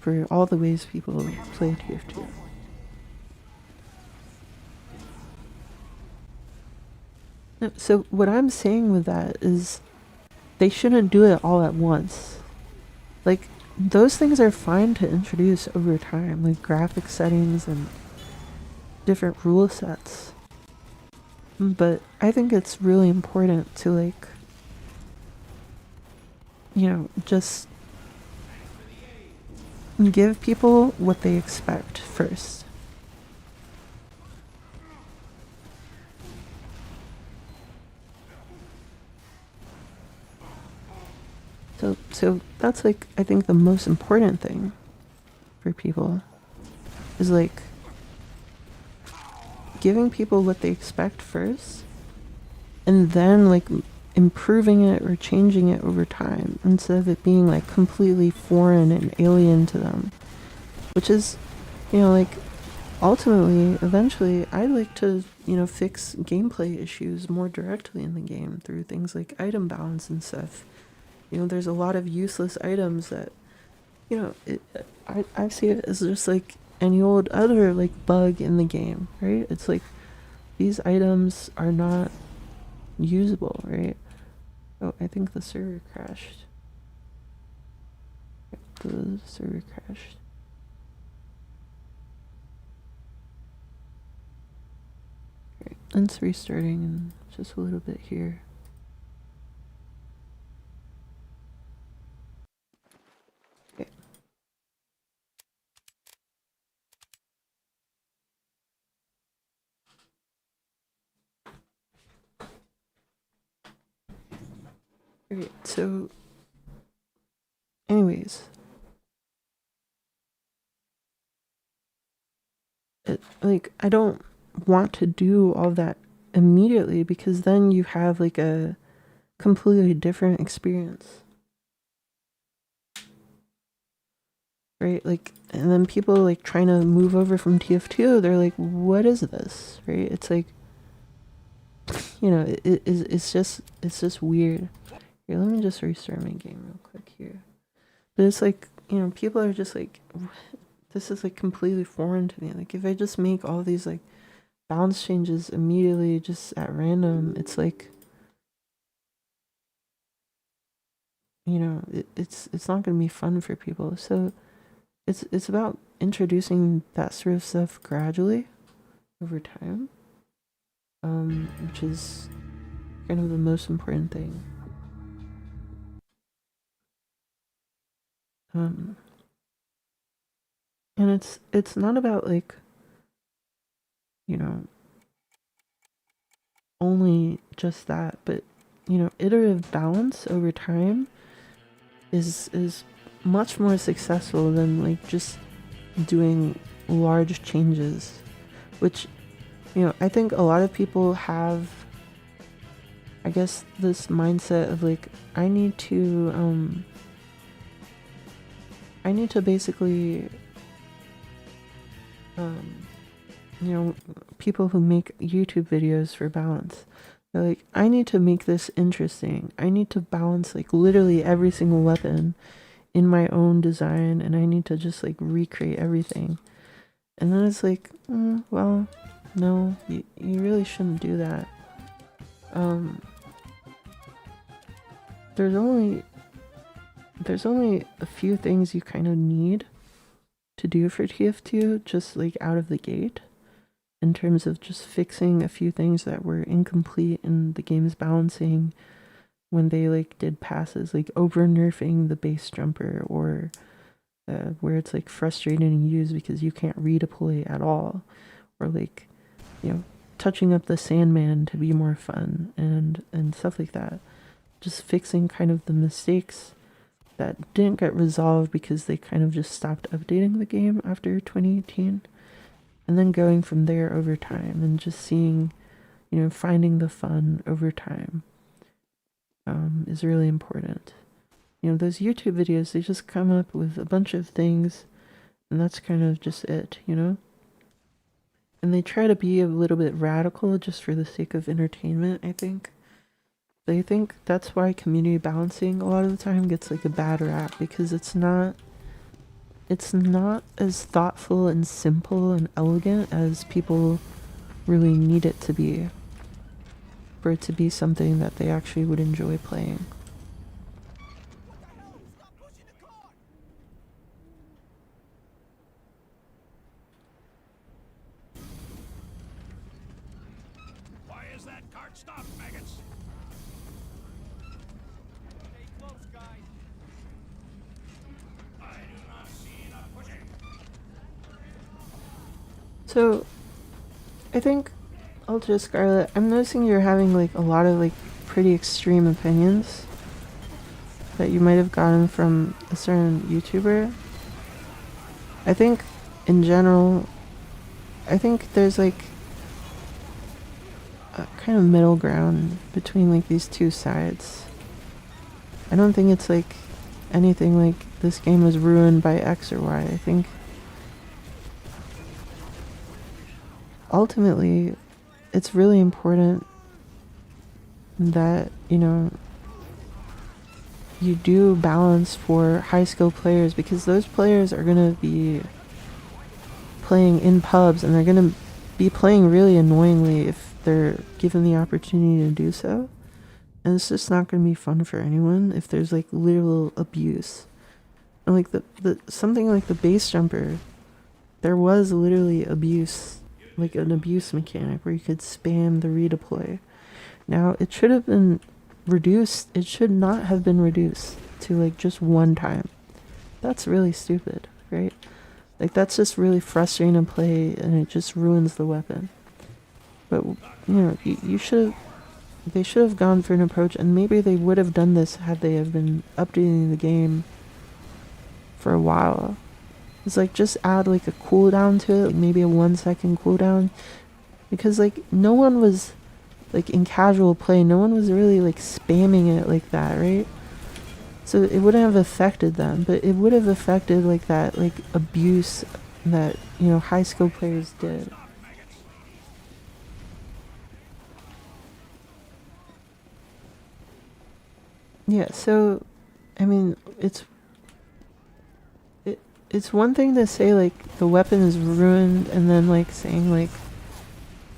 for all the ways people play TF2. So what I'm saying with that is they shouldn't do it all at once. Like, those things are fine to introduce over time, like graphic settings and different rule sets. But I think it's really important to like, you know, just give people what they expect first. So that's like, I think the most important thing for people is like giving people what they expect first, and then like improving it or changing it over time instead of it being like completely foreign and alien to them, which is, you know, like ultimately, eventually, I like to, you know, fix gameplay issues more directly in the game through things like item balance and stuff. You know, there's a lot of useless items that, you know, I see it as just like any old other like bug in the game, right? It's like these items are not usable, right? Oh, I think the server crashed. The server crashed. Right, it's restarting in just a little bit here. Okay. Alright, so anyways, like I don't want to do all that immediately because then you have like a completely different experience, right? Like, and then people like trying to move over from TF2, they're like, what is this, right? It's like, you know, it's just weird. Here, let me just restart my game real quick here. But it's like, you know, people are just like, this is like completely foreign to me. Like, if I just make all these like balance changes immediately just at random, it's like, you know, it's not going to be fun for people. So it's about introducing that sort of stuff gradually over time, which is kind of the most important thing. Um, and it's not about like, you know, only just that, but you know, iterative balance over time is much more successful than like just doing large changes, which, you know, I think a lot of people have, I guess, this mindset of like, I need to basically, you know, people who make YouTube videos for balance, they're like, I need to make this interesting. I need to balance like literally every single weapon in my own design, and I need to just like recreate everything. And then it's like, well, no, you really shouldn't do that. There's only a few things you kind of need to do for tf2, just like out of the gate, in terms of just fixing a few things that were incomplete in the game's balancing when they like did passes, like over nerfing the base jumper, or where it's like frustrating to use because you can't redeploy at all, or like, you know, touching up the Sandman to be more fun, and stuff like that. Just fixing kind of the mistakes that didn't get resolved because they kind of just stopped updating the game after 2018, and then going from there over time and just seeing, you know, finding the fun over time is really important. You know, those YouTube videos, they just come up with a bunch of things, and that's kind of just it, you know? And they try to be a little bit radical just for the sake of entertainment, I think. But I think that's why community balancing a lot of the time gets like a bad rap, because it's not as thoughtful and simple and elegant as people really need it to be, for it to be something that they actually would enjoy playing. Why is that cart stopped, maggots? Stay close, guys. I do not see enough pushing. So, I think, Ultra Scarlet, I'm noticing you're having like a lot of like pretty extreme opinions that you might have gotten from a certain YouTuber. I think, in general, I think there's like a kind of middle ground between like these two sides. I don't think it's like anything like this game was ruined by X or Y. I think ultimately it's really important that, you know, you do balance for high skill players, because those players are going to be playing in pubs, and they're going to be playing really annoyingly if they're given the opportunity to do so. And it's just not going to be fun for anyone if there's like literal abuse. And like the something like the base jumper, there was literally abuse, like an abuse mechanic where you could spam the redeploy. Now it should have been reduced. It should not have been reduced to like just one time. That's really stupid, right? Like that's just really frustrating to play, and it just ruins the weapon. But you know, you should. They should have gone for an approach, and maybe they would have done this had they have been updating the game for a while. It's like just add like a cooldown to it, like maybe a 1 second cooldown, because like no one was like in casual play, no one was really like spamming it like that, right? So it wouldn't have affected them, but it would have affected like that like abuse that, you know, high skill players did. Yeah, so I mean, it's one thing to say like the weapon is ruined, and then like saying like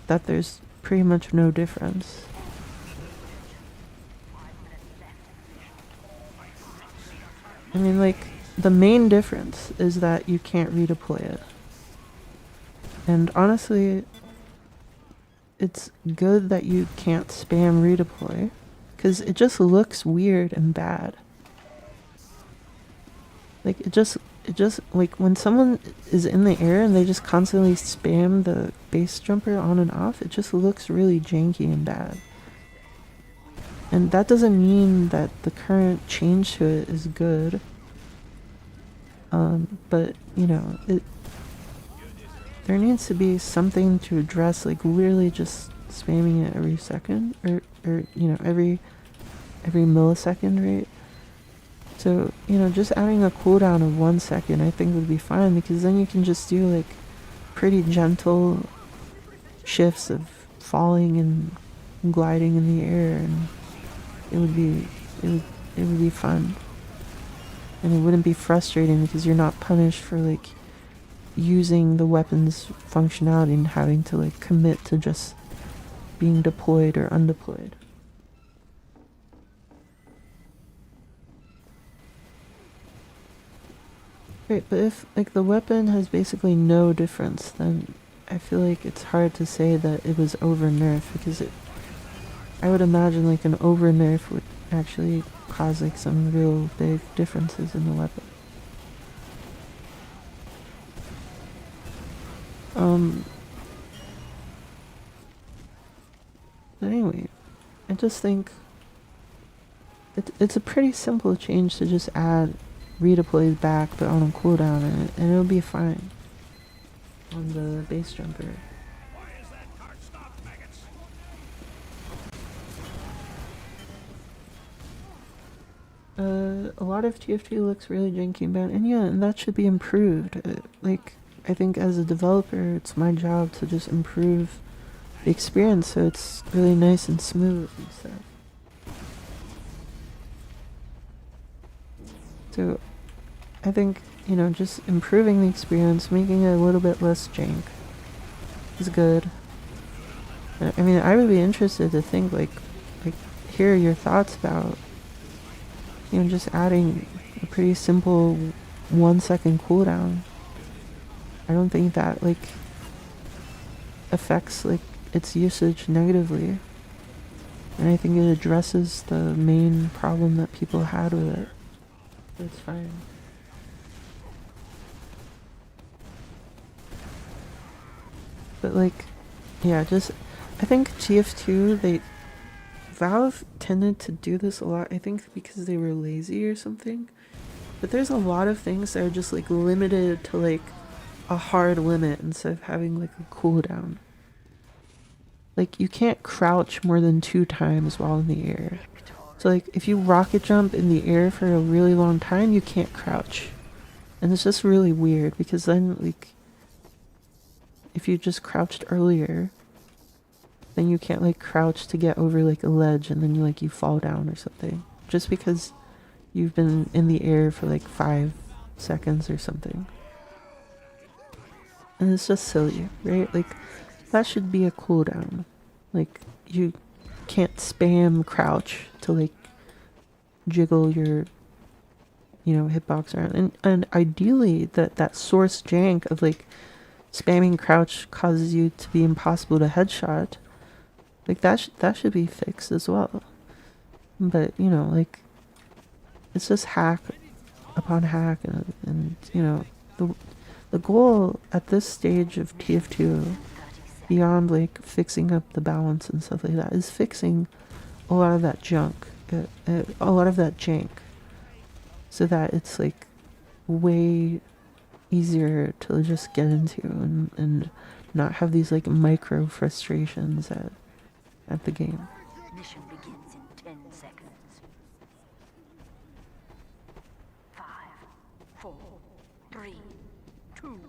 that there's pretty much no difference. I mean, like, the main difference is that you can't redeploy it. And honestly, it's good that you can't spam redeploy, because it just looks weird and bad. Like, it just, like, when someone is in the air and they just constantly spam the base jumper on and off, it just looks really janky and bad. And that doesn't mean that the current change to it is good. But, you know, there needs to be something to address, like, literally just spamming it every second, or you know, every millisecond, right? So, you know, just adding a cooldown of 1 second I think would be fine, because then you can just do like pretty gentle shifts of falling and gliding in the air, and it would be fun. And it wouldn't be frustrating because you're not punished for like using the weapon's functionality and having to like commit to just being deployed or undeployed. Right, but if like the weapon has basically no difference, then I feel like it's hard to say that it was over nerf, because I would imagine like an over nerf would actually cause like some real big differences in the weapon. But anyway, I just think it's a pretty simple change to just add redeploys back but on a cooldown, and it'll be fine on the base jumper. Why is that cart stopped, maggots? A lot of TF2 looks really janky and bad, and yeah, and that should be improved. Like, I think as a developer, it's my job to just improve the experience so it's really nice and smooth and stuff. So, I think, you know, just improving the experience, making it a little bit less jank is good. I mean, I would be interested to think, like hear your thoughts about, you know, just adding a pretty simple 1 second cooldown. I don't think that, like, affects, like, its usage negatively. And I think it addresses the main problem that people had with it. So it's fine. But, like, yeah, just, I think TF2, Valve tended to do this a lot, I think because they were lazy or something. But there's a lot of things that are just like limited to like a hard limit instead of having like a cooldown. Like, you can't crouch more than 2 times while in the air. So like if you rocket jump in the air for a really long time, you can't crouch. And it's just really weird, because then like if you just crouched earlier, then you can't like crouch to get over like a ledge and then you fall down or something, just because you've been in the air for like 5 seconds or something. And it's just silly, right? Like, that should be a cooldown. Like, you can't spam crouch to like jiggle your, you know, hitbox around. And ideally that source jank of like spamming crouch causes you to be impossible to headshot. Like, that should be fixed as well. But, you know, like, it's just hack upon hack, and you know, the goal at this stage of TF2, beyond like fixing up the balance and stuff like that, is fixing a lot of that junk, a lot of that jank, so that it's like way easier to just get into, and not have these like micro frustrations at the game. Mission begins in 10 seconds. 5, 4, 3, 2,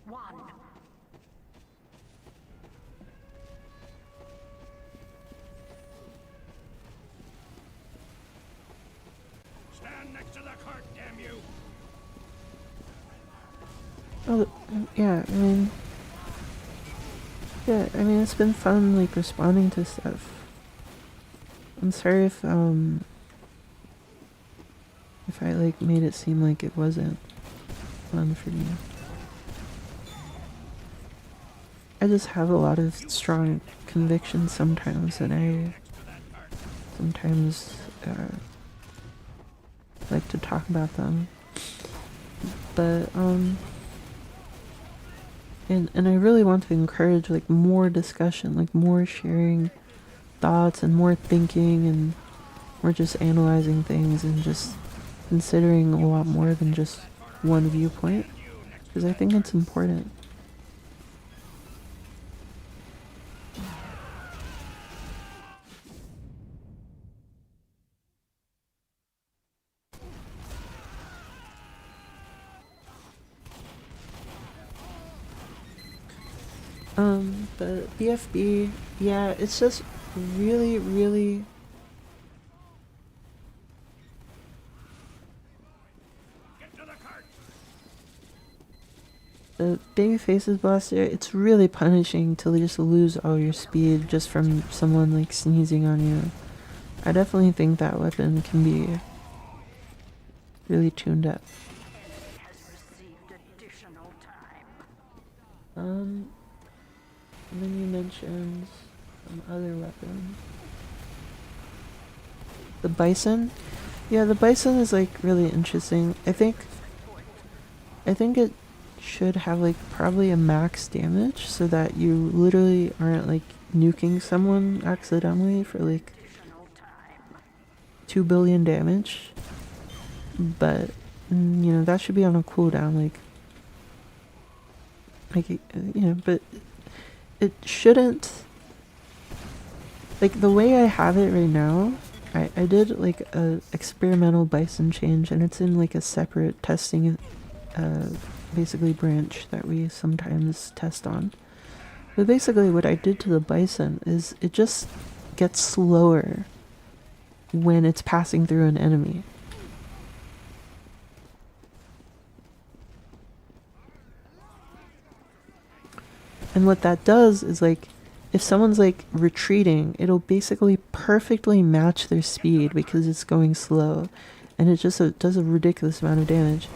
1. Stand next to the cart, damn you! Oh, yeah, I mean, it's been fun, like, responding to stuff. I'm sorry if if I like made it seem like it wasn't fun for me. I just have a lot of strong convictions sometimes, and I sometimes like to talk about them. But and I really want to encourage like more discussion, like more sharing thoughts and more thinking, and more just analyzing things and just considering a lot more than just one viewpoint, because I think it's important. But BFB, yeah, it's just really, really the baby faces blaster, it's really punishing to just lose all your speed just from someone like sneezing on you. I definitely think that weapon can be really tuned up. Has received additional time. And then you mentioned some other weapons. The bison? Yeah, the bison is like really interesting. I think it should have like probably a max damage so that you literally aren't like nuking someone accidentally for like 2 billion damage. But you know, that should be on a cooldown, like you know, but it shouldn't, like the way I have it right now. I did like a experimental bison change, and it's in like a separate testing basically branch that we sometimes test on. But basically what I did to the bison is it just gets slower when it's passing through an enemy. And what that does is, like, if someone's like retreating, it'll basically perfectly match their speed because it's going slow, and it just does a ridiculous amount of damage.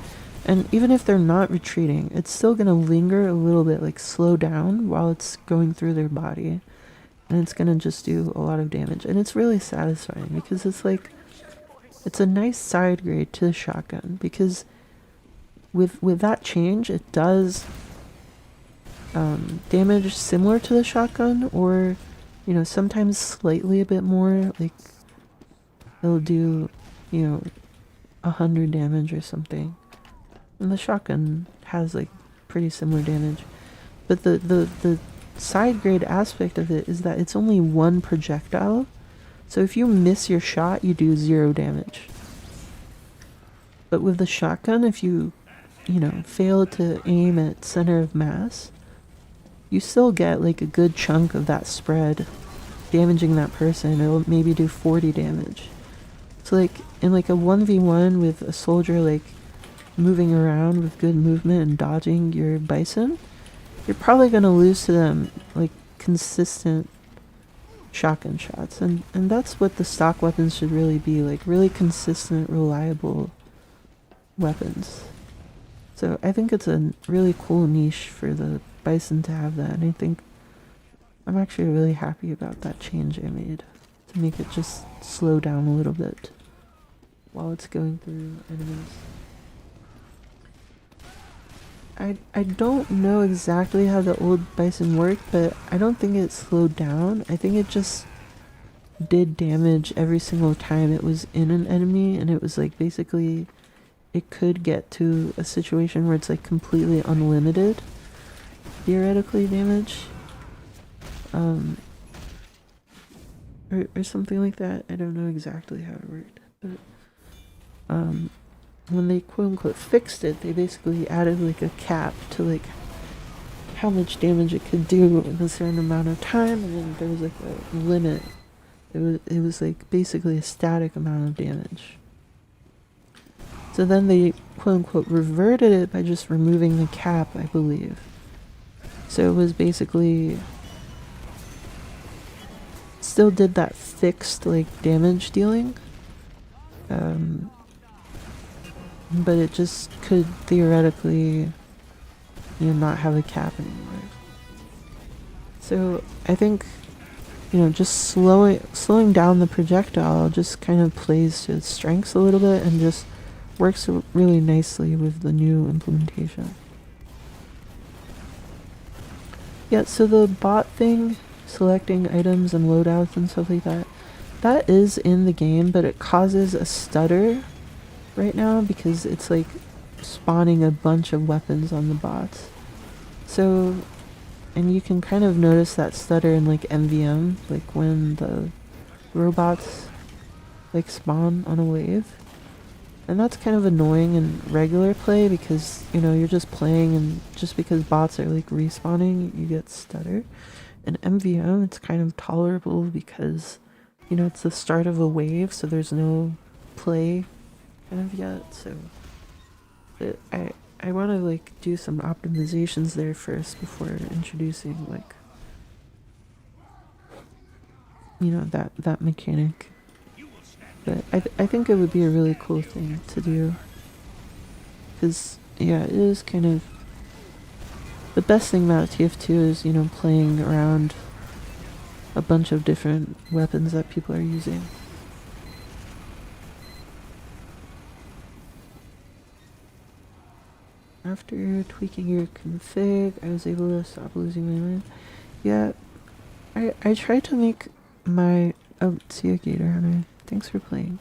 And even if they're not retreating, it's still gonna linger a little bit, like slow down while it's going through their body, and it's gonna just do a lot of damage. And it's really satisfying because it's like, it's a nice side grade to the shotgun, because with that change, it does damage similar to the shotgun, or you know, sometimes slightly a bit more. Like it'll do, you know, 100 damage or something, and the shotgun has like pretty similar damage. But the side grade aspect of it is that it's only one projectile, so if you miss your shot, you do 0 damage. But with the shotgun, if you know, fail to aim at center of mass, you still get like a good chunk of that spread damaging that person. It'll maybe do 40 damage. So like in like a 1v1 with a soldier like moving around with good movement and dodging your bison, you're probably going to lose to them like consistent shotgun shots. And that's what the stock weapons should really be, like really consistent, reliable weapons. So I think it's a really cool niche for the bison to have that, and I think I'm actually really happy about that change I made to make it just slow down a little bit while it's going through enemies. I don't know exactly how the old bison worked, but I don't think it slowed down. I think it just did damage every single time it was in an enemy, and it was like basically it could get to a situation where it's like completely unlimited theoretically damage, or something like that. I don't know exactly how it worked, but when they quote unquote fixed it, they basically added like a cap to like how much damage it could do in a certain amount of time, and then there was like a limit. It was like basically a static amount of damage. So then they quote unquote reverted it by just removing the cap, I believe. So it was basically still did that fixed like damage dealing, but it just could theoretically, not have a cap anymore. So I think, just slowing down the projectile just kind of plays to its strengths a little bit and just works really nicely with the new implementation. Yeah, so the bot thing, selecting items and loadouts and stuff like that, that is in the game, but it causes a stutter right now because it's like spawning a bunch of weapons on the bots. So, and you can kind of notice that stutter in like MVM, like when the robots like spawn on a wave. And that's kind of annoying in regular play because, you're just playing and just because bots are like respawning, you get stutter. In MVM, it's kind of tolerable because, it's the start of a wave, so there's no play kind of yet. So I want to like do some optimizations there first before introducing like, that mechanic. But I think it would be a really cool thing to do. Because, yeah, it is kind of... The best thing about TF2 is, playing around a bunch of different weapons that people are using. After tweaking your config, I was able to stop losing my mind. Yeah, I tried to make my... Oh, see you, Gator Hunter. Thanks for playing.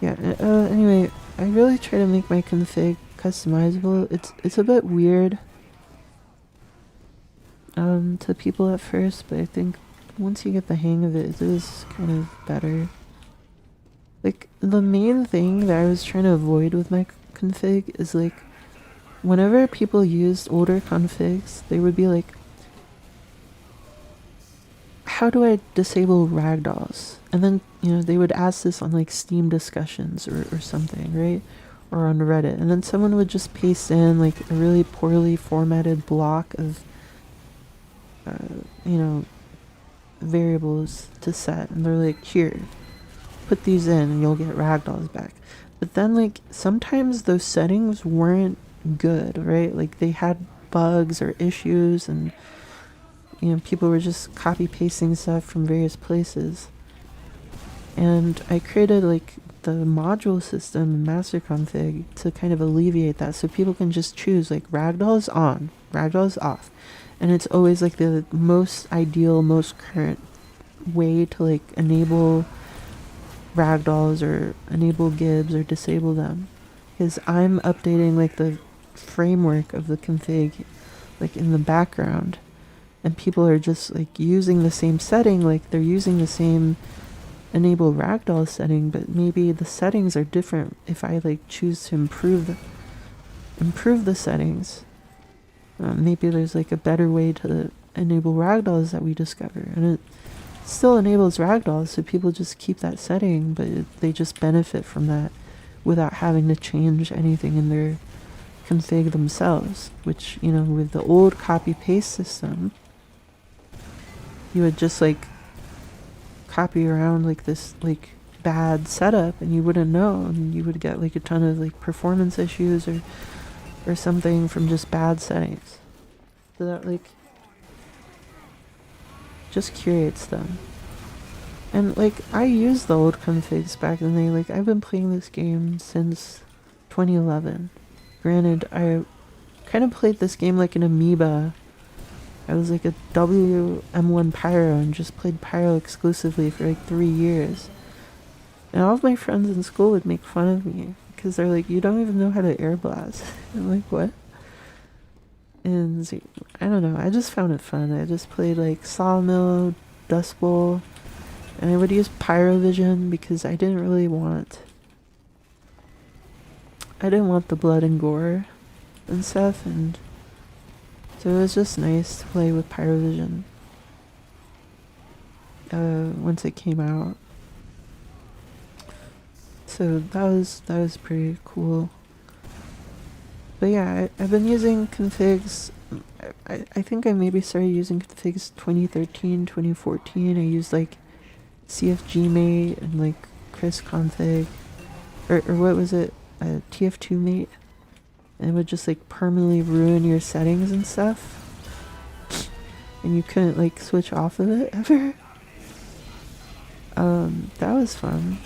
Yeah, anyway, I really try to make my config customizable. It's a bit weird to people at first, but I think once you get the hang of it, it is kind of better. Like, the main thing that I was trying to avoid with my config is like, whenever people used older configs, they would be like, how do I disable ragdolls? And then, they would ask this on like Steam discussions or something, right? Or on Reddit. And then someone would just paste in like a really poorly formatted block of, variables to set. And they're like, here, put these in and you'll get ragdolls back. But then like sometimes those settings weren't good, right? Like they had bugs or issues and people were just copy pasting stuff from various places. And I created like the module system in master config to kind of alleviate that, so people can just choose like ragdolls on, ragdolls off. And it's always like the most ideal, most current way to like enable ragdolls or enable gibs or disable them. Because I'm updating like the framework of the config like in the background, and people are just like using the same setting, like they're using the same enable ragdoll setting, but maybe the settings are different if I like choose to improve the settings. Maybe there's like a better way to enable ragdolls that we discover, and it still enables ragdolls, so people just keep that setting, but they just benefit from that without having to change anything in their config themselves, which, with the old copy paste system, you would just like copy around like this like bad setup and you wouldn't know, and you would get like a ton of like performance issues or something from just bad settings. So that like just curates them. And like I used the old configs back in the day. Like I've been playing this game since 2011. Granted, I kind of played this game like an amoeba. I was like a WM1 Pyro and just played Pyro exclusively for like 3 years. And all of my friends in school would make fun of me because they're like, you don't even know how to air blast. I'm like, what? And I don't know, I just found it fun. I just played like Sawmill, Dust Bowl, and I would use Pyrovision because I didn't want the blood and gore and stuff, and so it was just nice to play with Pyrovision once it came out. So that was pretty cool. But yeah, I've been using configs. I think I maybe started using configs 2013, 2014. I used like CFGmate and like Chris config, or what was it? a tf2 mate, and it would just like permanently ruin your settings and stuff, and you couldn't like switch off of it ever. That was fun.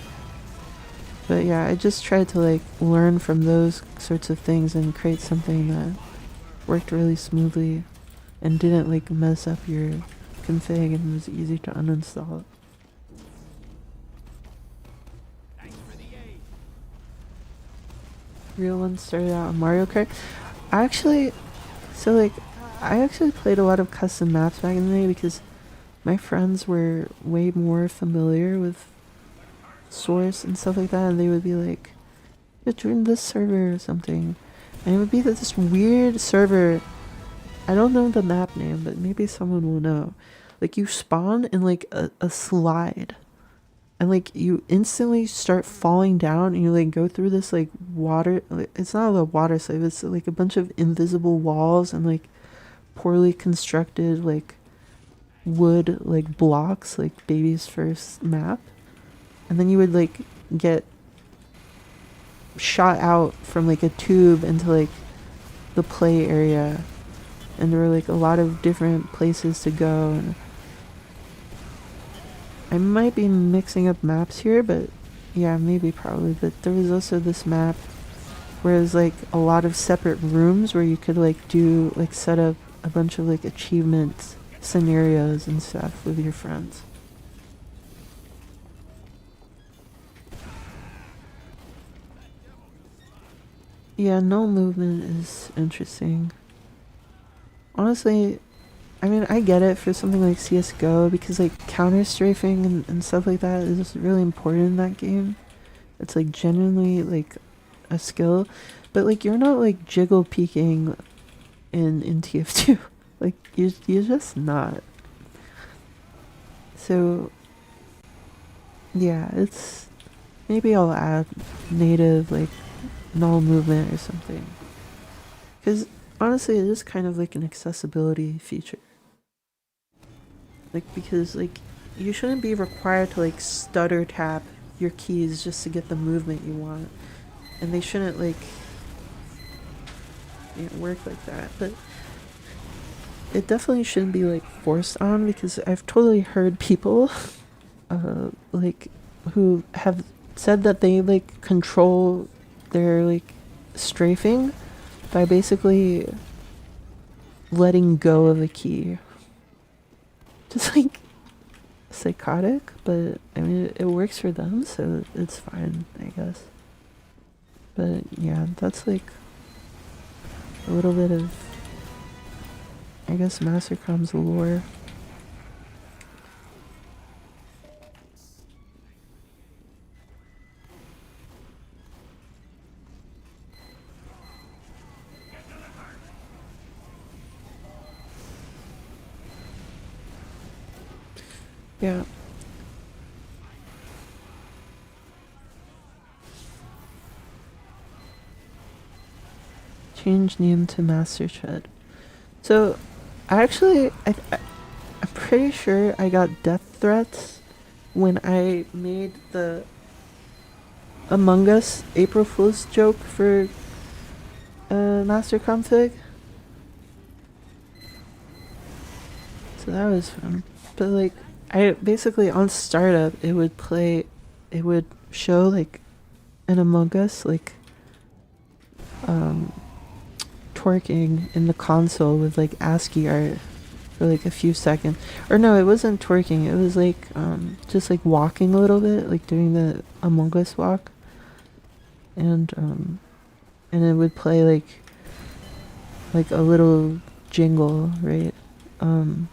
But yeah, I just tried to like learn from those sorts of things and create something that worked really smoothly and didn't like mess up your config and was easy to uninstall. Real one started out on Mario Kart. I actually, so like, I actually played a lot of custom maps back in the day because my friends were way more familiar with Source and stuff like that, and they would be like, "Yeah, join this server or something," and it would be this weird server. I don't know the map name, but maybe someone will know. Like you spawn in like a slide, and like you instantly start falling down, and you like go through this like water. It's not a water slide. It's like a bunch of invisible walls and like poorly constructed like wood like blocks, like baby's first map. And then you would like get shot out from like a tube into like the play area, and there were like a lot of different places to go. And I might be mixing up maps here, but yeah, maybe probably. But there was also this map where there's like a lot of separate rooms where you could like do like set up a bunch of like achievement scenarios and stuff with your friends. Yeah, no movement is interesting. Honestly, I mean, I get it for something like CSGO because like counter strafing and stuff like that is really important in that game. It's like genuinely like a skill, but like you're not like jiggle peeking in TF2. Like you're just not. So yeah, it's maybe I'll add native like null movement or something. Because honestly, it is kind of like an accessibility feature. Like, because like you shouldn't be required to like stutter tap your keys just to get the movement you want, and they shouldn't like work like that. But it definitely shouldn't be like forced on, because I've totally heard people like who have said that they like control their like strafing by basically letting go of a key. Just like psychotic, but I mean it works for them, so it's fine, I guess. But yeah, that's like a little bit of, I guess, mastercoms lore. Yeah. Change name to Master Ched. So, I'm pretty sure I got death threats when I made the Among Us April Fool's joke for master config. So that was fun. But like, I basically on startup it would show like an Among Us like twerking in the console with like ASCII art for like a few seconds. Or no, it wasn't twerking. It was like just like walking a little bit, like doing the Among Us walk. And it would play like a little jingle, right? And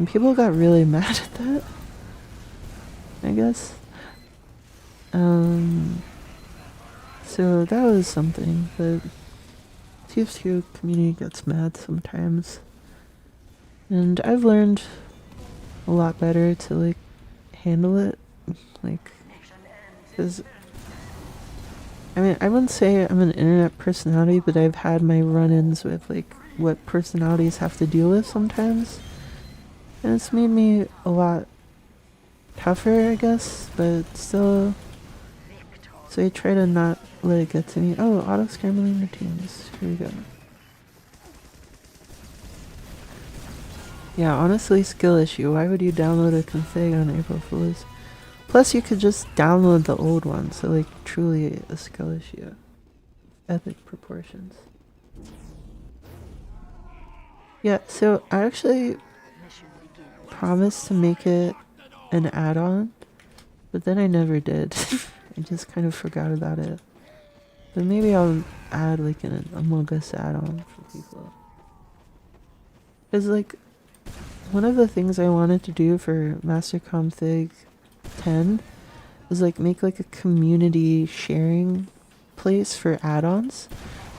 people got really mad at that, I guess. So that was something, but TF2 community gets mad sometimes. And I've learned a lot better to like handle it, like, because I mean, I wouldn't say I'm an internet personality, but I've had my run-ins with like what personalities have to deal with sometimes, and it's made me a lot tougher, I guess, but still So I try to not let it get to me. Oh, auto scrambling routines. Here we go. Yeah, honestly, skill issue. Why would you download a config on April Fool's? Plus, you could just download the old one, so like truly a skill issue. Epic proportions. Yeah, so I actually promised to make it an add-on, but then I never did. I just kind of forgot about it. But maybe I'll add like an Among Us add-on for people. Because like, one of the things I wanted to do for masterconfig 10 is like make like a community sharing place for add-ons,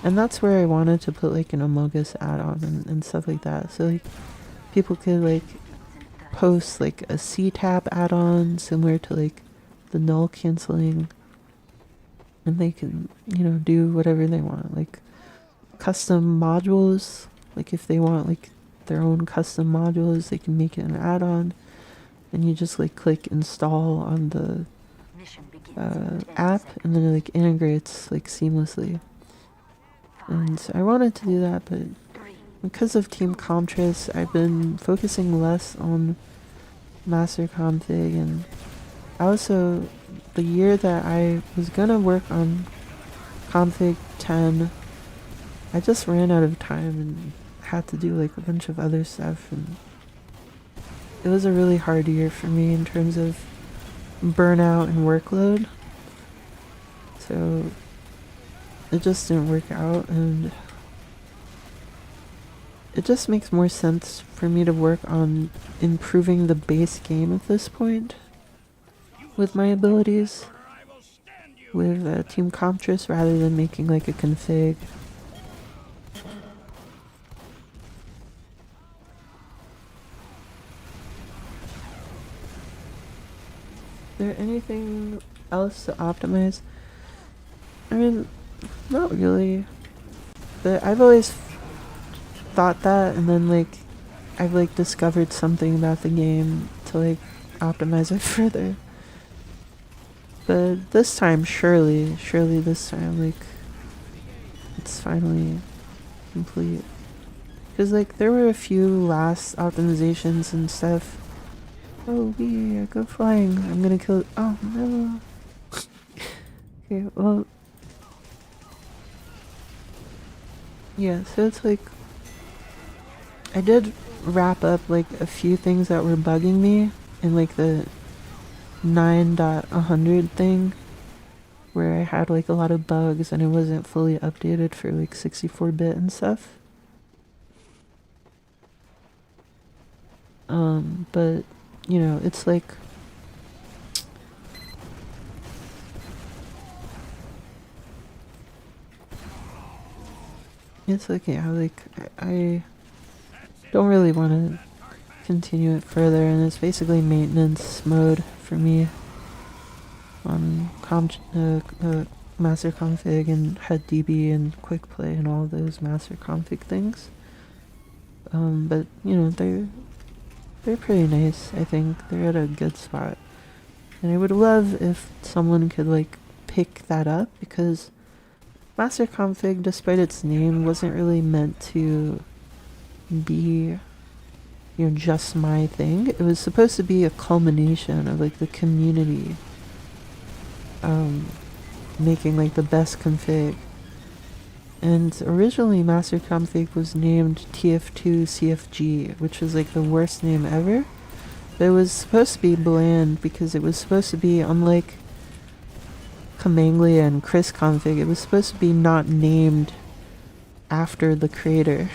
and that's where I wanted to put like an Among Us add-on and stuff like that, so like people could like post like a C-tab add-on similar to like the null canceling, and they can, you know, do whatever they want, like custom modules, like if they want like their own custom modules they can make it an add-on, and you just like click install on the app, and then it like integrates like seamlessly. And so I wanted to do that, but because of Team Comtress I've been focusing less on master config, and also the year that I was gonna work on config 10 I just ran out of time and had to do like a bunch of other stuff, and it was a really hard year for me in terms of burnout and workload, so it just didn't work out, and it just makes more sense for me to work on improving the base game at this point with my abilities with Team Comtress rather than making like a config. Is there anything else to optimize? I mean, not really. But I've always thought that, and then like I've like discovered something about the game to like optimize it further. But this time, surely this time, like it's finally complete. Because like there were a few last optimizations and stuff. Oh, yeah, go flying. I'm gonna kill. Oh, no. Okay, well. Yeah, so it's like. I did wrap up like a few things that were bugging me in like the 9.100 thing, where I had like a lot of bugs and it wasn't fully updated for like 64-bit and stuff. But you know, it's like yeah, like I don't really want to continue it further, and it's basically maintenance mode for me on master config and head db and quick play and all those master config things. But you know, they're pretty nice. I think they're at a good spot, and I would love if someone could like pick that up, because master config, despite its name, wasn't really meant to be, you know, just my thing. It was supposed to be a culmination of like the community making like the best config. And originally master config was named tf2 cfg, which was like the worst name ever. But it was supposed to be bland because it was supposed to be, unlike Kamanglia and Chris config, it was supposed to be not named after the creator.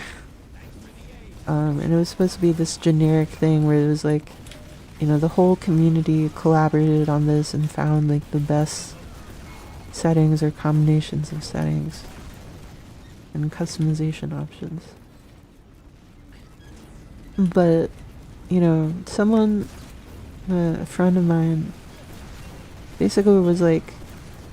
And it was supposed to be this generic thing where it was like, you know, the whole community collaborated on this and found like the best settings or combinations of settings and customization options. But, you know, someone, a friend of mine, basically was like,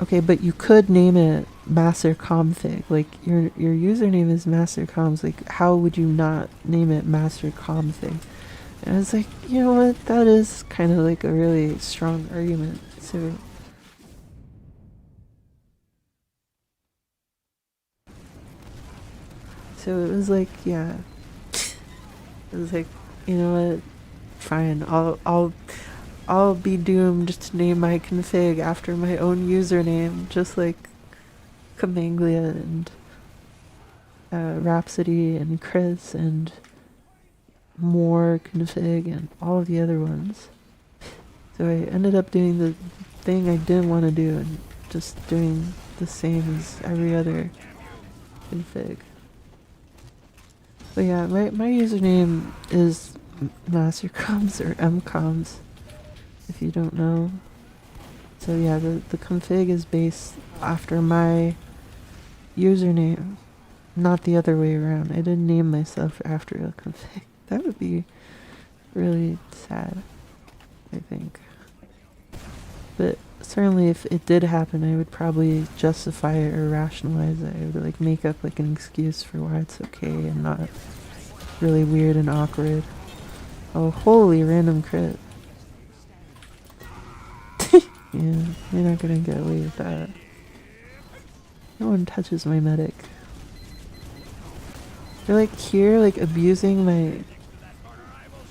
okay, but you could name it master config. Like, your username is mastercoms. Like, how would you not name it master config? And I was like, you know what? That is kind of like a really strong argument. So So it was like, yeah, it was like, you know what? Fine, I'll be doomed to name my config after my own username, just like Kamanglia and Rhapsody and Chris and more config and all of the other ones. So I ended up doing the thing I didn't want to do and just doing the same as every other config. But yeah, my username is mastercoms or mcoms, if you don't know. So yeah, the config is based after my username, not the other way around. I didn't name myself after a config. That would be really sad, I think. But certainly if it did happen, I would probably justify it or rationalize it. I would like make up like an excuse for why it's okay and not really weird and awkward. Oh, holy random crit. Yeah, you're not gonna get away with that. No one touches my medic. They're like here, like abusing my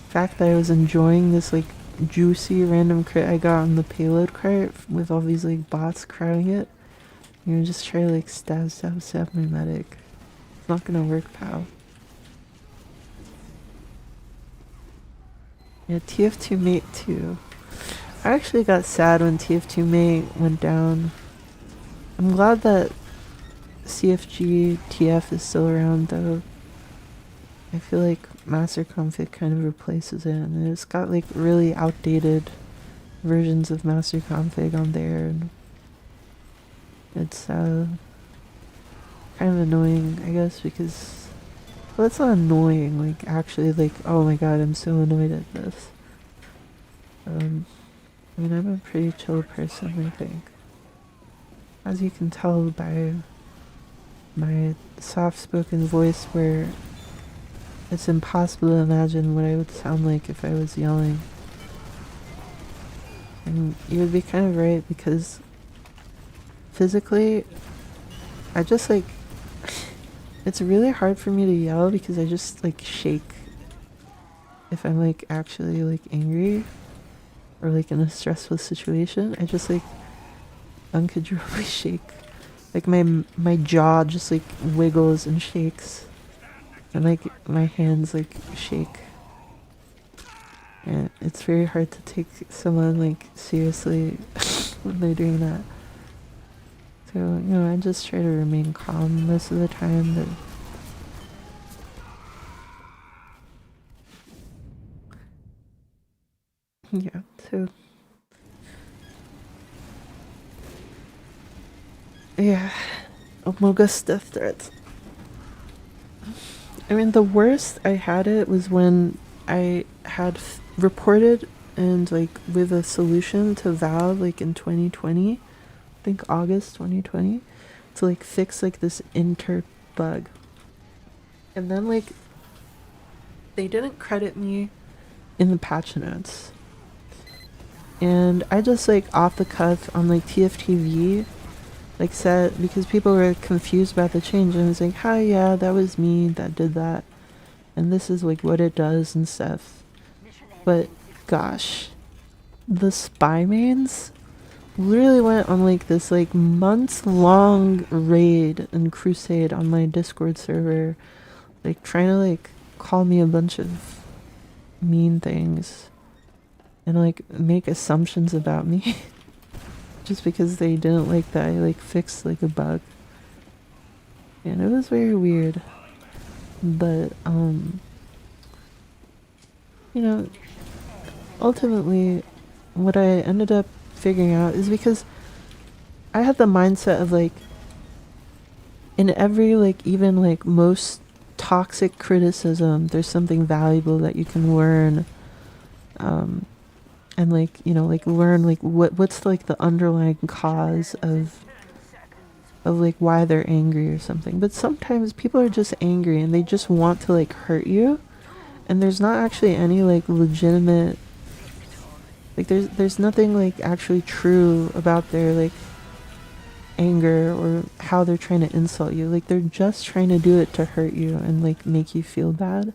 fact that I was enjoying this like juicy random crit I got on the payload cart with all these like bots crowding it. You're just trying to like stab my medic. It's not gonna work, pal. Yeah, tf2 mate too. I actually got sad when tf2 mate went down. I'm glad that CFG TF is still around though. I feel like master config kind of replaces it, and it's got like really outdated versions of master config on there, and it's kind of annoying, I guess, because, well, it's not annoying, like actually like, oh my god, I'm so annoyed at this. I mean, I'm a pretty chill person, I think. As you can tell by my soft-spoken voice, where it's impossible to imagine what I would sound like if I was yelling. And you would be kind of right, because physically, I just like, it's really hard for me to yell because I just like shake if I'm like actually like angry or like in a stressful situation. I just like uncontrollably shake. Like my jaw just like wiggles and shakes, and like my hands like shake. And it's very hard to take someone like seriously when they're doing that. So, you know, I just try to remain calm most of the time, but yeah, so yeah, Amogus death threats. I mean, the worst I had it was when I had reported and like with a solution to Valve like in 2020, I think August 2020, to like fix like this inter bug. And then like they didn't credit me in the patch notes. And I just like off the cuff on like TFTV like said, because people were confused about the change, and I was like, hi, yeah, that was me that did that, and this is like what it does and stuff. But gosh, the spy mains literally went on like this like months long raid and crusade on my Discord server, like trying to like call me a bunch of mean things and like make assumptions about me. Just because they didn't like that I like fixed like a bug. And it was very weird. But you know, ultimately what I ended up figuring out is because I had the mindset of like, in every like even like most toxic criticism there's something valuable that you can learn, and like, you know, like learn like what's like the underlying cause of like why they're angry or something. But sometimes people are just angry and they just want to like hurt you, and there's not actually any like legitimate, like there's nothing like actually true about their like anger or how they're trying to insult you. Like they're just trying to do it to hurt you and like make you feel bad.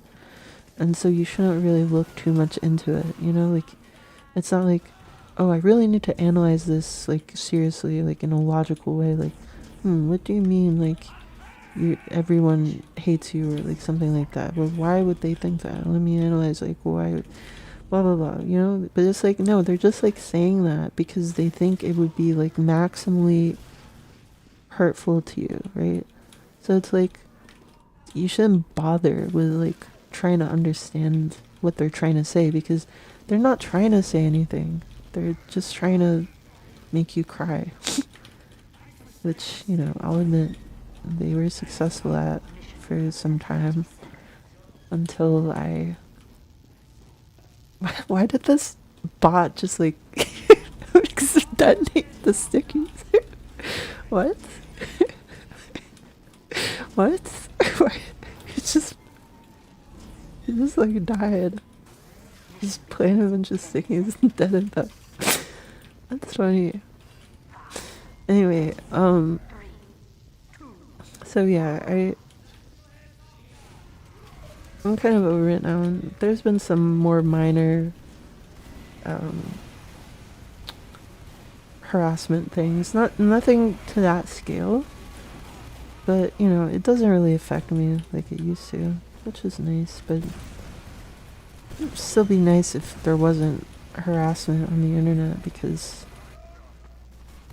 And so you shouldn't really look too much into it, you know? Like it's not like, oh, I really need to analyze this like seriously, like in a logical way. Like, what do you mean? Like, everyone hates you or like something like that. Well, why would they think that? Let me analyze like why, blah blah blah. You know, but it's like no, they're just like saying that because they think it would be like maximally hurtful to you, right? So it's like you shouldn't bother with like trying to understand what they're trying to say because they're not trying to say anything. They're just trying to make you cry. Which, you know, I'll admit they were successful at for some time until I... Why did this bot just like detonate the stickies? What? What? It just like died. Just playing a bunch of stickies and dead at that. That's funny. Anyway, so yeah, I'm kind of over it now. There's been some more minor harassment things. Nothing to that scale. But, you know, it doesn't really affect me like it used to, which is nice, but it'd still be nice if there wasn't harassment on the internet because,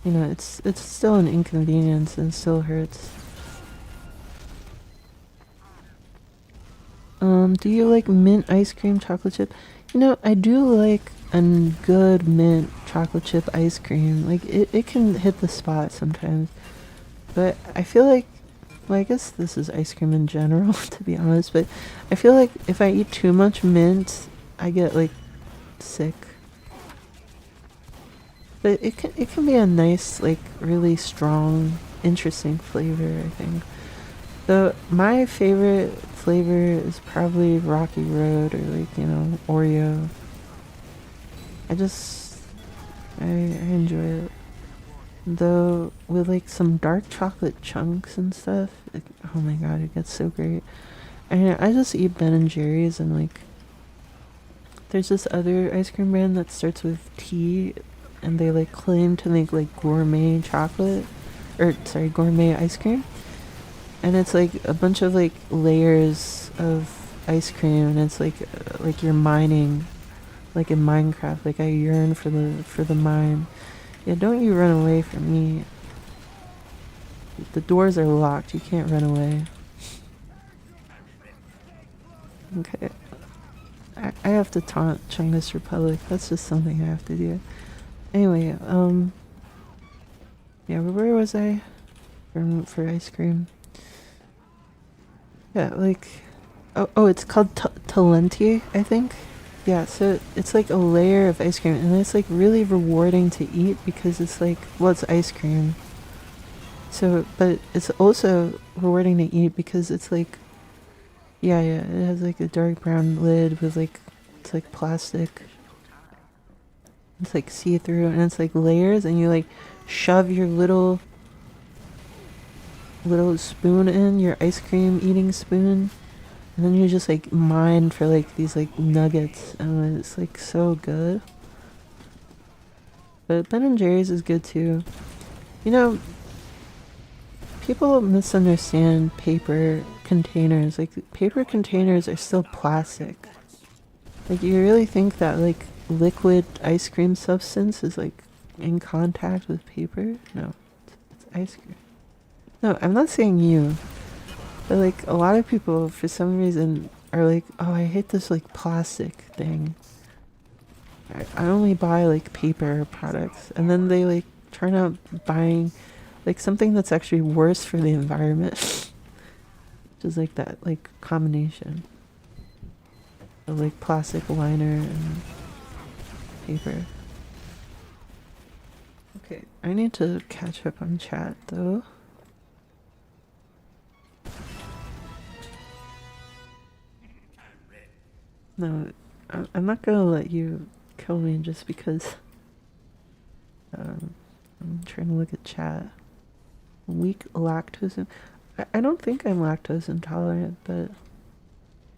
you know, it's still an inconvenience and still hurts. Do you like mint ice cream chocolate chip? You know, I do like a good mint chocolate chip ice cream. Like, it can hit the spot sometimes. But I feel like, well, I guess this is ice cream in general, to be honest, but I feel like if I eat too much mint, I get, like, sick. But it can be a nice, like, really strong, interesting flavor, I think. Though my favorite flavor is probably Rocky Road or like, you know, Oreo. I enjoy it. Though with like some dark chocolate chunks and stuff, oh my god, it gets so great. I just eat Ben and Jerry's and like there's this other ice cream brand that starts with T and they like claim to make like gourmet chocolate or sorry, gourmet ice cream. And it's like a bunch of like layers of ice cream and it's like you're mining like in Minecraft. Like I yearn for the mine. Yeah, don't you run away from me. The doors are locked, you can't run away. Okay. I have to taunt Chungus Republic. That's just something I have to do. Anyway, yeah, where was I? For ice cream. Yeah, like, oh, it's called Talenti, I think. Yeah, so it's like a layer of ice cream, and it's like really rewarding to eat because it's like, well, it's ice cream. So, but it's also rewarding to eat because it's like, yeah, it has like a dark brown lid with like, it's like plastic. It's like see-through, and it's like layers, and you like shove your little spoon in, your ice cream eating spoon, and then you just like mine for like these like nuggets and it's like so good. But Ben and Jerry's is good too. You know, people misunderstand paper containers. Like paper containers are still plastic. Like you really think that like liquid ice cream substance is like in contact with paper? No, it's ice cream. No, I'm not saying you. But like a lot of people for some reason are like, oh, I hate this like plastic thing. I only buy like paper products. And then they like turn out buying like something that's actually worse for the environment. Just like that like combination of like plastic liner and paper. Okay, I need to catch up on chat though. No, I'm not gonna let you kill me just because I'm trying to look at chat. weak lactose. I don't think I'm lactose intolerant, but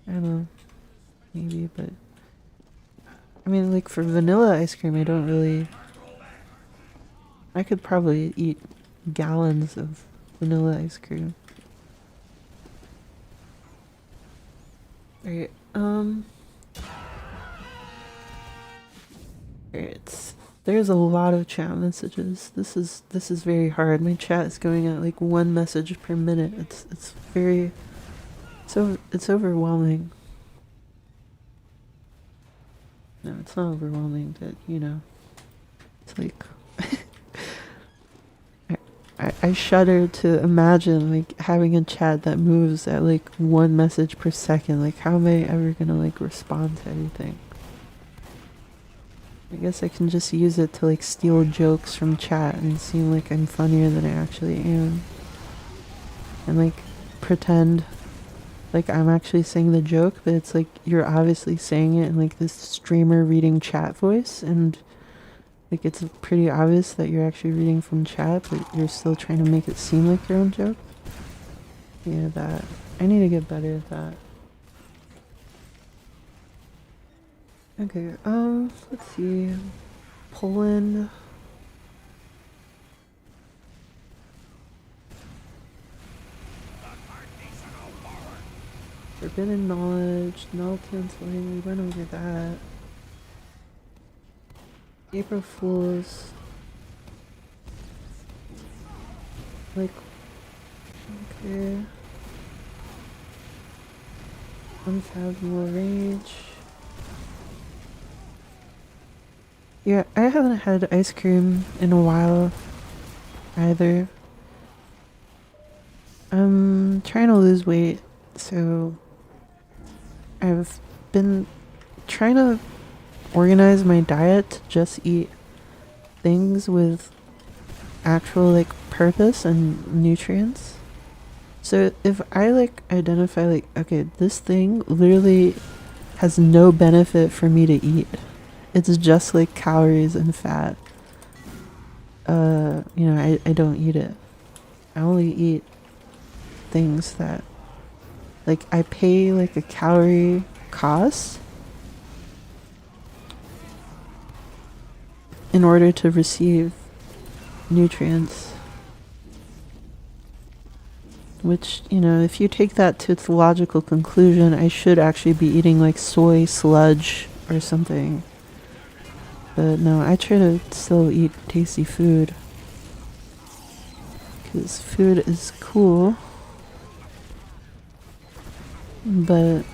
I don't know, maybe. But I mean, like for vanilla ice cream, I don't really. I could probably eat gallons of vanilla ice cream. Alright, alright. There's a lot of chat messages. This is very hard. My chat is going at like one message per minute. It's very it's overwhelming. No, it's not overwhelming, but you know. It's like I shudder to imagine like having a chat that moves at like one message per second. Like how am I ever gonna like respond to everything? I guess I can just use it to like steal jokes from chat and seem like I'm funnier than I actually am. And like pretend like I'm actually saying the joke, but it's like you're obviously saying it in like this streamer reading chat voice, and like it's pretty obvious that you're actually reading from chat, but you're still trying to make it seem like your own joke. Yeah, that. I need to get better at that. Okay, let's see. Poland. Forbidden knowledge, Noltan's way, we went over that. April Fools. Like, okay. Unfathomable Rage. Yeah, I haven't had ice cream in a while either. I'm trying to lose weight, so I've been trying to organize my diet to just eat things with actual like purpose and nutrients. So if I like identify like, okay, this thing literally has no benefit for me to eat. It's just like calories and fat. You know, I don't eat it. I only eat things that like I pay like a calorie cost in order to receive nutrients. Which, you know, if you take that to its logical conclusion, I should actually be eating like soy sludge or something. But no, I try to still eat tasty food. Because food is cool. But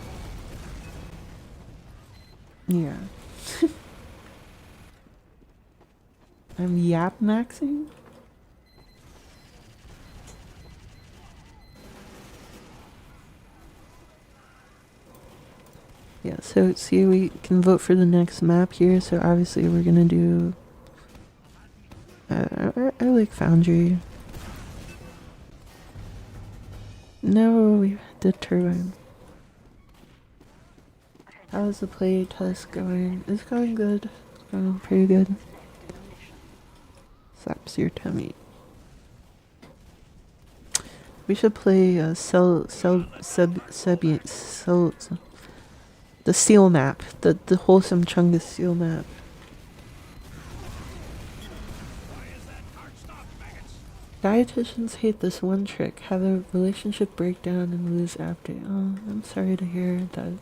yeah. I'm yap maxing? Yeah, so see, we can vote for the next map here. So obviously we're gonna do I like Foundry. No, we did Turbine. How's the play test going? It's going good. It's going pretty good. Slaps your tummy. We should play the seal map, the wholesome Chungus seal map. Dietitians hate this one trick: have a relationship breakdown and lose after. Oh, I'm sorry to hear that.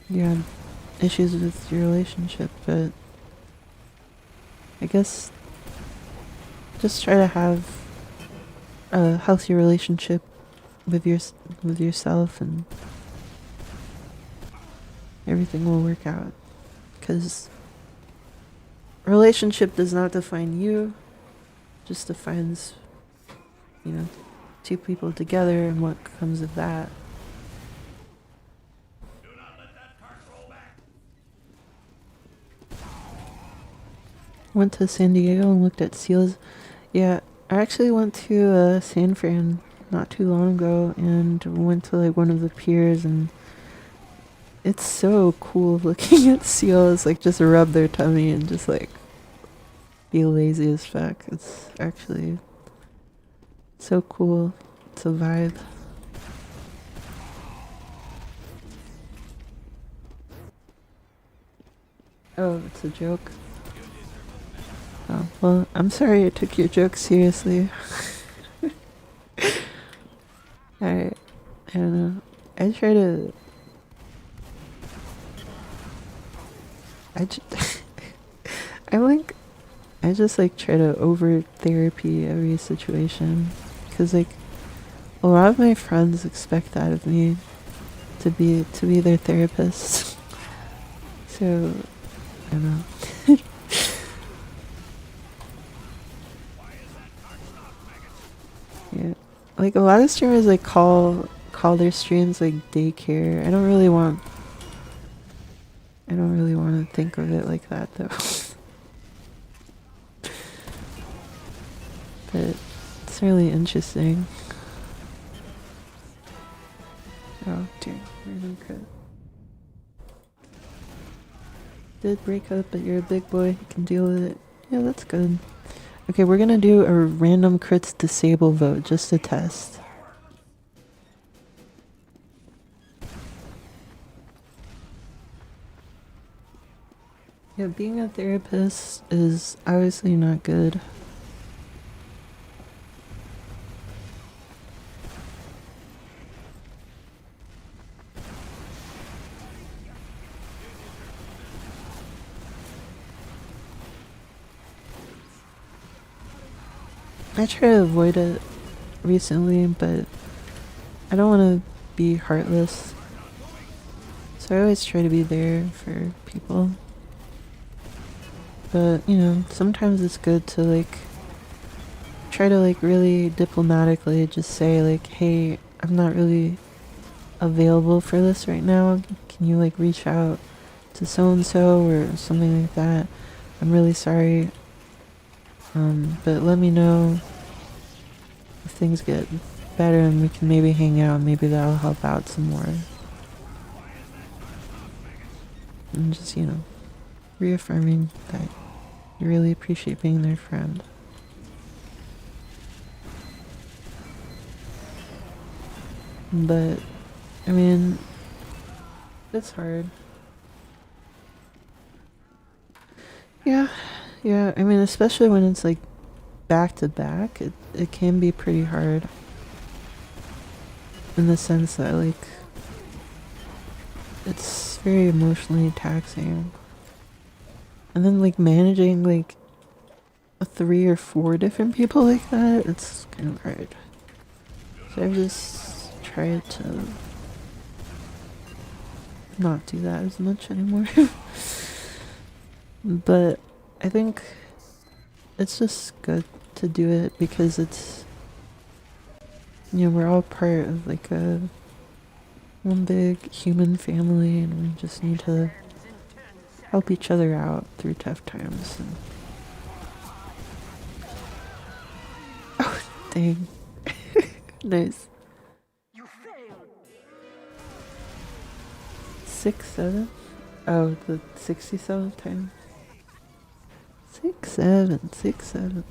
You had issues with your relationship, but I guess just try to have a healthy relationship with yourself, and everything will work out. Because relationship does not define you, just defines, you know, two people together and what comes of that. Do not let that cart roll back. Went to San Diego and looked at seals. Yeah, I actually went to San Fran not too long ago and went to like one of the piers, and it's so cool looking at seals like just rub their tummy and just like be lazy as fuck. It's actually so cool. It's a vibe. Oh, it's a joke. Oh, well, I'm sorry I took your joke seriously. I don't know. I try to. I just. I like. I just like try to over therapy every situation. Because, like, a lot of my friends expect that of me to be their therapist. So, I don't know. Yeah. Like a lot of streamers like call their streams like daycare. I don't really want to think of it like that though. But it's really interesting. Oh dear, random crit. Did break up, but you're a big boy. You can deal with it. Yeah, that's good. Okay, we're gonna do a random crits disable vote just to test. Yeah, being a therapist is obviously not good. I try to avoid it recently, but I don't want to be heartless. So I always try to be there for people. But, you know, sometimes it's good to like try to like really diplomatically just say like, "Hey, I'm not really available for this right now. Can you like reach out to so and so or something like that? I'm really sorry. But let me know if things get better and we can maybe hang out. Maybe that'll help out some more." And just, you know, reaffirming that you really appreciate being their friend. But, I mean, it's hard. Yeah, yeah. I mean, especially when it's like back to back, it can be pretty hard. In the sense that, like, it's very emotionally taxing. And then, like, managing, like, 3 or 4 different people like that, it's kind of hard. So I've just tried to not do that as much anymore. But I think it's just good to do it because it's, you know, we're all part of like a one big human family and we just need to help each other out through tough times. And oh, dang. Nice. You failed. 6-7? Oh, the 67th time. 6-7, 6-7,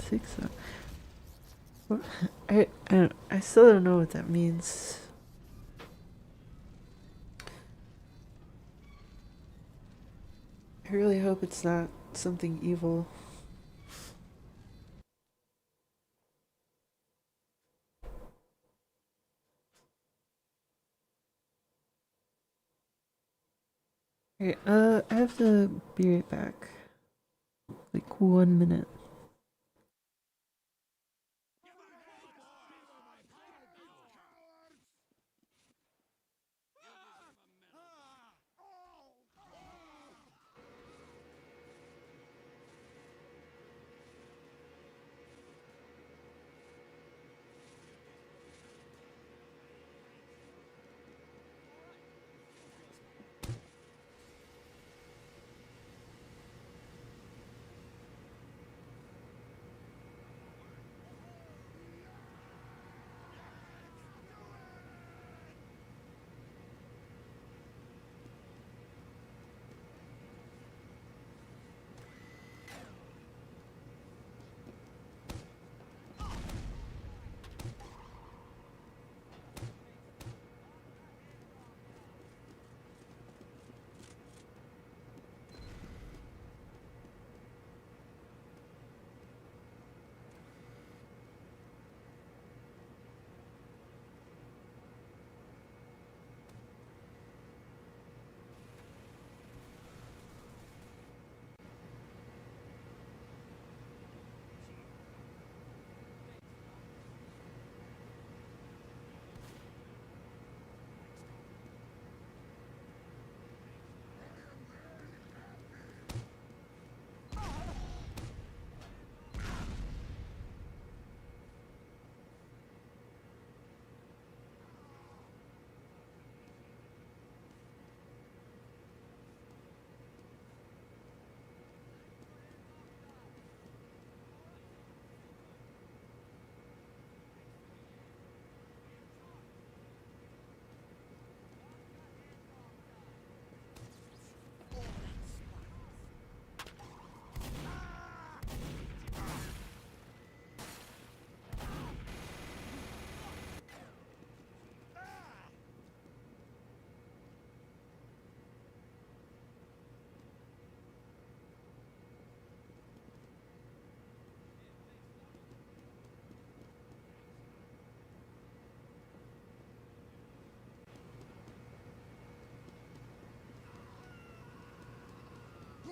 6-7. I still don't know what that means. I really hope it's not something evil. Okay, I have to be right back. Like 1 minute.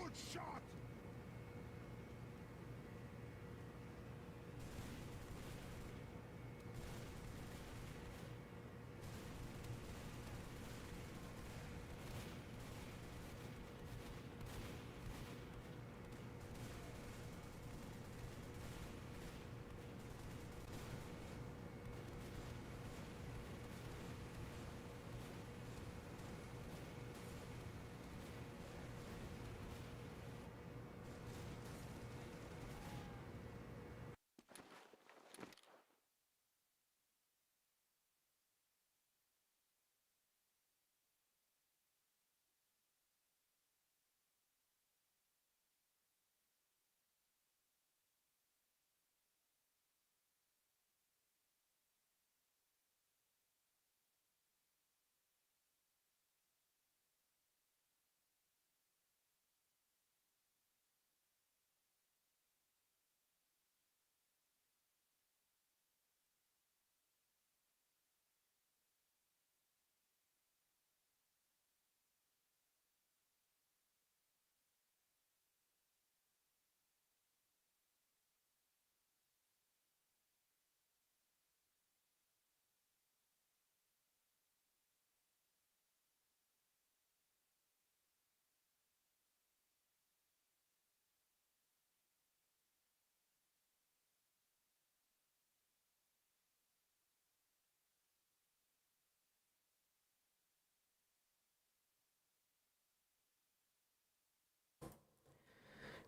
Good shot!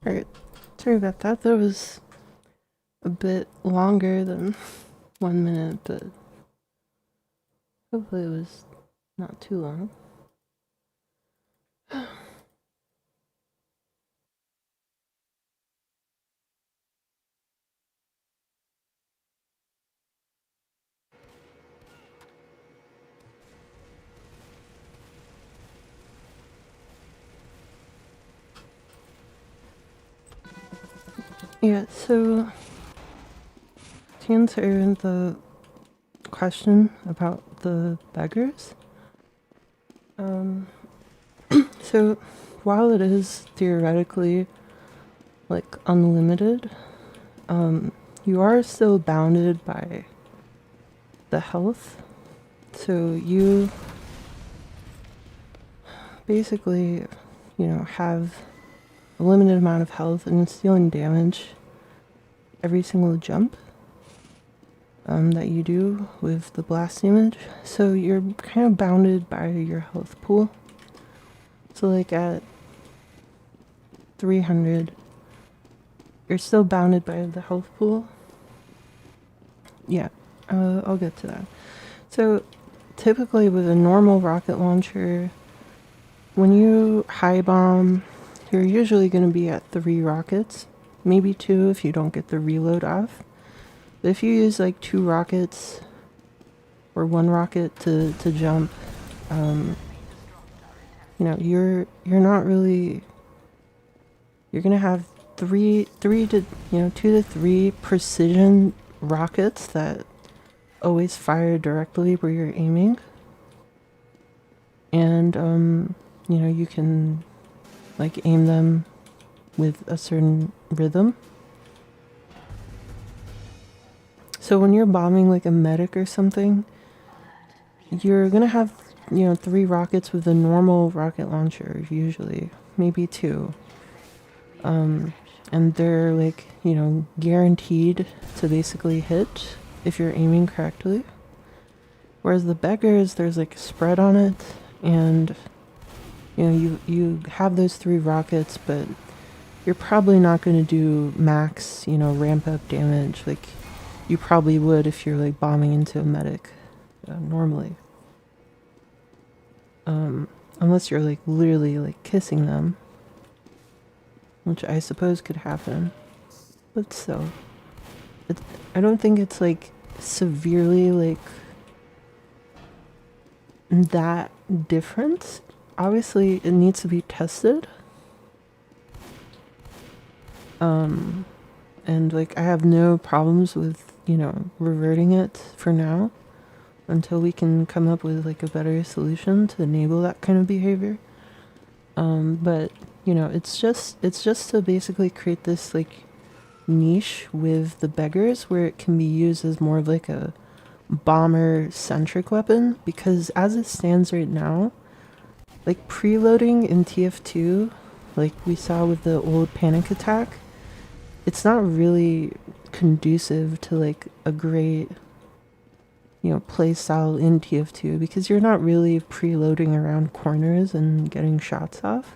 Alright, sorry about that. That was a bit longer than 1 minute, but hopefully it was not too long. Yeah, so to answer the question about the beggars, so while it is theoretically like unlimited, you are still bounded by the health. So you basically, have a limited amount of health and it's dealing damage every single jump that you do with the blast damage. So you're kind of bounded by your health pool. So like at 300, you're still bounded by the health pool. Yeah, I'll get to that. So typically with a normal rocket launcher, when you high bomb, you're usually going to be at 3 rockets, maybe 2 if you don't get the reload off. But if you use like 2 rockets or 1 rocket to jump, you're not really, you're going to have 2 to 3 precision rockets that always fire directly where you're aiming. And, you can like aim them with a certain rhythm. So when you're bombing like a medic or something, you're gonna have, 3 rockets with a normal rocket launcher, usually. Maybe 2. And they're like, guaranteed to basically hit if you're aiming correctly. Whereas the beggars, there's like a spread on it, and you have those 3 rockets, but you're probably not going to do max, ramp up damage like you probably would if you're like bombing into a medic normally. Unless you're like literally like kissing them, which I suppose could happen. But still, I don't think it's like severely like that different. Obviously, it needs to be tested. And like I have no problems with, reverting it for now until we can come up with like a better solution to enable that kind of behavior. But you know, it's just to basically create this like niche with the beggars where it can be used as more of like a bomber centric weapon, because as it stands right now, like preloading in TF2, like we saw with the old panic attack, it's not really conducive to like a great, you know, play style in TF2 because you're not really preloading around corners and getting shots off.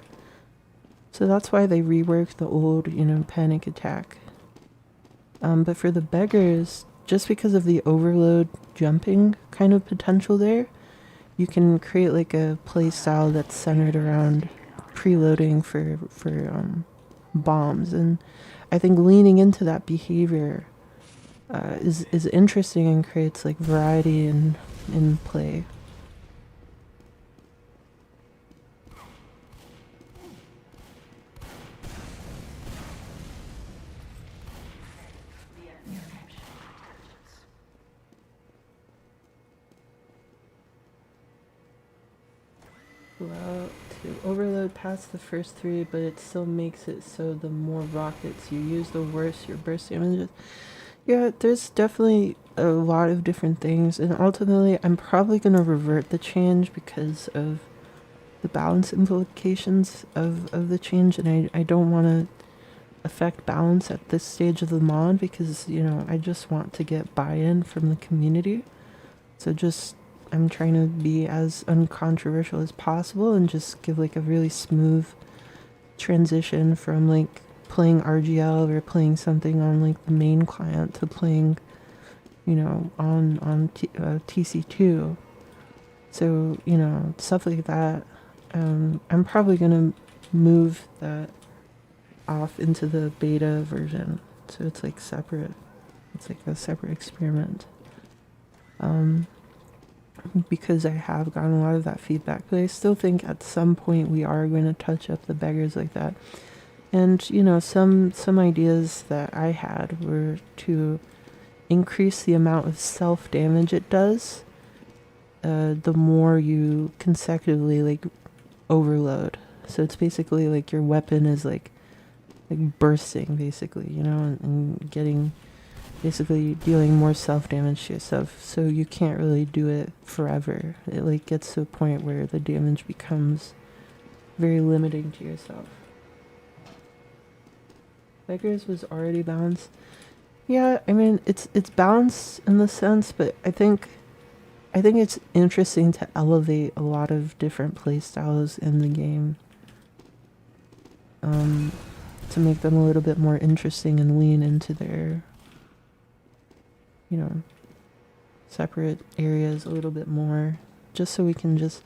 So that's why they reworked the old, you know, panic attack. But for the beggars, just because of the overload jumping kind of potential there, you can create like a play style that's centered around preloading for bombs, and I think leaning into that behavior is interesting and creates like variety in play. Allow to overload past the first three, but it still makes it so the more rockets you use, the worse your burst damage is. Yeah, there's definitely a lot of different things, and ultimately I'm probably going to revert the change because of the balance implications of the change, and I don't want to affect balance at this stage of the mod because, you know, I just want to get buy-in from the community. So just, I'm trying to be as uncontroversial as possible and just give like a really smooth transition from like playing RGL or playing something on like the main client to playing, you know, on TC2. So, you know, stuff like that. I'm probably gonna move that off into the beta version, so it's like separate. It's like a separate experiment. Because I have gotten a lot of that feedback, but I still think at some point we are going to touch up the beggars like that. And you know, some ideas that I had were to increase the amount of self damage it does. The more you consecutively like overload. So it's basically like your weapon is like bursting basically, you know, and getting basically dealing more self damage to yourself. So you can't really do it forever. It like gets to a point where the damage becomes very limiting to yourself. Beggars was already balanced. Yeah, I mean it's balanced in the sense, but I think it's interesting to elevate a lot of different playstyles in the game. To make them a little bit more interesting and lean into their, you know, separate areas a little bit more, just so we can just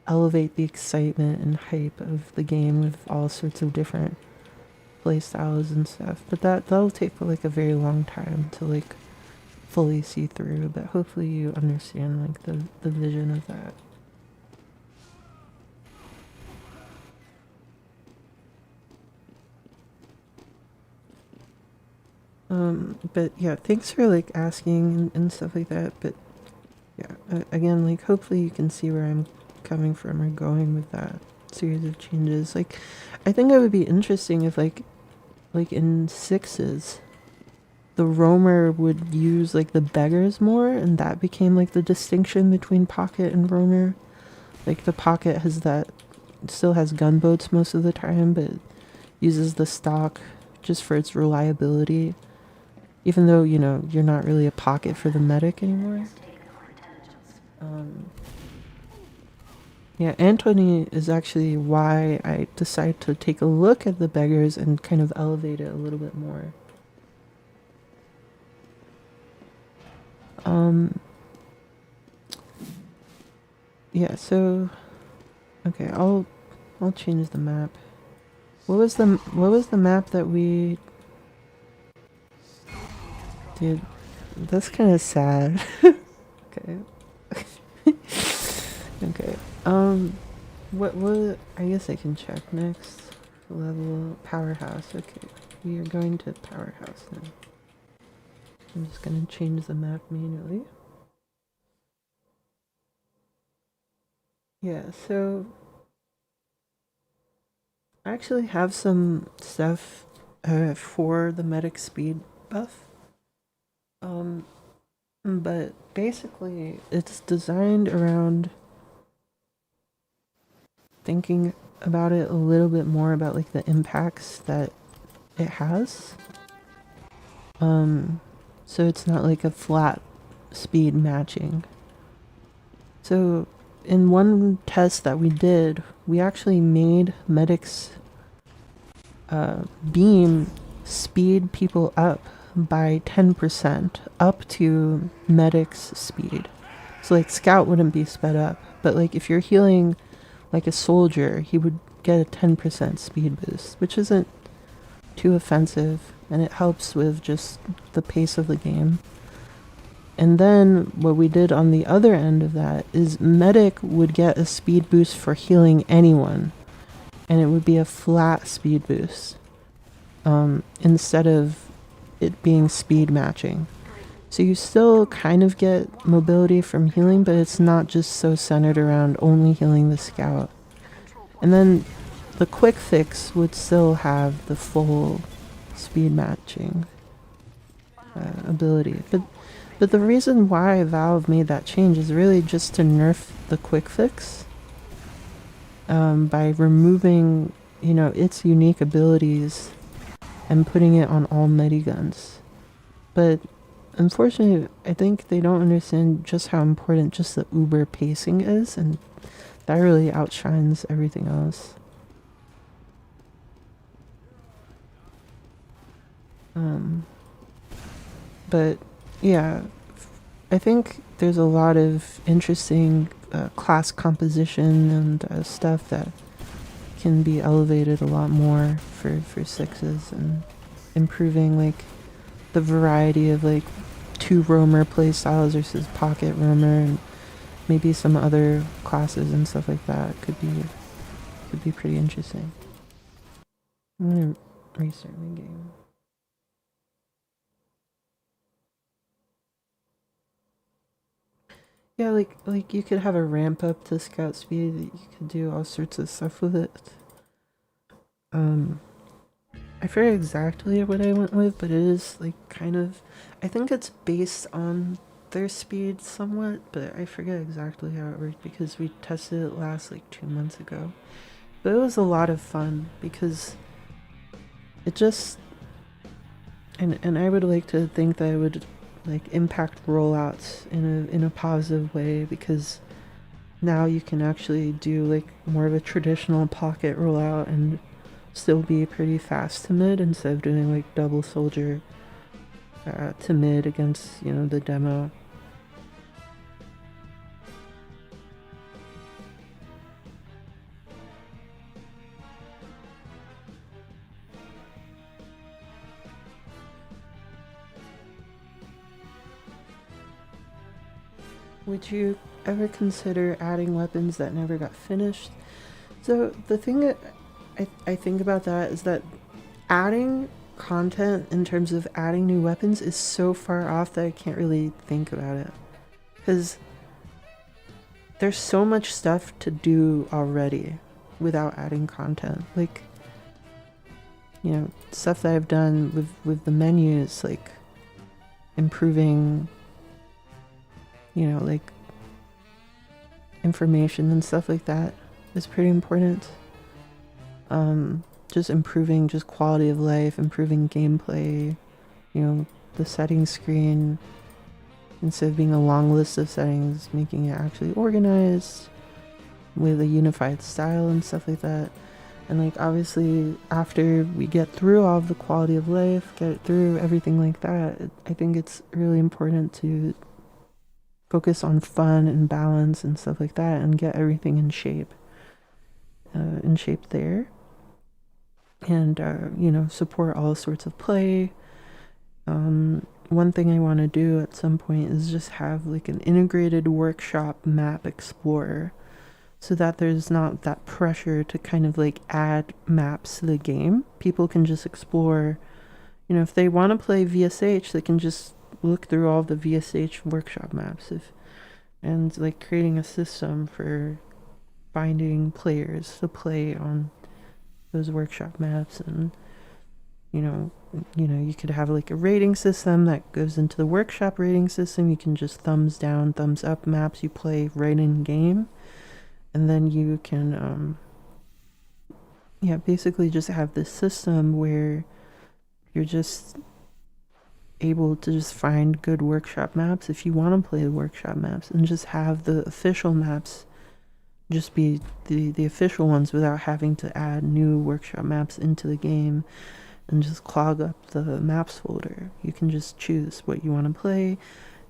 elevate the excitement and hype of the game with all sorts of different play styles and stuff. But that'll take like a very long time to like fully see through, but hopefully you understand like the vision of that. But yeah, thanks for like asking and stuff like that. But yeah, again, like hopefully you can see where I'm coming from or going with that series of changes. Like, I think it would be interesting if like in sixes, the roamer would use like the beggars more, and that became like the distinction between pocket and roamer. Like the pocket has that, still has gunboats most of the time, but uses the stock just for its reliability. Even though, you know, you're not really a pocket for the medic anymore. Yeah, Anthony is actually why I decided to take a look at the beggars and kind of elevate it a little bit more. Yeah, so okay, I'll change the map. What was the map that we did? That's kind of sad. Okay. Okay. What I guess I can check next. Level powerhouse. Okay. We are going to powerhouse now. I'm just gonna change the map manually. Yeah, so I actually have some stuff for the medic speed buff. Um, but basically, it's designed around thinking about it a little bit more about like the impacts that it has. So it's not like a flat speed matching. So in one test that we did, we actually made medics beam speed people up by 10% up to medic's speed. So like scout wouldn't be sped up, but like if you're healing like a soldier, he would get a 10% speed boost, which isn't too offensive, and it helps with just the pace of the game. And then what we did on the other end of that is medic would get a speed boost for healing anyone, and it would be a flat speed boost instead of it being speed matching. So you still kind of get mobility from healing, but it's not just so centered around only healing the scout. And then the quick fix would still have the full speed matching ability. But the reason why Valve made that change is really just to nerf the quick fix by removing, you know, its unique abilities and putting it on all mediguns. But unfortunately, I think they don't understand just how important just the uber pacing is, and that really outshines everything else. But yeah, I think there's a lot of interesting class composition and stuff that can be elevated a lot more for sixes, and improving like the variety of like two roamer play styles versus pocket roamer, and maybe some other classes and stuff like that could be pretty interesting. I'm gonna restart my game. Yeah, like you could have a ramp up to scout speed. You could do all sorts of stuff with it. I forget exactly what I went with, but it is like kind of. I think it's based on their speed somewhat, but I forget exactly how it worked because we tested it last like 2 months ago. But it was a lot of fun because it just. And I would like to think that it would like impact rollouts in a positive way, because now you can actually do like more of a traditional pocket rollout and still be pretty fast to mid instead of doing like double soldier to mid against, you know, the demo. Would you ever consider adding weapons that never got finished? So the thing that I think about that is that adding content in terms of adding new weapons is so far off that I can't really think about it. Because there's so much stuff to do already without adding content. Like, you know, stuff that I've done with the menus, like improving, you know, like information and stuff like that is pretty important. Just improving just quality of life, improving gameplay, you know, the settings screen, instead of being a long list of settings, making it actually organized with a unified style and stuff like that. And like obviously after we get through all of the quality of life, get through everything like that, I think it's really important to focus on fun and balance and stuff like that, and get everything in shape there. And you know, support all sorts of play. One thing I want to do at some point is just have like an integrated workshop map explorer, so that there's not that pressure to kind of like add maps to the game. People can just explore, you know, if they want to play VSH, they can just look through all the VSH workshop maps, and like creating a system for finding players to play on those workshop maps. And you know, you could have like a rating system that goes into the workshop rating system. You can just thumbs down, thumbs up maps you play right in game, and then you can yeah, basically just have this system where you're just able to just find good workshop maps if you want to play the workshop maps, and just have the official maps just be the official ones without having to add new workshop maps into the game and just clog up the maps folder. You can just choose what you want to play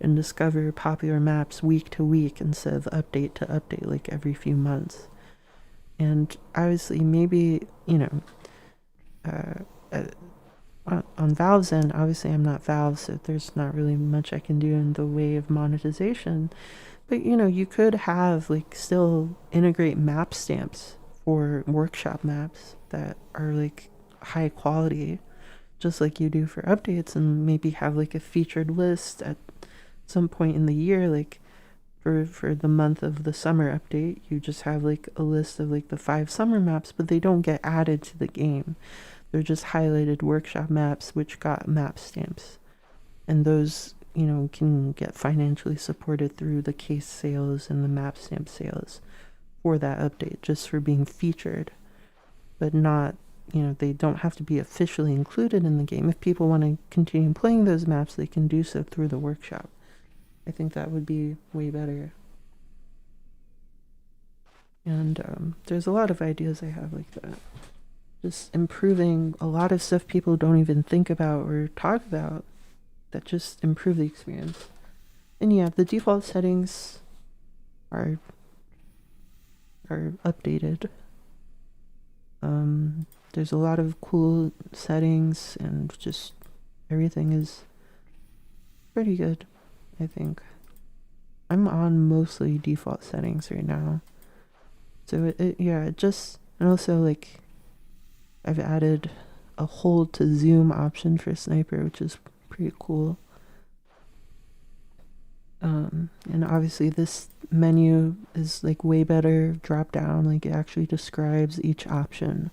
and discover popular maps week to week instead of update to update, like every few months. And obviously, maybe, on Valve's end, obviously I'm not Valve, so there's not really much I can do in the way of monetization. But you could have like still integrate map stamps for workshop maps that are like high quality, just like you do for updates, and maybe have like a featured list at some point in the year, like for the month of the summer update, you just have like a list of like the 5 summer maps, but they don't get added to the game. They're just highlighted workshop maps which got map stamps. And those, can get financially supported through the case sales and the map stamp sales for that update, just for being featured. But not, they don't have to be officially included in the game. If people want to continue playing those maps, they can do so through the workshop. I think that would be way better. And there's a lot of ideas I have like that. Just improving a lot of stuff people don't even think about or talk about that just improve the experience. And yeah, the default settings are updated. There's a lot of cool settings, and just everything is pretty good, I think. I'm on mostly default settings right now. So it just, and also like I've added a hold to zoom option for sniper, which is pretty cool. And obviously this menu is like way better drop down, like it actually describes each option.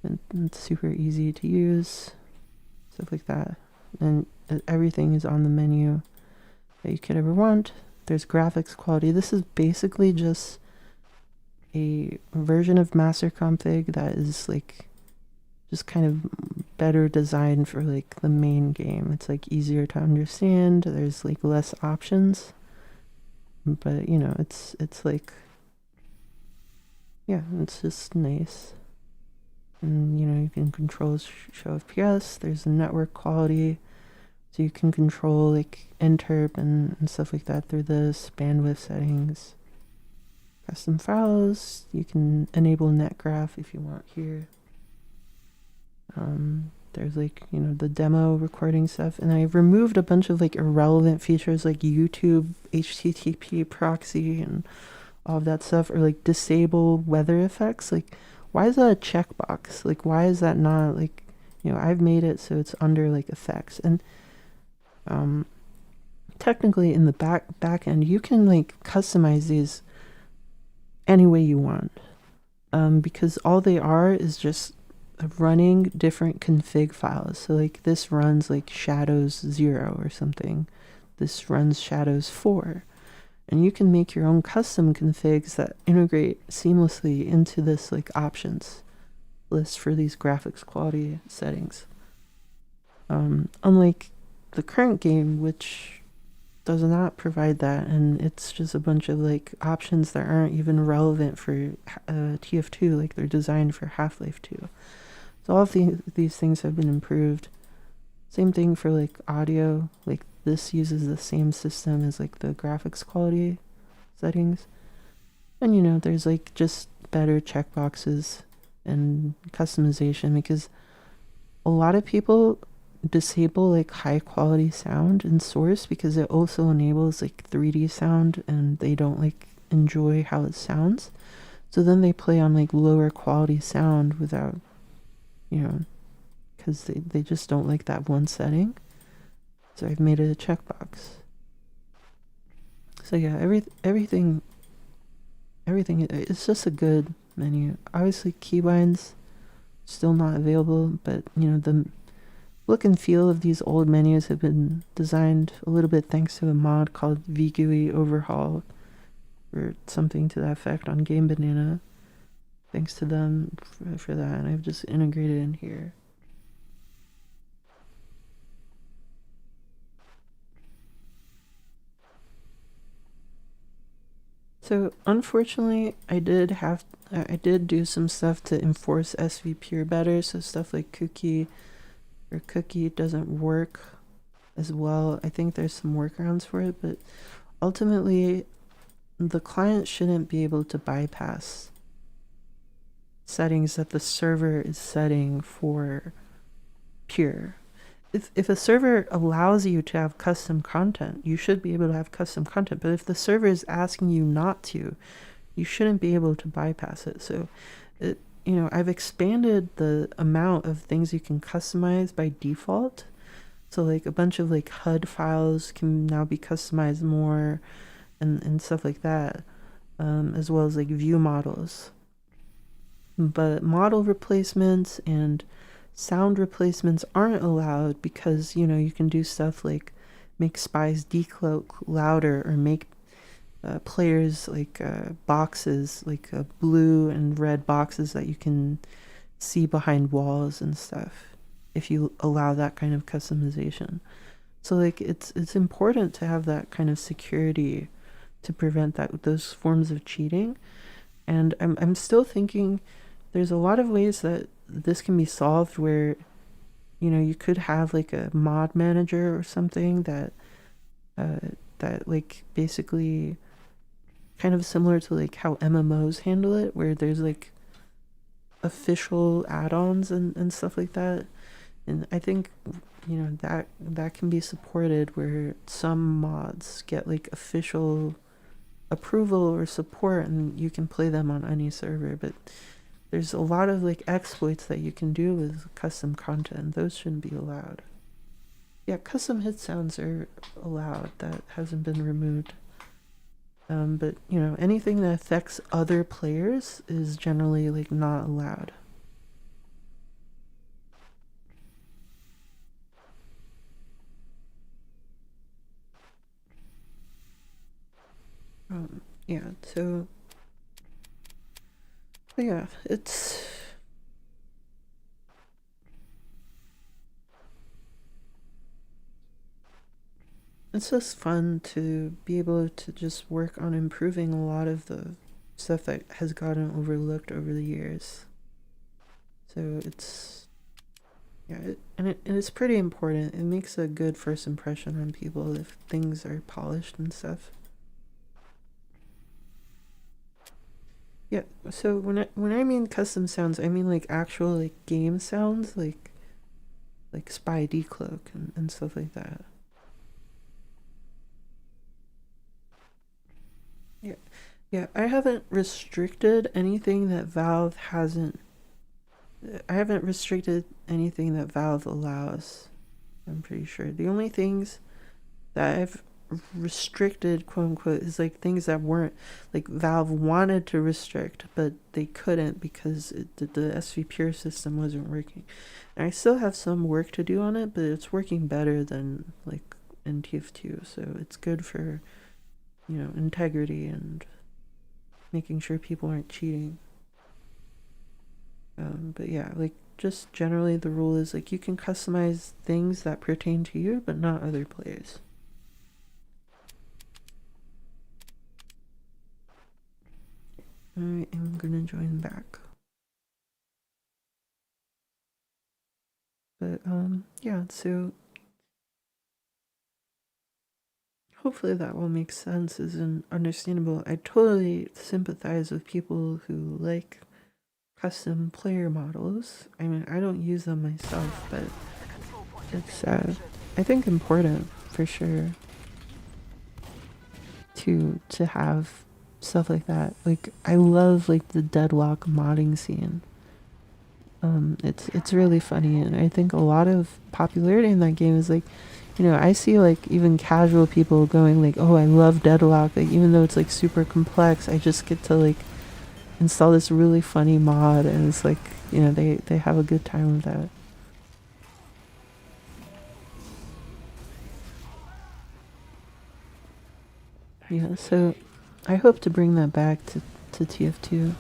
And it's super easy to use, stuff like that. And everything is on the menu that you could ever want. There's graphics quality. This is basically just a version of master config that is like just kind of better designed for like the main game. It's like easier to understand. There's like less options, but it's like, yeah, it's just nice. And you can control show FPS. There's network quality, so you can control like interp and stuff like that through this. Bandwidth settings, custom files. You can enable netgraph if you want here. There's like the demo recording stuff, and I removed a bunch of like irrelevant features like YouTube HTTP proxy and all of that stuff, or like disable weather effects. Like, why is that a checkbox? Like, why is that not like, I've made it so it's under like effects. And technically in the back end you can like customize these any way you want, because all they are is just running different config files. So like this runs like shadows 0 or something, this runs shadows 4, and you can make your own custom configs that integrate seamlessly into this like options list for these graphics quality settings. Unlike the current game, which does not provide that, and it's just a bunch of like options that aren't even relevant for tf2, like they're designed for Half-Life 2. So all of these things have been improved. Same thing for like audio. Like this uses the same system as like the graphics quality settings. And there's like just better checkboxes and customization, because a lot of people disable like high quality sound in Source because it also enables like 3D sound, and they don't like enjoy how it sounds. So then they play on like lower quality sound without, because they just don't like that one setting. So I've made it a checkbox. So yeah, everything it's just a good menu. Obviously, keybinds still not available, but you know, the look and feel of these old menus have been designed a little bit thanks to a mod called VGUI Overhaul or something to that effect on Game Banana. Thanks to them for that, and I've just integrated in here. So unfortunately, I did do some stuff to enforce SVP better. So stuff like cookie doesn't work as well. I think there's some workarounds for it, but ultimately, the client shouldn't be able to bypass settings that the server is setting for pure. If a server allows you to have custom content, you should be able to have custom content. But if the server is asking you not to, you shouldn't be able to bypass it. So, I've expanded the amount of things you can customize by default. So like a bunch of like HUD files can now be customized more and stuff like that, as well as like view models. But model replacements and sound replacements aren't allowed because, you can do stuff like make spies decloak louder or make players like boxes, like blue and red boxes that you can see behind walls and stuff if you allow that kind of customization. So like it's important to have that kind of security to prevent those forms of cheating. And I'm still thinking there's a lot of ways that this can be solved where you could have like a mod manager or something that like basically kind of similar to like how MMOs handle it, where there's like official add-ons and stuff like that. And I think that can be supported where some mods get like official approval or support and you can play them on any server. But there's a lot of like exploits that you can do with custom content. Those shouldn't be allowed. Yeah, custom hit sounds are allowed. That hasn't been removed. But anything that affects other players is generally like not allowed. Yeah, so yeah, it's just fun to be able to just work on improving a lot of the stuff that has gotten overlooked over the years. So it's it's pretty important. It makes a good first impression on people if things are polished and stuff. Yeah, so when I mean custom sounds, I mean like actual like game sounds, like spy decloak and stuff like that. Yeah, I haven't restricted anything that Valve hasn't. I haven't restricted anything that Valve allows. I'm pretty sure. The only things that I've restricted, quote unquote, is like things that weren't like Valve wanted to restrict, but they couldn't because the SVPure system wasn't working. And I still have some work to do on it, but it's working better than like in tf2, so it's good for integrity and making sure people aren't cheating. But yeah, like just generally the rule is like you can customize things that pertain to you, but not other players. I am gonna join back. But yeah, so hopefully that will make sense, is understandable. I totally sympathize with people who like custom player models. I mean, I don't use them myself, but it's I think important for sure to have stuff like that. Like I love like the deadlock modding scene. It's really funny, and I think a lot of popularity in that game is like, I see like even casual people going like, oh, I love deadlock, like even though it's like super complex, I just get to like install this really funny mod, and it's like, you know, they have a good time with that. Yeah, so I hope to bring that back to TF2.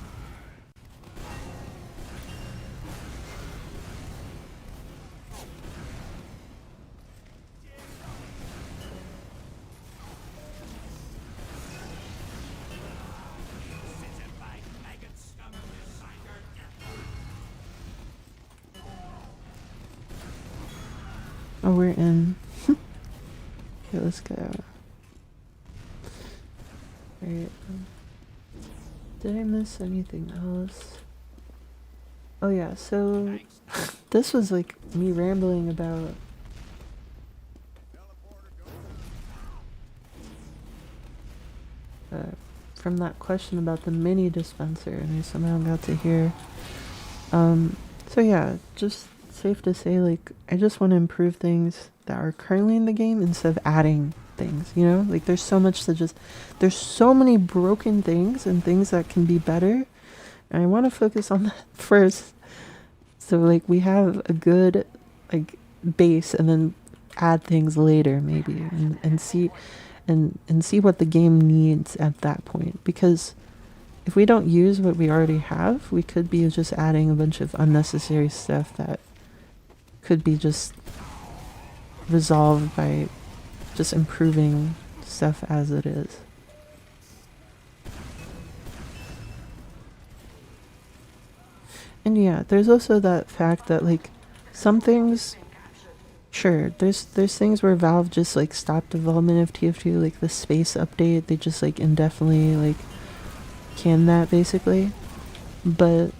Oh, we're in. Okay, let's go. Right. Did I miss anything else? Oh yeah, so this was like me rambling about from that question about the mini dispenser, and I somehow got to hear. So yeah, just safe to say, like, I just want to improve things that are currently in the game instead of adding things, you know? Like, there's so much to just, there's so many broken things and things that can be better, and I want to focus on that first. So, like, we have a good, like, base, and then add things later, maybe, and see, and see what the game needs at that point. Because if we don't use what we already have, we could be just adding a bunch of unnecessary stuff that could be just resolved by just improving stuff as it is. And yeah, there's also that fact that, like, some things, sure, there's things where Valve just like stopped development of TF2, like the space update, they just like indefinitely like can that basically. But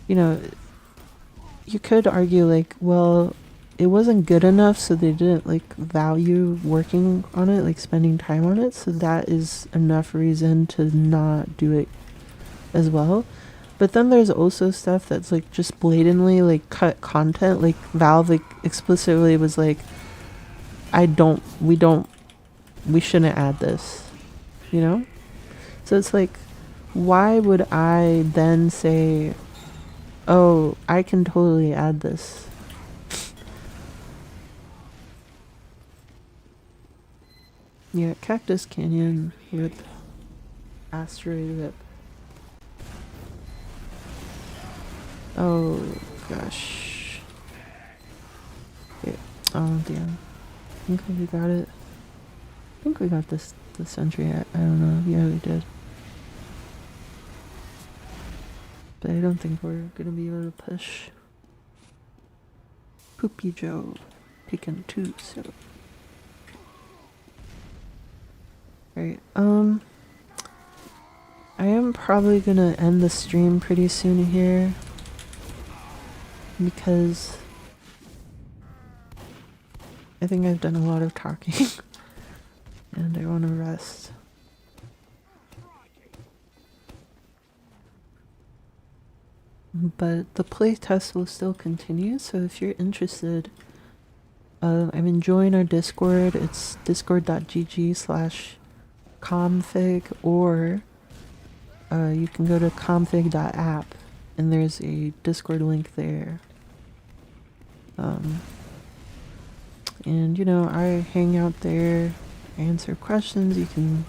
you know, you could argue like, well, it wasn't good enough, so they didn't like value working on it, like spending time on it, so that is enough reason to not do it as well. But then there's also stuff that's like just blatantly like cut content, like Valve like explicitly was like, we shouldn't add this, you know? So it's like, why would I then say, oh, I can totally add this? Yeah, Cactus Canyon, rip. Asteroid rip. Oh, gosh. Yeah. Oh, damn. I think we got it. I think we got this entry. I don't know. Yeah, we did. But I don't think we're gonna be able to push Poopy Joe picking 2, so. Right, I am probably gonna end the stream pretty soon here, because I think I've done a lot of talking and I want to rest. But the playtest will still continue, so if you're interested, I'm enjoying our Discord. It's discord.gg/config, or you can go to config.app and there's a Discord link there. And you know, I hang out there, answer questions. You can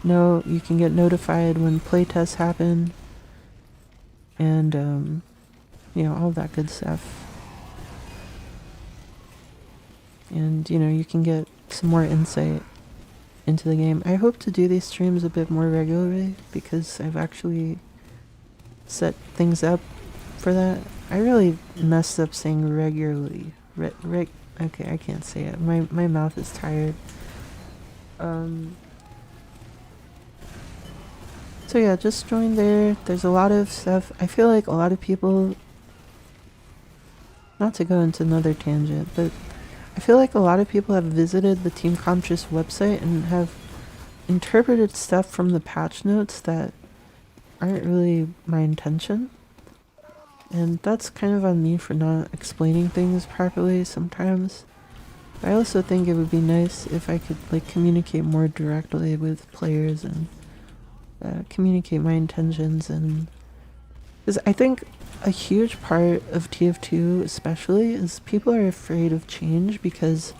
get notified when playtests happen, and you know, all that good stuff. And you know, you can get some more insight into the game. I hope to do these streams a bit more regularly, because I've actually set things up for that. I really messed up saying regularly. Okay, I can't say it. My mouth is tired. So yeah, just join there. There's a lot of stuff. I feel like a lot of people, not to go into another tangent, but I feel like a lot of people have visited the Team Comtress website and have interpreted stuff from the patch notes that aren't really my intention. And that's kind of on me for not explaining things properly sometimes. But I also think it would be nice if I could like communicate more directly with players and communicate my intentions. And because I think a huge part of TF2 especially is people are afraid of change, because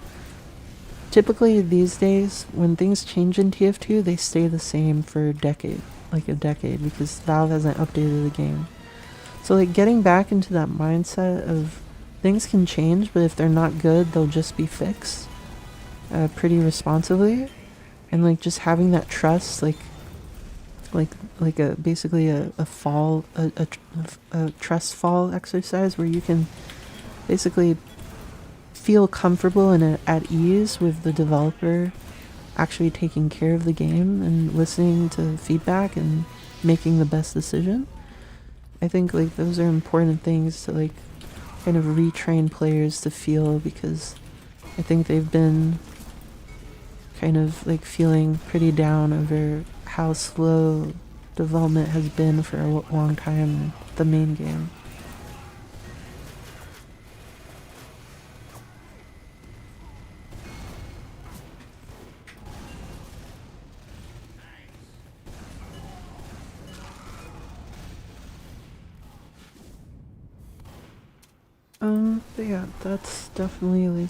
typically these days when things change in TF2 they stay the same for a decade, because Valve hasn't updated the game. So like getting back into that mindset of things can change, but if they're not good they'll just be fixed pretty responsibly, and like just having that trust, like a basically a fall a trust fall exercise where you can basically feel comfortable and at ease with the developer actually taking care of the game and listening to feedback and making the best decision. I think like those are important things to like kind of retrain players to feel, because I think they've been kind of like feeling pretty down over how slow development has been for a long time in the main game. But yeah, that's definitely like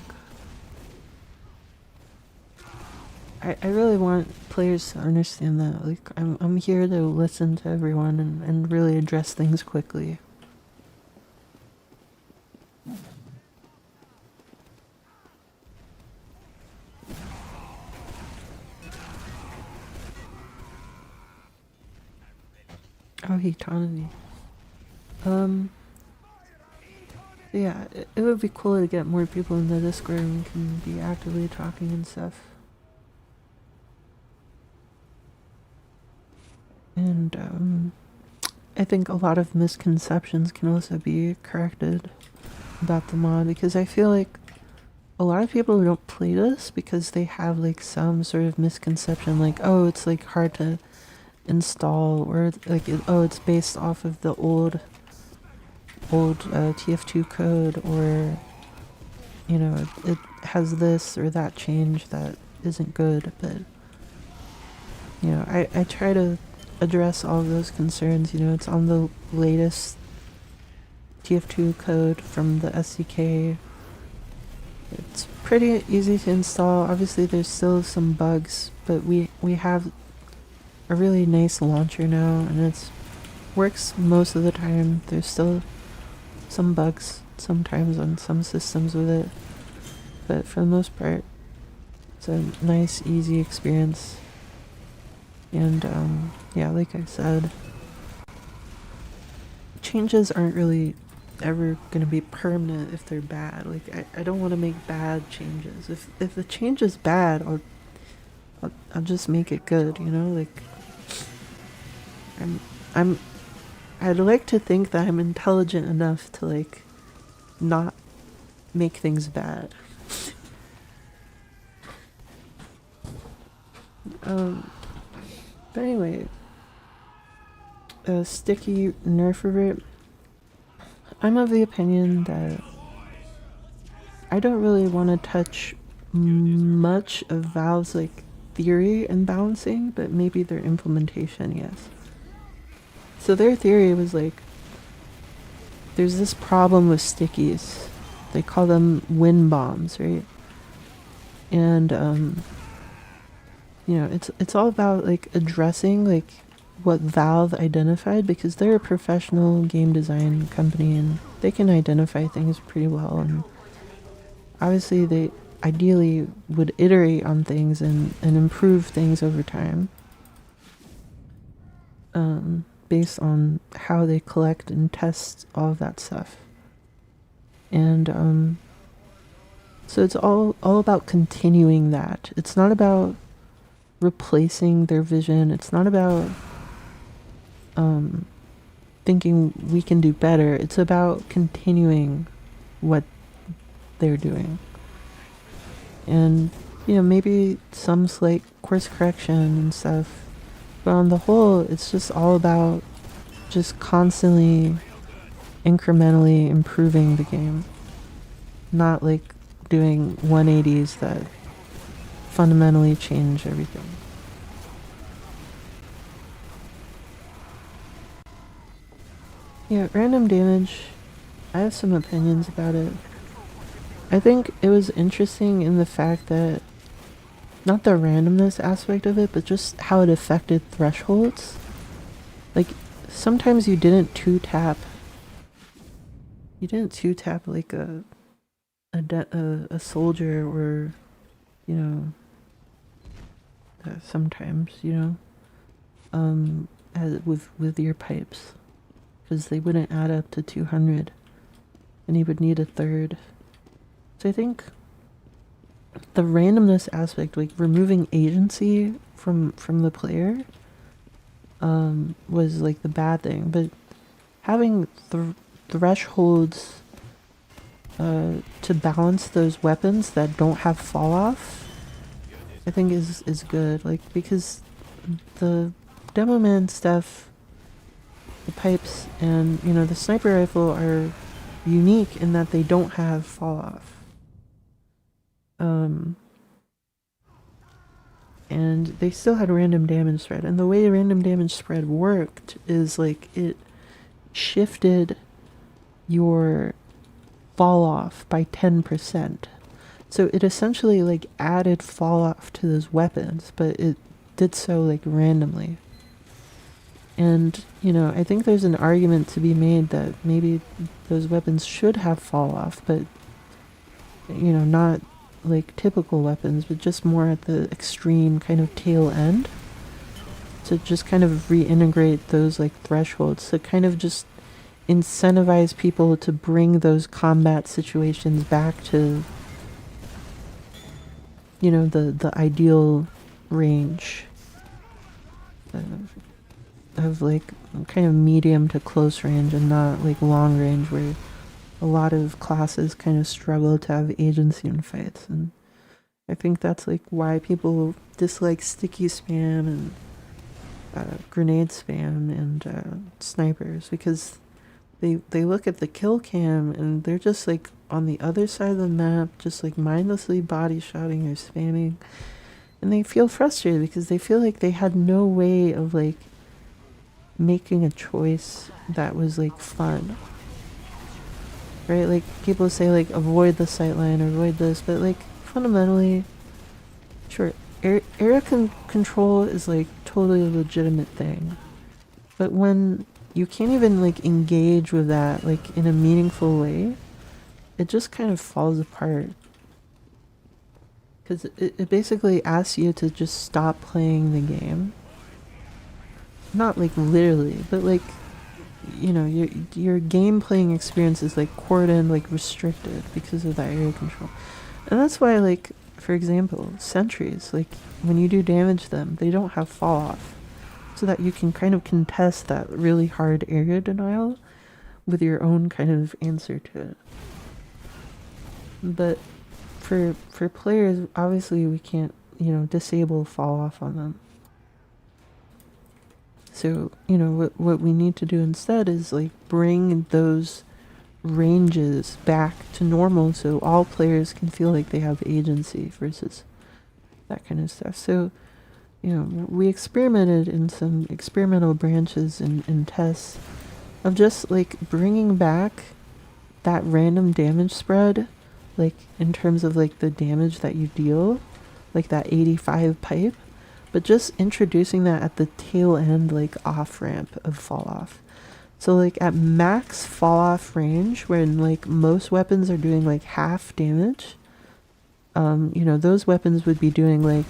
I really want players to understand that like I'm here to listen to everyone and really address things quickly. Oh, he taunted me. Yeah, it would be cool to get more people in the Discord and we can be actively talking and stuff. And I think a lot of misconceptions can also be corrected about the mod, because I feel like a lot of people don't play this because they have like some sort of misconception, like, oh, it's like hard to install, or like oh, it's based off of the old tf2 code, or you know, it has this or that change that isn't good. But you know, I try to address all of those concerns. You know, it's on the latest tf2 code from the SDK. It's pretty easy to install. Obviously there's still some bugs, but we have a really nice launcher now, and it's works most of the time. There's still some bugs sometimes on some systems with it, but for the most part it's a nice easy experience. And yeah, like I said, changes aren't really ever gonna be permanent if they're bad. Like I don't want to make bad changes. If the change is bad, I'll just make it good, you know? Like I'm I'd like to think that I'm intelligent enough to like not make things bad. But anyway, sticky nerf of it. I'm of the opinion that I don't really want to touch much of Valve's like theory and balancing, but maybe their implementation, yes. So their theory was like, there's this problem with stickies. They call them wind bombs, right? And you know, it's all about like addressing like what Valve identified, because they're a professional game design company and they can identify things pretty well, and obviously they ideally would iterate on things and improve things over time, based on how they collect and test all of that stuff. And so it's all about continuing that. It's not about replacing their vision. It's not about thinking we can do better. It's about continuing what they're doing. And, you know, maybe some slight course correction and stuff. But on the whole, it's just all about just constantly, incrementally improving the game. Not like doing 180s that fundamentally change everything. Yeah, random damage. I have some opinions about it. I think it was interesting in the fact that not the randomness aspect of it, but just how it affected thresholds. Like sometimes you didn't two tap. You didn't two tap like a soldier or you know sometimes with your pipes because they wouldn't add up to 200 and you would need a third. So I think the randomness aspect, like removing agency from the player, was like the bad thing, but having thresholds to balance those weapons that don't have fall off, I think is good. Like because the demo man stuff, the pipes, and the sniper rifle are unique in that they don't have fall off. And they still had random damage spread, and the way random damage spread worked is like it shifted your fall off by 10%. So it essentially like added fall off to those weapons, but it did so like randomly. And I think there's an argument to be made that maybe those weapons should have fall off, but not like typical weapons, but just more at the extreme kind of tail end, to just kind of reintegrate those like thresholds to kind of just incentivize people to bring those combat situations back to the ideal range of like kind of medium to close range and not like long range where a lot of classes kind of struggle to have agency in fights. And I think that's like why people dislike sticky spam and grenade spam and snipers, because they look at the kill cam and they're just like on the other side of the map, just like mindlessly body shotting or spamming, and they feel frustrated because they feel like they had no way of like making a choice that was like fun. Right? Like people say like avoid the sightline or avoid this, but like fundamentally, sure, area control is like totally a legitimate thing, but when you can't even like engage with that like in a meaningful way, it just kind of falls apart, because it basically asks you to just stop playing the game. Not like literally, but like your game playing experience is like cordoned, like restricted because of that area control. And that's why, like, for example, sentries, like when you do damage them, they don't have fall off, so that you can kind of contest that really hard area denial with your own kind of answer to it. But for players, obviously we can't disable fall off on them. So, what we need to do instead is like bring those ranges back to normal so all players can feel like they have agency versus that kind of stuff. So, we experimented in some experimental branches and tests of just like bringing back that random damage spread, like in terms of like the damage that you deal, like that 85 pipe, but just introducing that at the tail end, like off ramp of fall off. So like at max fall off range, when like most weapons are doing like half damage, those weapons would be doing like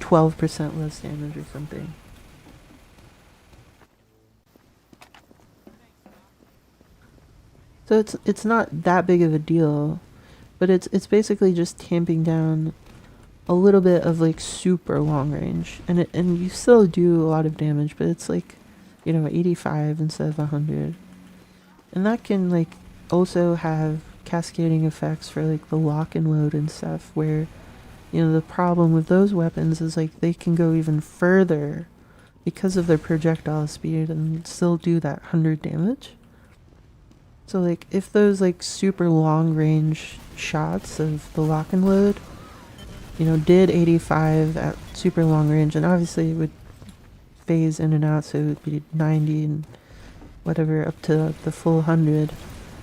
12% less damage or something. So it's not that big of a deal, but it's basically just tamping down a little bit of like super long range, and you still do a lot of damage, but it's like 85 instead of 100. And that can like also have cascading effects for like the lock and load and stuff, where the problem with those weapons is like they can go even further because of their projectile speed and still do that 100 damage. So like if those like super long range shots of the lock and load did 85 at super long range, and obviously it would phase in and out, so it would be 90 and whatever up to the full 100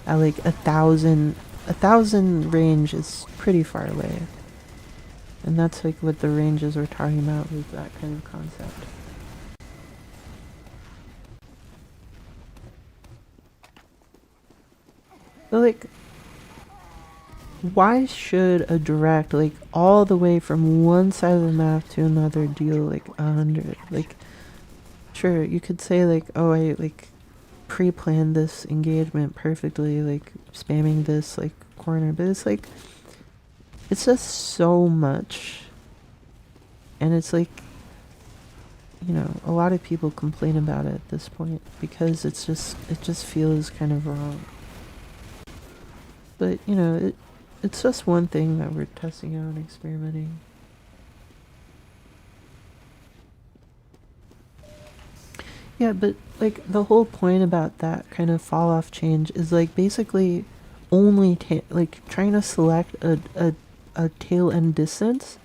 at like 1,000. 1,000 range is pretty far away. And that's like what the ranges we're talking about with that kind of concept. But like, why should a direct like all the way from one side of the map to another deal like 100? Like, sure, you could say like, oh, I like pre-planned this engagement perfectly, like spamming this like corner, but it's like, it's just so much. And it's like, you know, a lot of people complain about it at this point because it just feels kind of wrong. But, you know, it's just one thing that we're testing out and experimenting. Yeah, but like the whole point about that kind of fall off change is like basically only like trying to select a tail end distance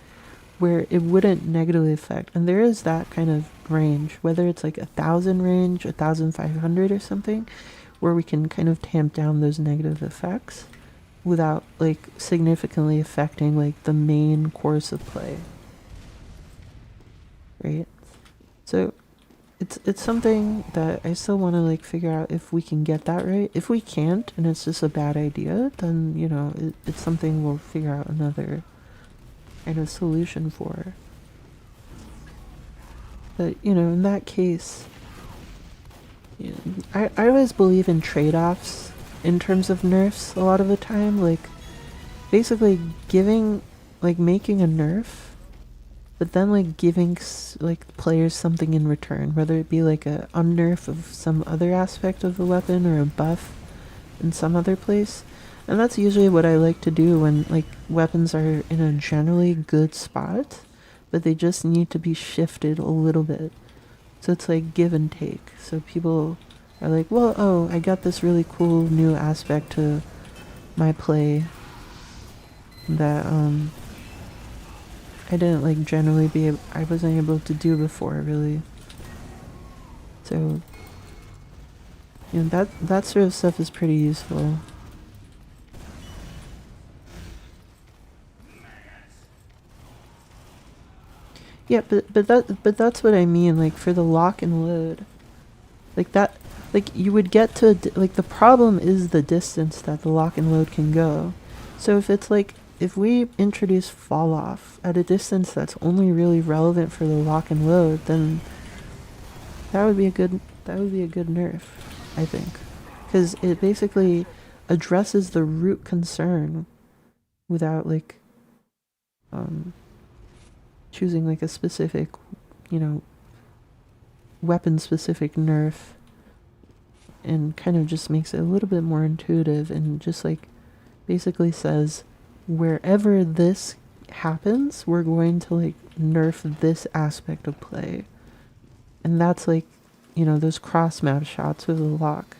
where it wouldn't negatively affect. And there is that kind of range, whether it's like 1,000 range, 1,500 or something, where we can kind of tamp down those negative effects without like significantly affecting like the main course of play. Right? So it's something that I still want to like figure out if we can get that right. If we can't and it's just a bad idea, then you know it's something we'll figure out another kind of solution for. But you know, in that case, you know, I always believe in trade-offs in terms of nerfs a lot of the time. Like basically giving, like making a nerf, but then like giving like players something in return, whether it be like a unnerf of some other aspect of the weapon or a buff in some other place. And that's usually what I like to do when like weapons are in a generally good spot, but they just need to be shifted a little bit. So it's like give and take. So people are like, well, oh, I got this really cool new aspect to my play that I didn't like generally I wasn't able to do before really. So you know, that sort of stuff is pretty useful. Yeah, but that's what I mean, like for the lock and load. Like that, like you would get to like the problem is the distance that the lock and load can go. So if it's like if we introduce fall off at a distance that's only really relevant for the lock and load, then that would be a good nerf, I think, because it basically addresses the root concern without like choosing like a specific, you know, weapon specific nerf, and kind of just makes it a little bit more intuitive and just like basically says wherever this happens we're going to like nerf this aspect of play. And that's like, you know, those cross map shots with a lock.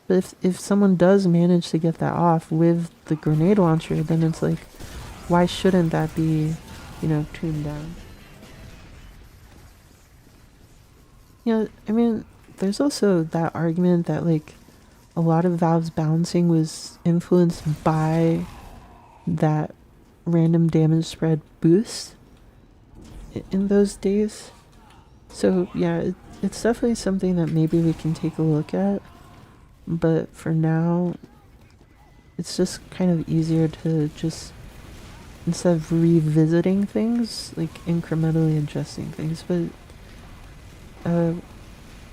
But if someone does manage to get that off with the grenade launcher, then it's like, why shouldn't that be, you know, tuned down? You know, I mean, there's also that argument that like a lot of Valve's balancing was influenced by that random damage spread boost in those days. So yeah, it's definitely something that maybe we can take a look at. But for now, it's just kind of easier to just, instead of revisiting things, like incrementally adjusting things. But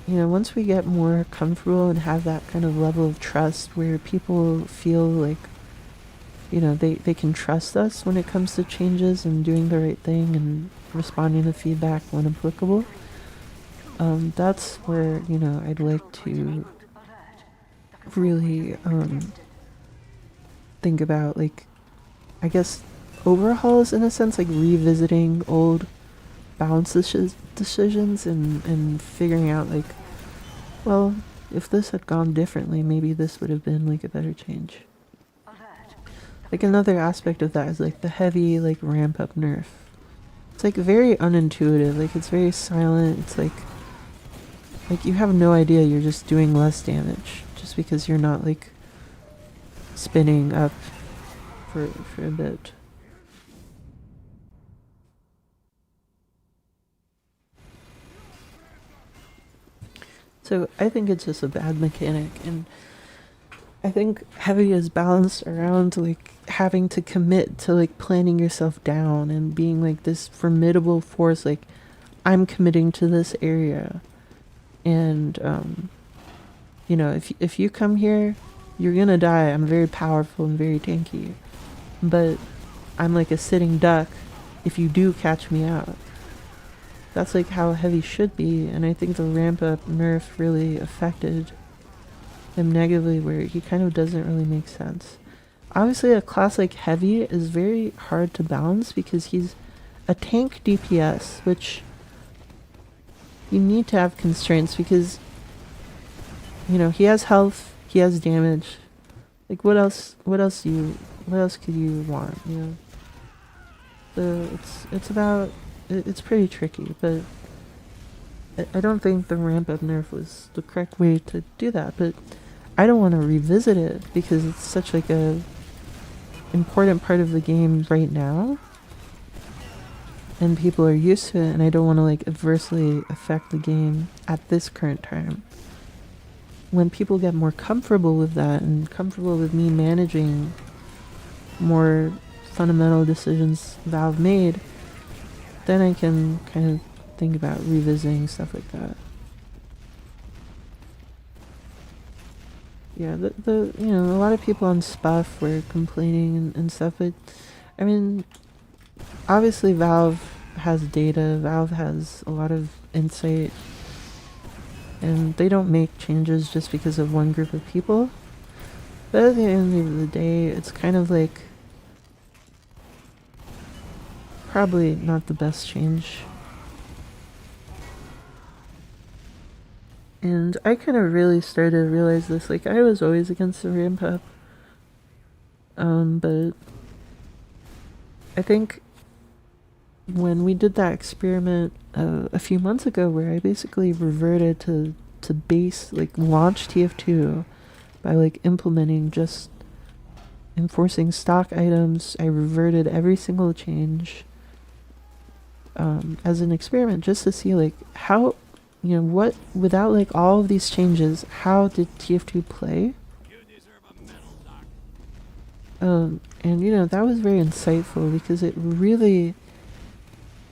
you know, once we get more comfortable and have that kind of level of trust where people feel like, you know, they can trust us when it comes to changes and doing the right thing and responding to feedback when applicable, that's where, you know, I'd like to really think about, like, I guess overhauls in a sense, like revisiting old balance decisions and figuring out like, well, if this had gone differently, maybe this would have been like a better change. Like another aspect of that is like the heavy like ramp up nerf. It's like very unintuitive, like it's very silent. It's like like, you have no idea you're just doing less damage just because you're not like spinning up for a bit. So I think it's just a bad mechanic, and I think heavy is balanced around like having to commit to like planning yourself down and being like this formidable force, like I'm committing to this area. And you know, if you come here, you're gonna die. I'm very powerful and very tanky, but I'm like a sitting duck if you do catch me out. That's like how heavy should be, and I think the ramp up nerf really affected him negatively, where he kind of doesn't really make sense. Obviously, a class like heavy is very hard to balance because he's a tank DPS, which you need to have constraints because, you know, he has health, he has damage. Like, what else could you want, you know? So it's pretty tricky, but I don't think the ramp up nerf was the correct way to do that, but I don't want to revisit it because it's such like a important part of the game right now, and people are used to it, and I don't want to like adversely affect the game at this current time. When people get more comfortable with that and comfortable with me managing more fundamental decisions Valve made, then I can kind of think about revisiting stuff like that. Yeah, the you know, a lot of people on Spuff were complaining and stuff, but I mean, obviously Valve has data, Valve has a lot of insight, and they don't make changes just because of one group of people. But at the end of the day, it's kind of like probably not the best change. And I kind of really started to realize this. Like, I was always against the ramp up. But I think when we did that experiment a few months ago where I basically reverted to base, like, launch TF2 by, like, implementing just enforcing stock items, I reverted every single change as an experiment just to see, like, how, you know, what, without like all of these changes, how did TF2 play? And you know, that was very insightful because it really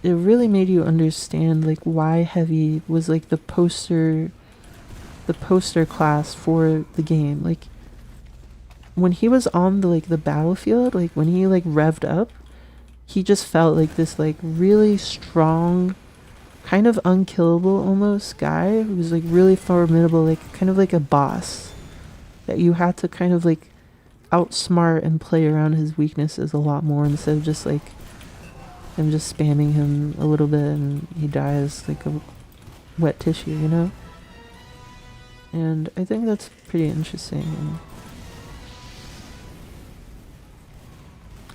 made you understand like why heavy was like the poster class for the game. Like when he was on the battlefield, like when he like revved up, he just felt like this like really strong, kind of unkillable almost guy who was like really formidable, like kind of like a boss that you had to kind of like outsmart and play around his weaknesses a lot more instead of just like him just spamming him a little bit and he dies like a wet tissue, you know? And I think that's pretty interesting, and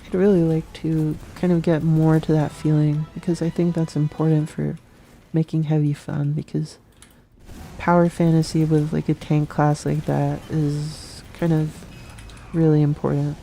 I'd really like to kind of get more to that feeling because I think that's important for making heavy fun, because power fantasy with like a tank class like that is kind of really important.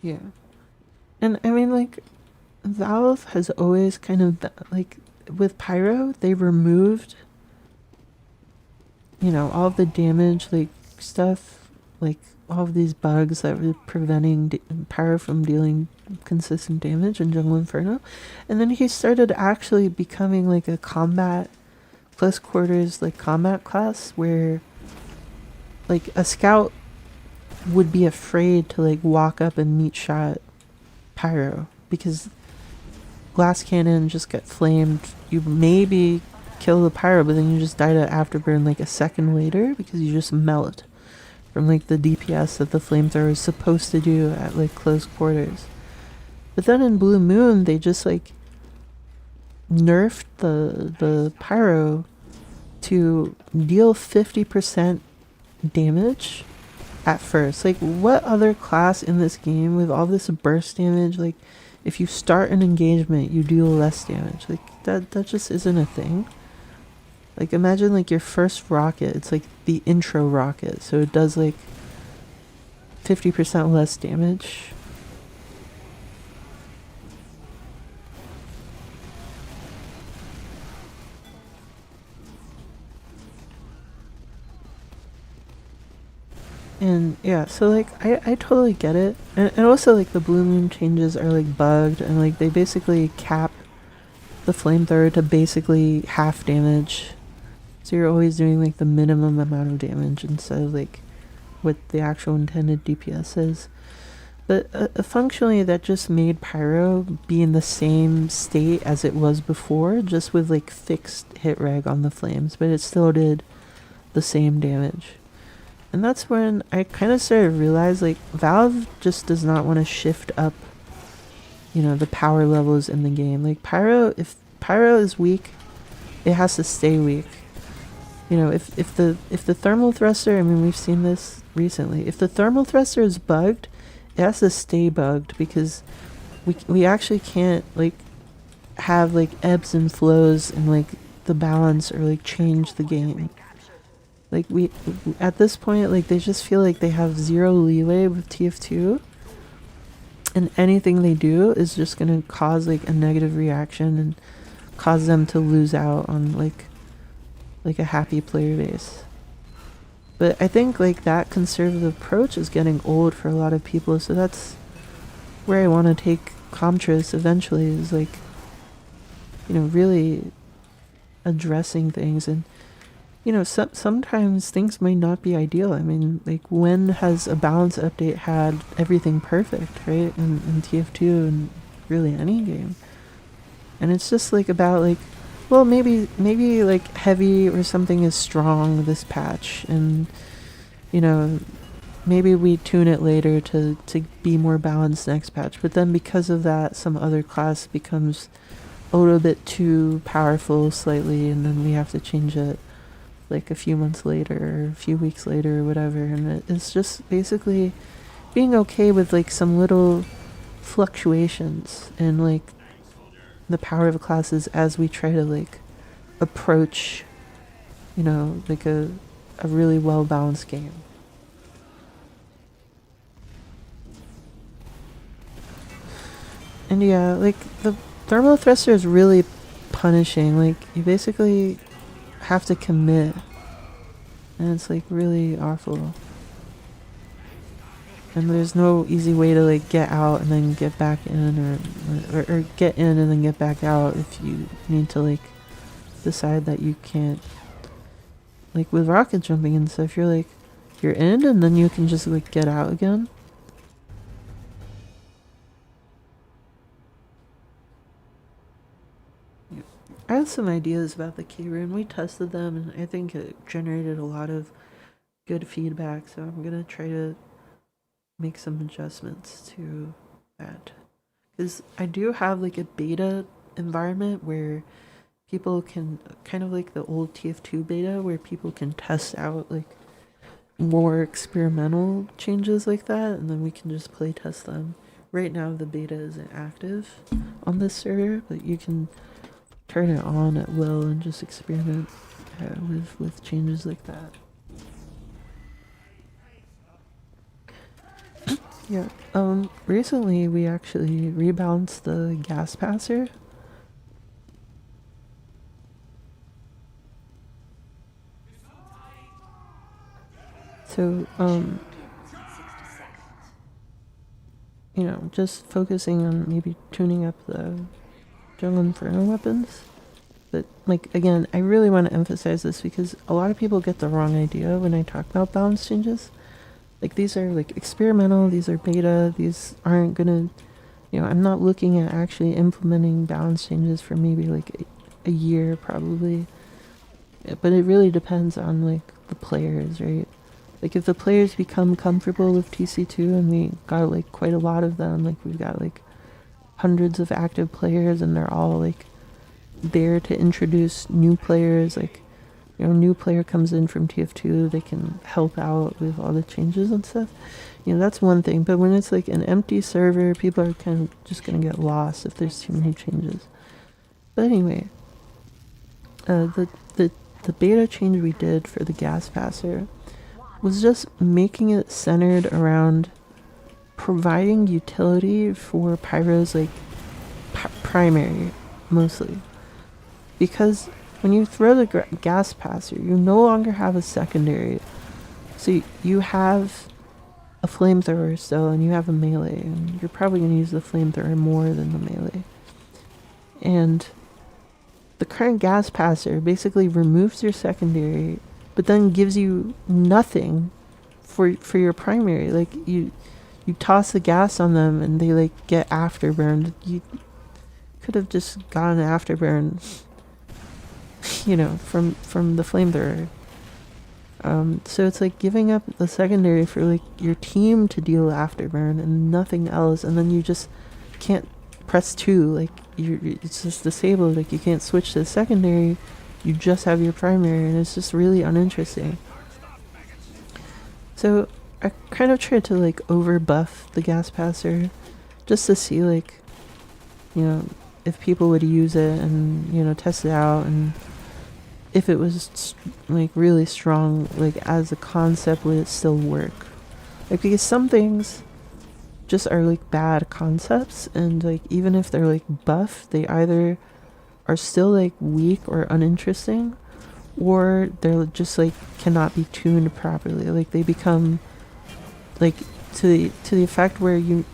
Yeah. And I mean, like, Valve has always kind of, like, with Pyro, they removed, you know, all of the damage, like, stuff, like, all of these bugs that were preventing Pyro from dealing consistent damage in Jungle Inferno. And then he started actually becoming, like, a combat, close quarters, like, combat class where, like, a scout would be afraid to, like, walk up and meet shot Pyro because glass cannon just get flamed. You maybe kill the Pyro, but then you just die to afterburn like a second later because you just melt from like the DPS that the flamethrower is supposed to do at like close quarters. But then in Blue Moon, they just like nerfed the pyro to deal 50% damage at first. Like, what other class in this game with all this burst damage, like, if you start an engagement, you deal less damage? Like, that just isn't a thing. Like, imagine, like, your first rocket, it's like the intro rocket, so it does, like, 50% less damage. And yeah, so like I totally get it. And also like the blue moon changes are like bugged, and like they basically cap the flamethrower to basically half damage. So you're always doing like the minimum amount of damage instead of like what the actual intended DPS is. But functionally that just made Pyro be in the same state as it was before, just with like fixed hit reg on the flames, but it still did the same damage. And that's when I kind of started to realize, like, Valve just does not want to shift up, you know, the power levels in the game. Like, if Pyro is weak, it has to stay weak. You know, if the thermal thruster, I mean, we've seen this recently. If the thermal thruster is bugged, it has to stay bugged, because we actually can't, like, have, like, ebbs and flows and, like, the balance, or, like, change the game. Like, at this point, like, they just feel like they have zero leeway with TF2, and anything they do is just gonna cause, like, a negative reaction and cause them to lose out on, like a happy player base. But I think, like, that conservative approach is getting old for a lot of people, so that's where I want to take comtress eventually, is, like, you know, really addressing things. And you know, sometimes things might not be ideal. I mean, like, when has a balance update had everything perfect, right? In TF2 and really any game. And it's just, like, about, like, well, maybe, like, heavy or something is strong this patch. And, you know, maybe we tune it later to be more balanced next patch. But then because of that, some other class becomes a little bit too powerful slightly, and then we have to change it like a few months later, or a few weeks later, or whatever. And it's just basically being okay with, like, some little fluctuations in, like, the power of classes as we try to, like, approach, you know, like a really well balanced game. And yeah, like, the thermal thruster is really punishing. Like, you basically have to commit, and it's, like, really awful. And there's no easy way to, like, get out and then get back in, or get in and then get back out if you need to, like, decide that you can't. Like, with rocket jumping and stuff, you're, like, you're in and then you can just, like, get out again. I had some ideas about the key rune. We tested them, and I think it generated a lot of good feedback, so I'm gonna try to make some adjustments to that. Because I do have, like, a beta environment where people can, kind of like the old TF2 beta, where people can test out, like, more experimental changes like that, and then we can just play test them. Right now the beta isn't active on this server, but you can turn it on at will and just experiment with changes like that. Yeah, recently we actually rebalanced the gas passer. So, you know, just focusing on maybe tuning up the Jungle Inferno weapons. But, like, again, I really want to emphasize this because a lot of people get the wrong idea when I talk about balance changes. Like, these are, like, experimental, these are beta, these aren't gonna, you know, I'm not looking at actually implementing balance changes for maybe, like, a year, probably. Yeah, but it really depends on, like, the players, right? Like, if the players become comfortable with TC2, and we got, like, quite a lot of them, like, we've got, like, hundreds of active players, and they're all, like, there to introduce new players. Like, you know, new player comes in from tf2, they can help out with all the changes and stuff. You know, that's one thing. But when it's like an empty server, people are kind of just gonna get lost if there's too many changes. But anyway, the beta change we did for the gas passer was just making it centered around providing utility for Pyro's like primary mostly, because when you throw the gas passer, you no longer have a secondary. So you have a flamethrower still, and you have a melee, and you're probably going to use the flamethrower more than the melee. And the current gas passer basically removes your secondary, but then gives you nothing for your primary. Like, you toss the gas on them and they like get afterburned. You could have just gotten afterburn, you know, from the flamethrower. So it's like giving up the secondary for like your team to deal afterburn and nothing else, and then you just can't press 2. Like, it's just disabled. Like, you can't switch to the secondary. You just have your primary, and it's just really uninteresting. So I kind of tried to like over buff the gas passer just to see, like, you know, if people would use it and, you know, test it out, and if it was like really strong, like as a concept, would it still work? Like, because some things just are like bad concepts, and like even if they're like buff, they either are still like weak or uninteresting, or they're just like cannot be tuned properly. Like, they become like to the effect where you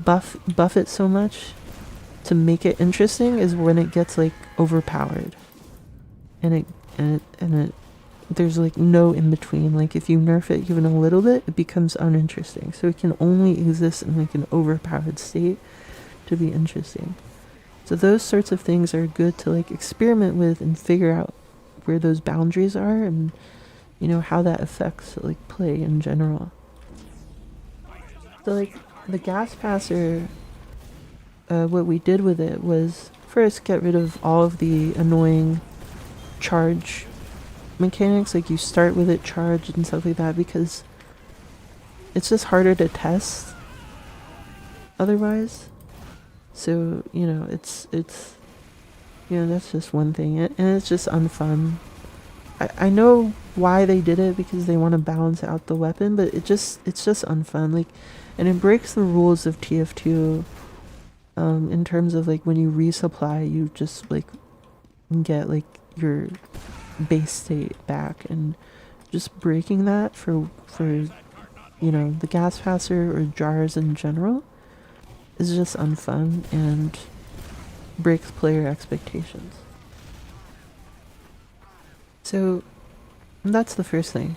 buff it so much to make it interesting is when it gets like overpowered, and it there's like no in between. Like, if you nerf it even a little bit, it becomes uninteresting. So it can only exist in like an overpowered state to be interesting. So those sorts of things are good to like experiment with and figure out where those boundaries are, and, you know, how that affects like play in general. So like the gas passer, what we did with it was first get rid of all of the annoying charge mechanics. Like, you start with it charged and stuff like that, because it's just harder to test otherwise. So, you know, it's you know, that's just one thing, and it's just unfun. I know why they did it, because they want to balance out the weapon, but it's just unfun. Like, and it breaks the rules of tf2 in terms of like when you resupply, you just like get like your base state back, and just breaking that for you know, the gas passer or jars in general is just unfun and breaks player expectations. So that's the first thing.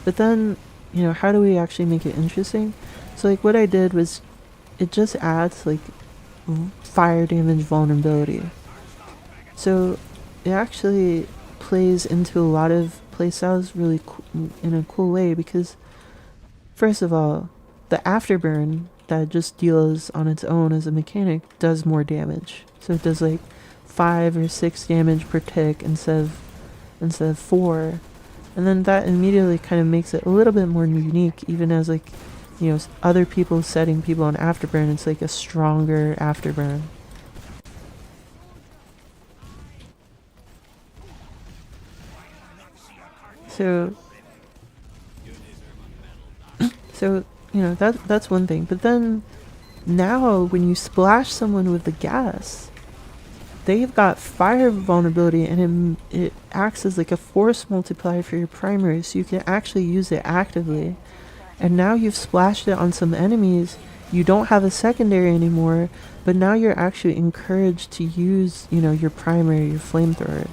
But then, you know, how do we actually make it interesting? So like what I did was, it just adds like fire damage vulnerability. So it actually plays into a lot of playstyles really in a cool way, because first of all, the afterburn that just deals on its own as a mechanic does more damage. So it does like 5 or 6 damage per tick instead of 4. And then that immediately kind of makes it a little bit more unique, even as like, you know, other people setting people on afterburn. It's like a stronger afterburn. So you know, that's one thing. But then now when you splash someone with the gas, they've got fire vulnerability, and it acts as like a force multiplier for your primary, so you can actually use it actively. And now you've splashed it on some enemies, you don't have a secondary anymore, but now you're actually encouraged to use, you know, your primary, your flamethrower,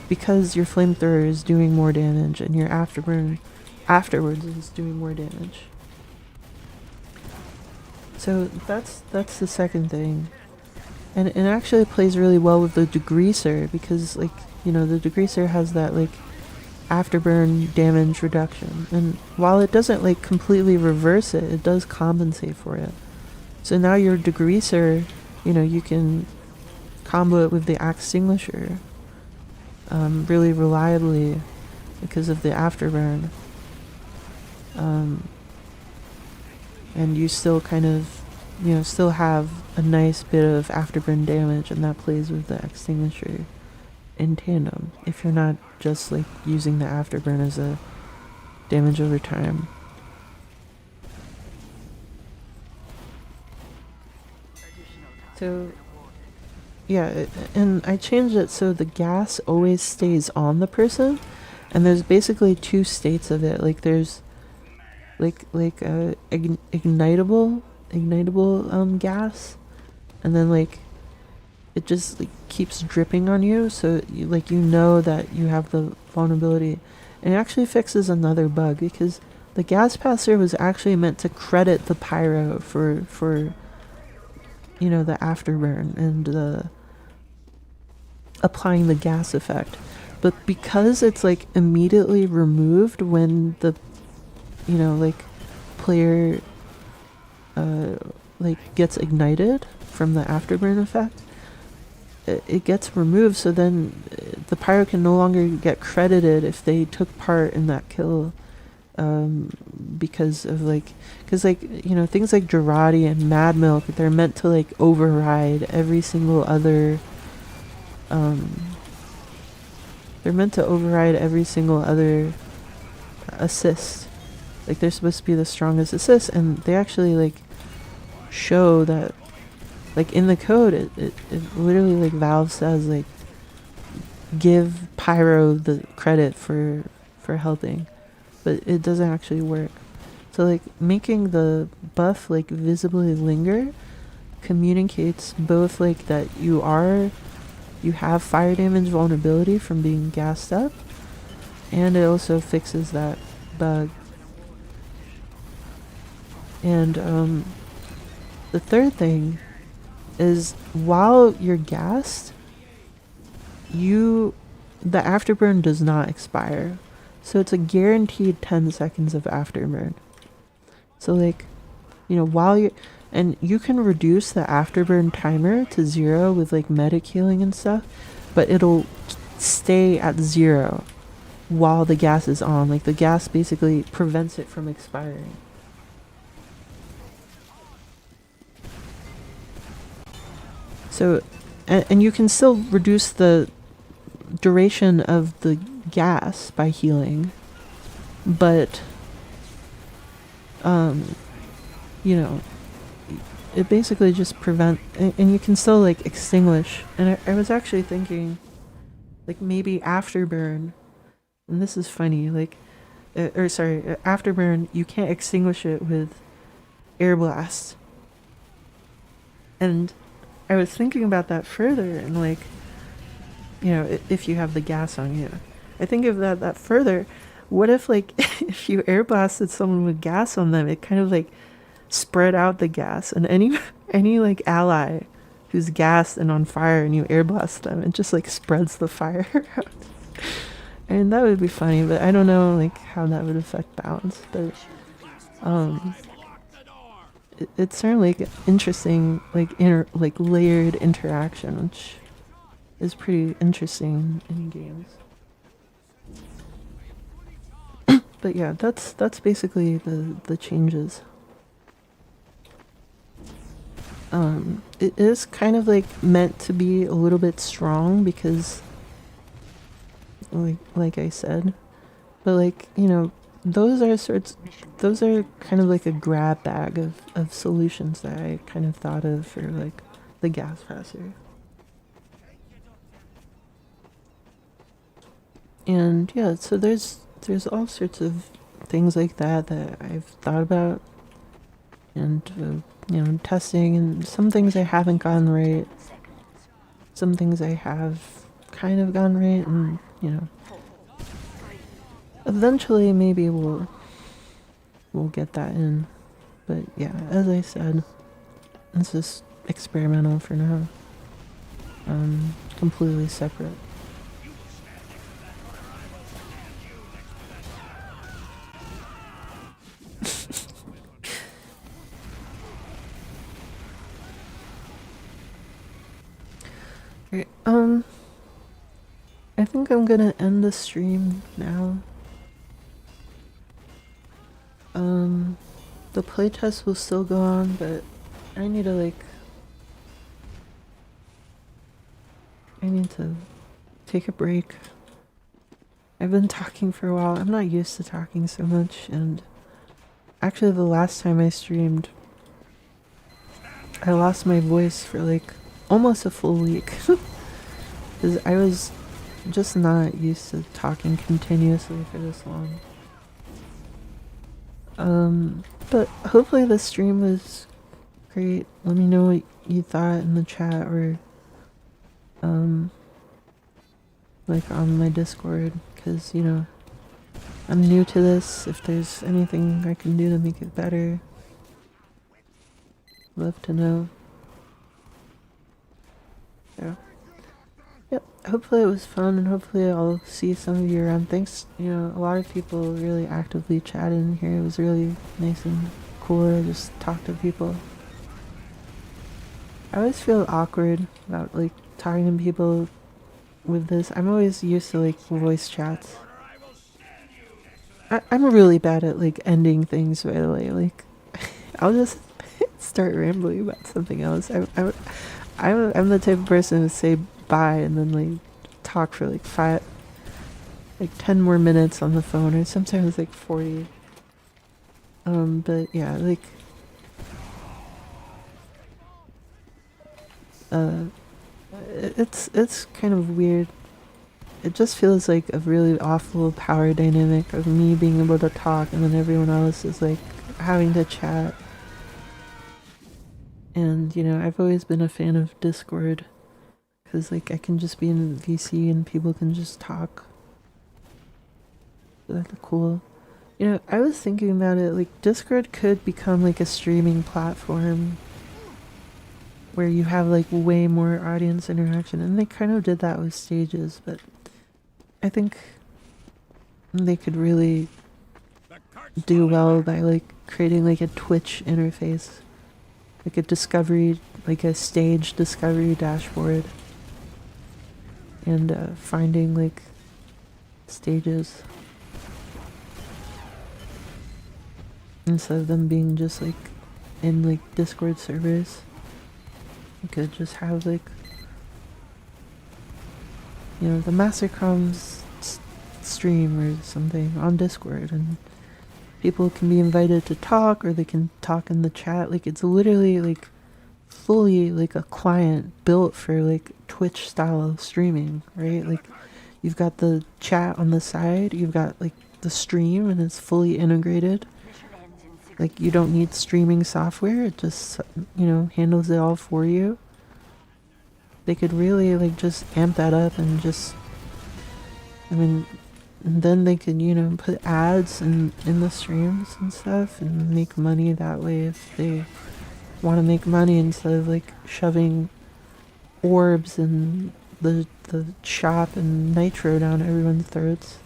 because your flamethrower is doing more damage and your afterburn afterwards is doing more damage. So that's the second thing. And it actually plays really well with the degreaser, because like, you know, the degreaser has that like afterburn damage reduction, and while it doesn't like completely reverse it, it does compensate for it. So now your degreaser, you know, you can combo it with the axe extinguisher really reliably because of the afterburn. And you still kind of, still have a nice bit of afterburn damage, and that plays with the extinguisher in tandem if you're not just like using the afterburn as a damage over time. So yeah, and I changed it so the gas always stays on the person, and there's basically two states of it. Like there's ignitable gas, and then like it just like keeps dripping on you, so you know that you have the vulnerability. And it actually fixes another bug, because the gas passer was actually meant to credit the pyro for the afterburn and the applying the gas effect. But because it's like immediately removed when the player gets ignited from the afterburn effect, it gets removed, so then the pyro can no longer get credited if they took part in that kill, because of things like Girardi and Mad Milk, they're meant to override every single other assist. They're supposed to be the strongest assist, and they actually show that in the code it literally Valve says give pyro the credit for helping, but it doesn't actually work. So making the buff visibly linger communicates both that you have fire damage vulnerability from being gassed up, and it also fixes that bug. And the third thing is, while you're gassed, the afterburn does not expire. So it's a guaranteed 10 seconds of afterburn. So while you're, and you can reduce the afterburn timer to 0 with medic healing and stuff, but it'll stay at 0 while the gas is on. The gas basically prevents it from expiring. So, and you can still reduce the duration of the gas by healing, but it basically just and you can still extinguish. And I was actually thinking maybe afterburn, and this is funny, afterburn, you can't extinguish it with air blast. And I was thinking about that further, and if you have the gas on you, I think of that further. What if if you air blasted someone with gas on them, it kind of spread out the gas, and any ally who's gassed and on fire and you air blast them, it just spreads the fire out. And that would be funny, but I don't know how that would affect balance. But it's certainly interesting, layered interaction, which is pretty interesting in games. But yeah, that's basically the changes. It is kind of meant to be a little bit strong because, like I said, but those are kind of a grab bag of solutions that I kind of thought of for the gas passer. And yeah, so there's all sorts of things like that I've thought about, and testing, and some things I haven't gotten right, some things I have kind of gotten right, and eventually maybe we'll get that in. But yeah, as I said, it's just experimental for now. Completely separate. Okay, I think I'm gonna end the stream now. The playtest will still go on, but I need to I need to take a break. I've been talking for a while. I'm not used to talking so much, and actually the last time I streamed, I lost my voice for like almost a full week. Because I was just not used to talking continuously for this long. But hopefully the stream was great. Let me know what you thought in the chat or like on my Discord, because you know I'm new to this. If there's anything I can do to make it better, love to know. Yeah. Yep. Hopefully it was fun, and hopefully I'll see some of you around. Thanks. You know, a lot of people really actively chatted in here. It was really nice and cool to just talk to people. I always feel awkward about like talking to people with this. I'm always used to like voice chats. I'm really bad at like ending things, by the way. Like, I'll just start rambling about something else. I'm the type of person to say bye and then like talk for like 10 more minutes on the phone, or sometimes like 40. But yeah, like, it's kind of weird. It just feels like a really awful power dynamic of me being able to talk and then everyone else is like having to chat. And you know, I've always been a fan of Discord because like I can just be in VC and people can just talk. So that's cool. You know, I was thinking about it, like Discord could become like a streaming platform where you have like way more audience interaction, and they kind of did that with stages, but I think they could really do well by like creating like a Twitch interface, like a discovery, like a stage discovery dashboard, and finding like stages instead of them being just like in like Discord servers. You could just have like, you know, the mastercoms stream or something on Discord, and people can be invited to talk, or they can talk in the chat. Like, it's literally like fully like a client built for like Twitch style of streaming, right? Like, you've got the chat on the side, you've got like the stream, and it's fully integrated. Like, you don't need streaming software, it just, you know, handles it all for you. They could really like just amp that up and just, I mean, and then they could, you know, put ads in the streams and stuff and make money that way if they want to make money, instead of like shoving orbs and the shop and nitro down everyone's throats.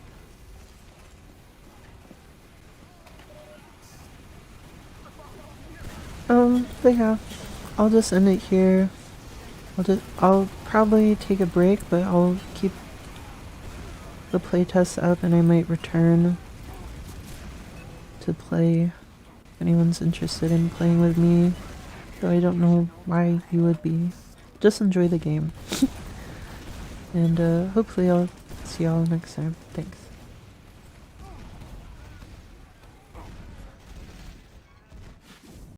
But yeah, I'll just end it here. I'll probably take a break, but I'll keep the playtest up, and I might return to play if anyone's interested in playing with me, though I don't know why you would be. Just enjoy the game. And hopefully I'll see y'all next time. Thanks.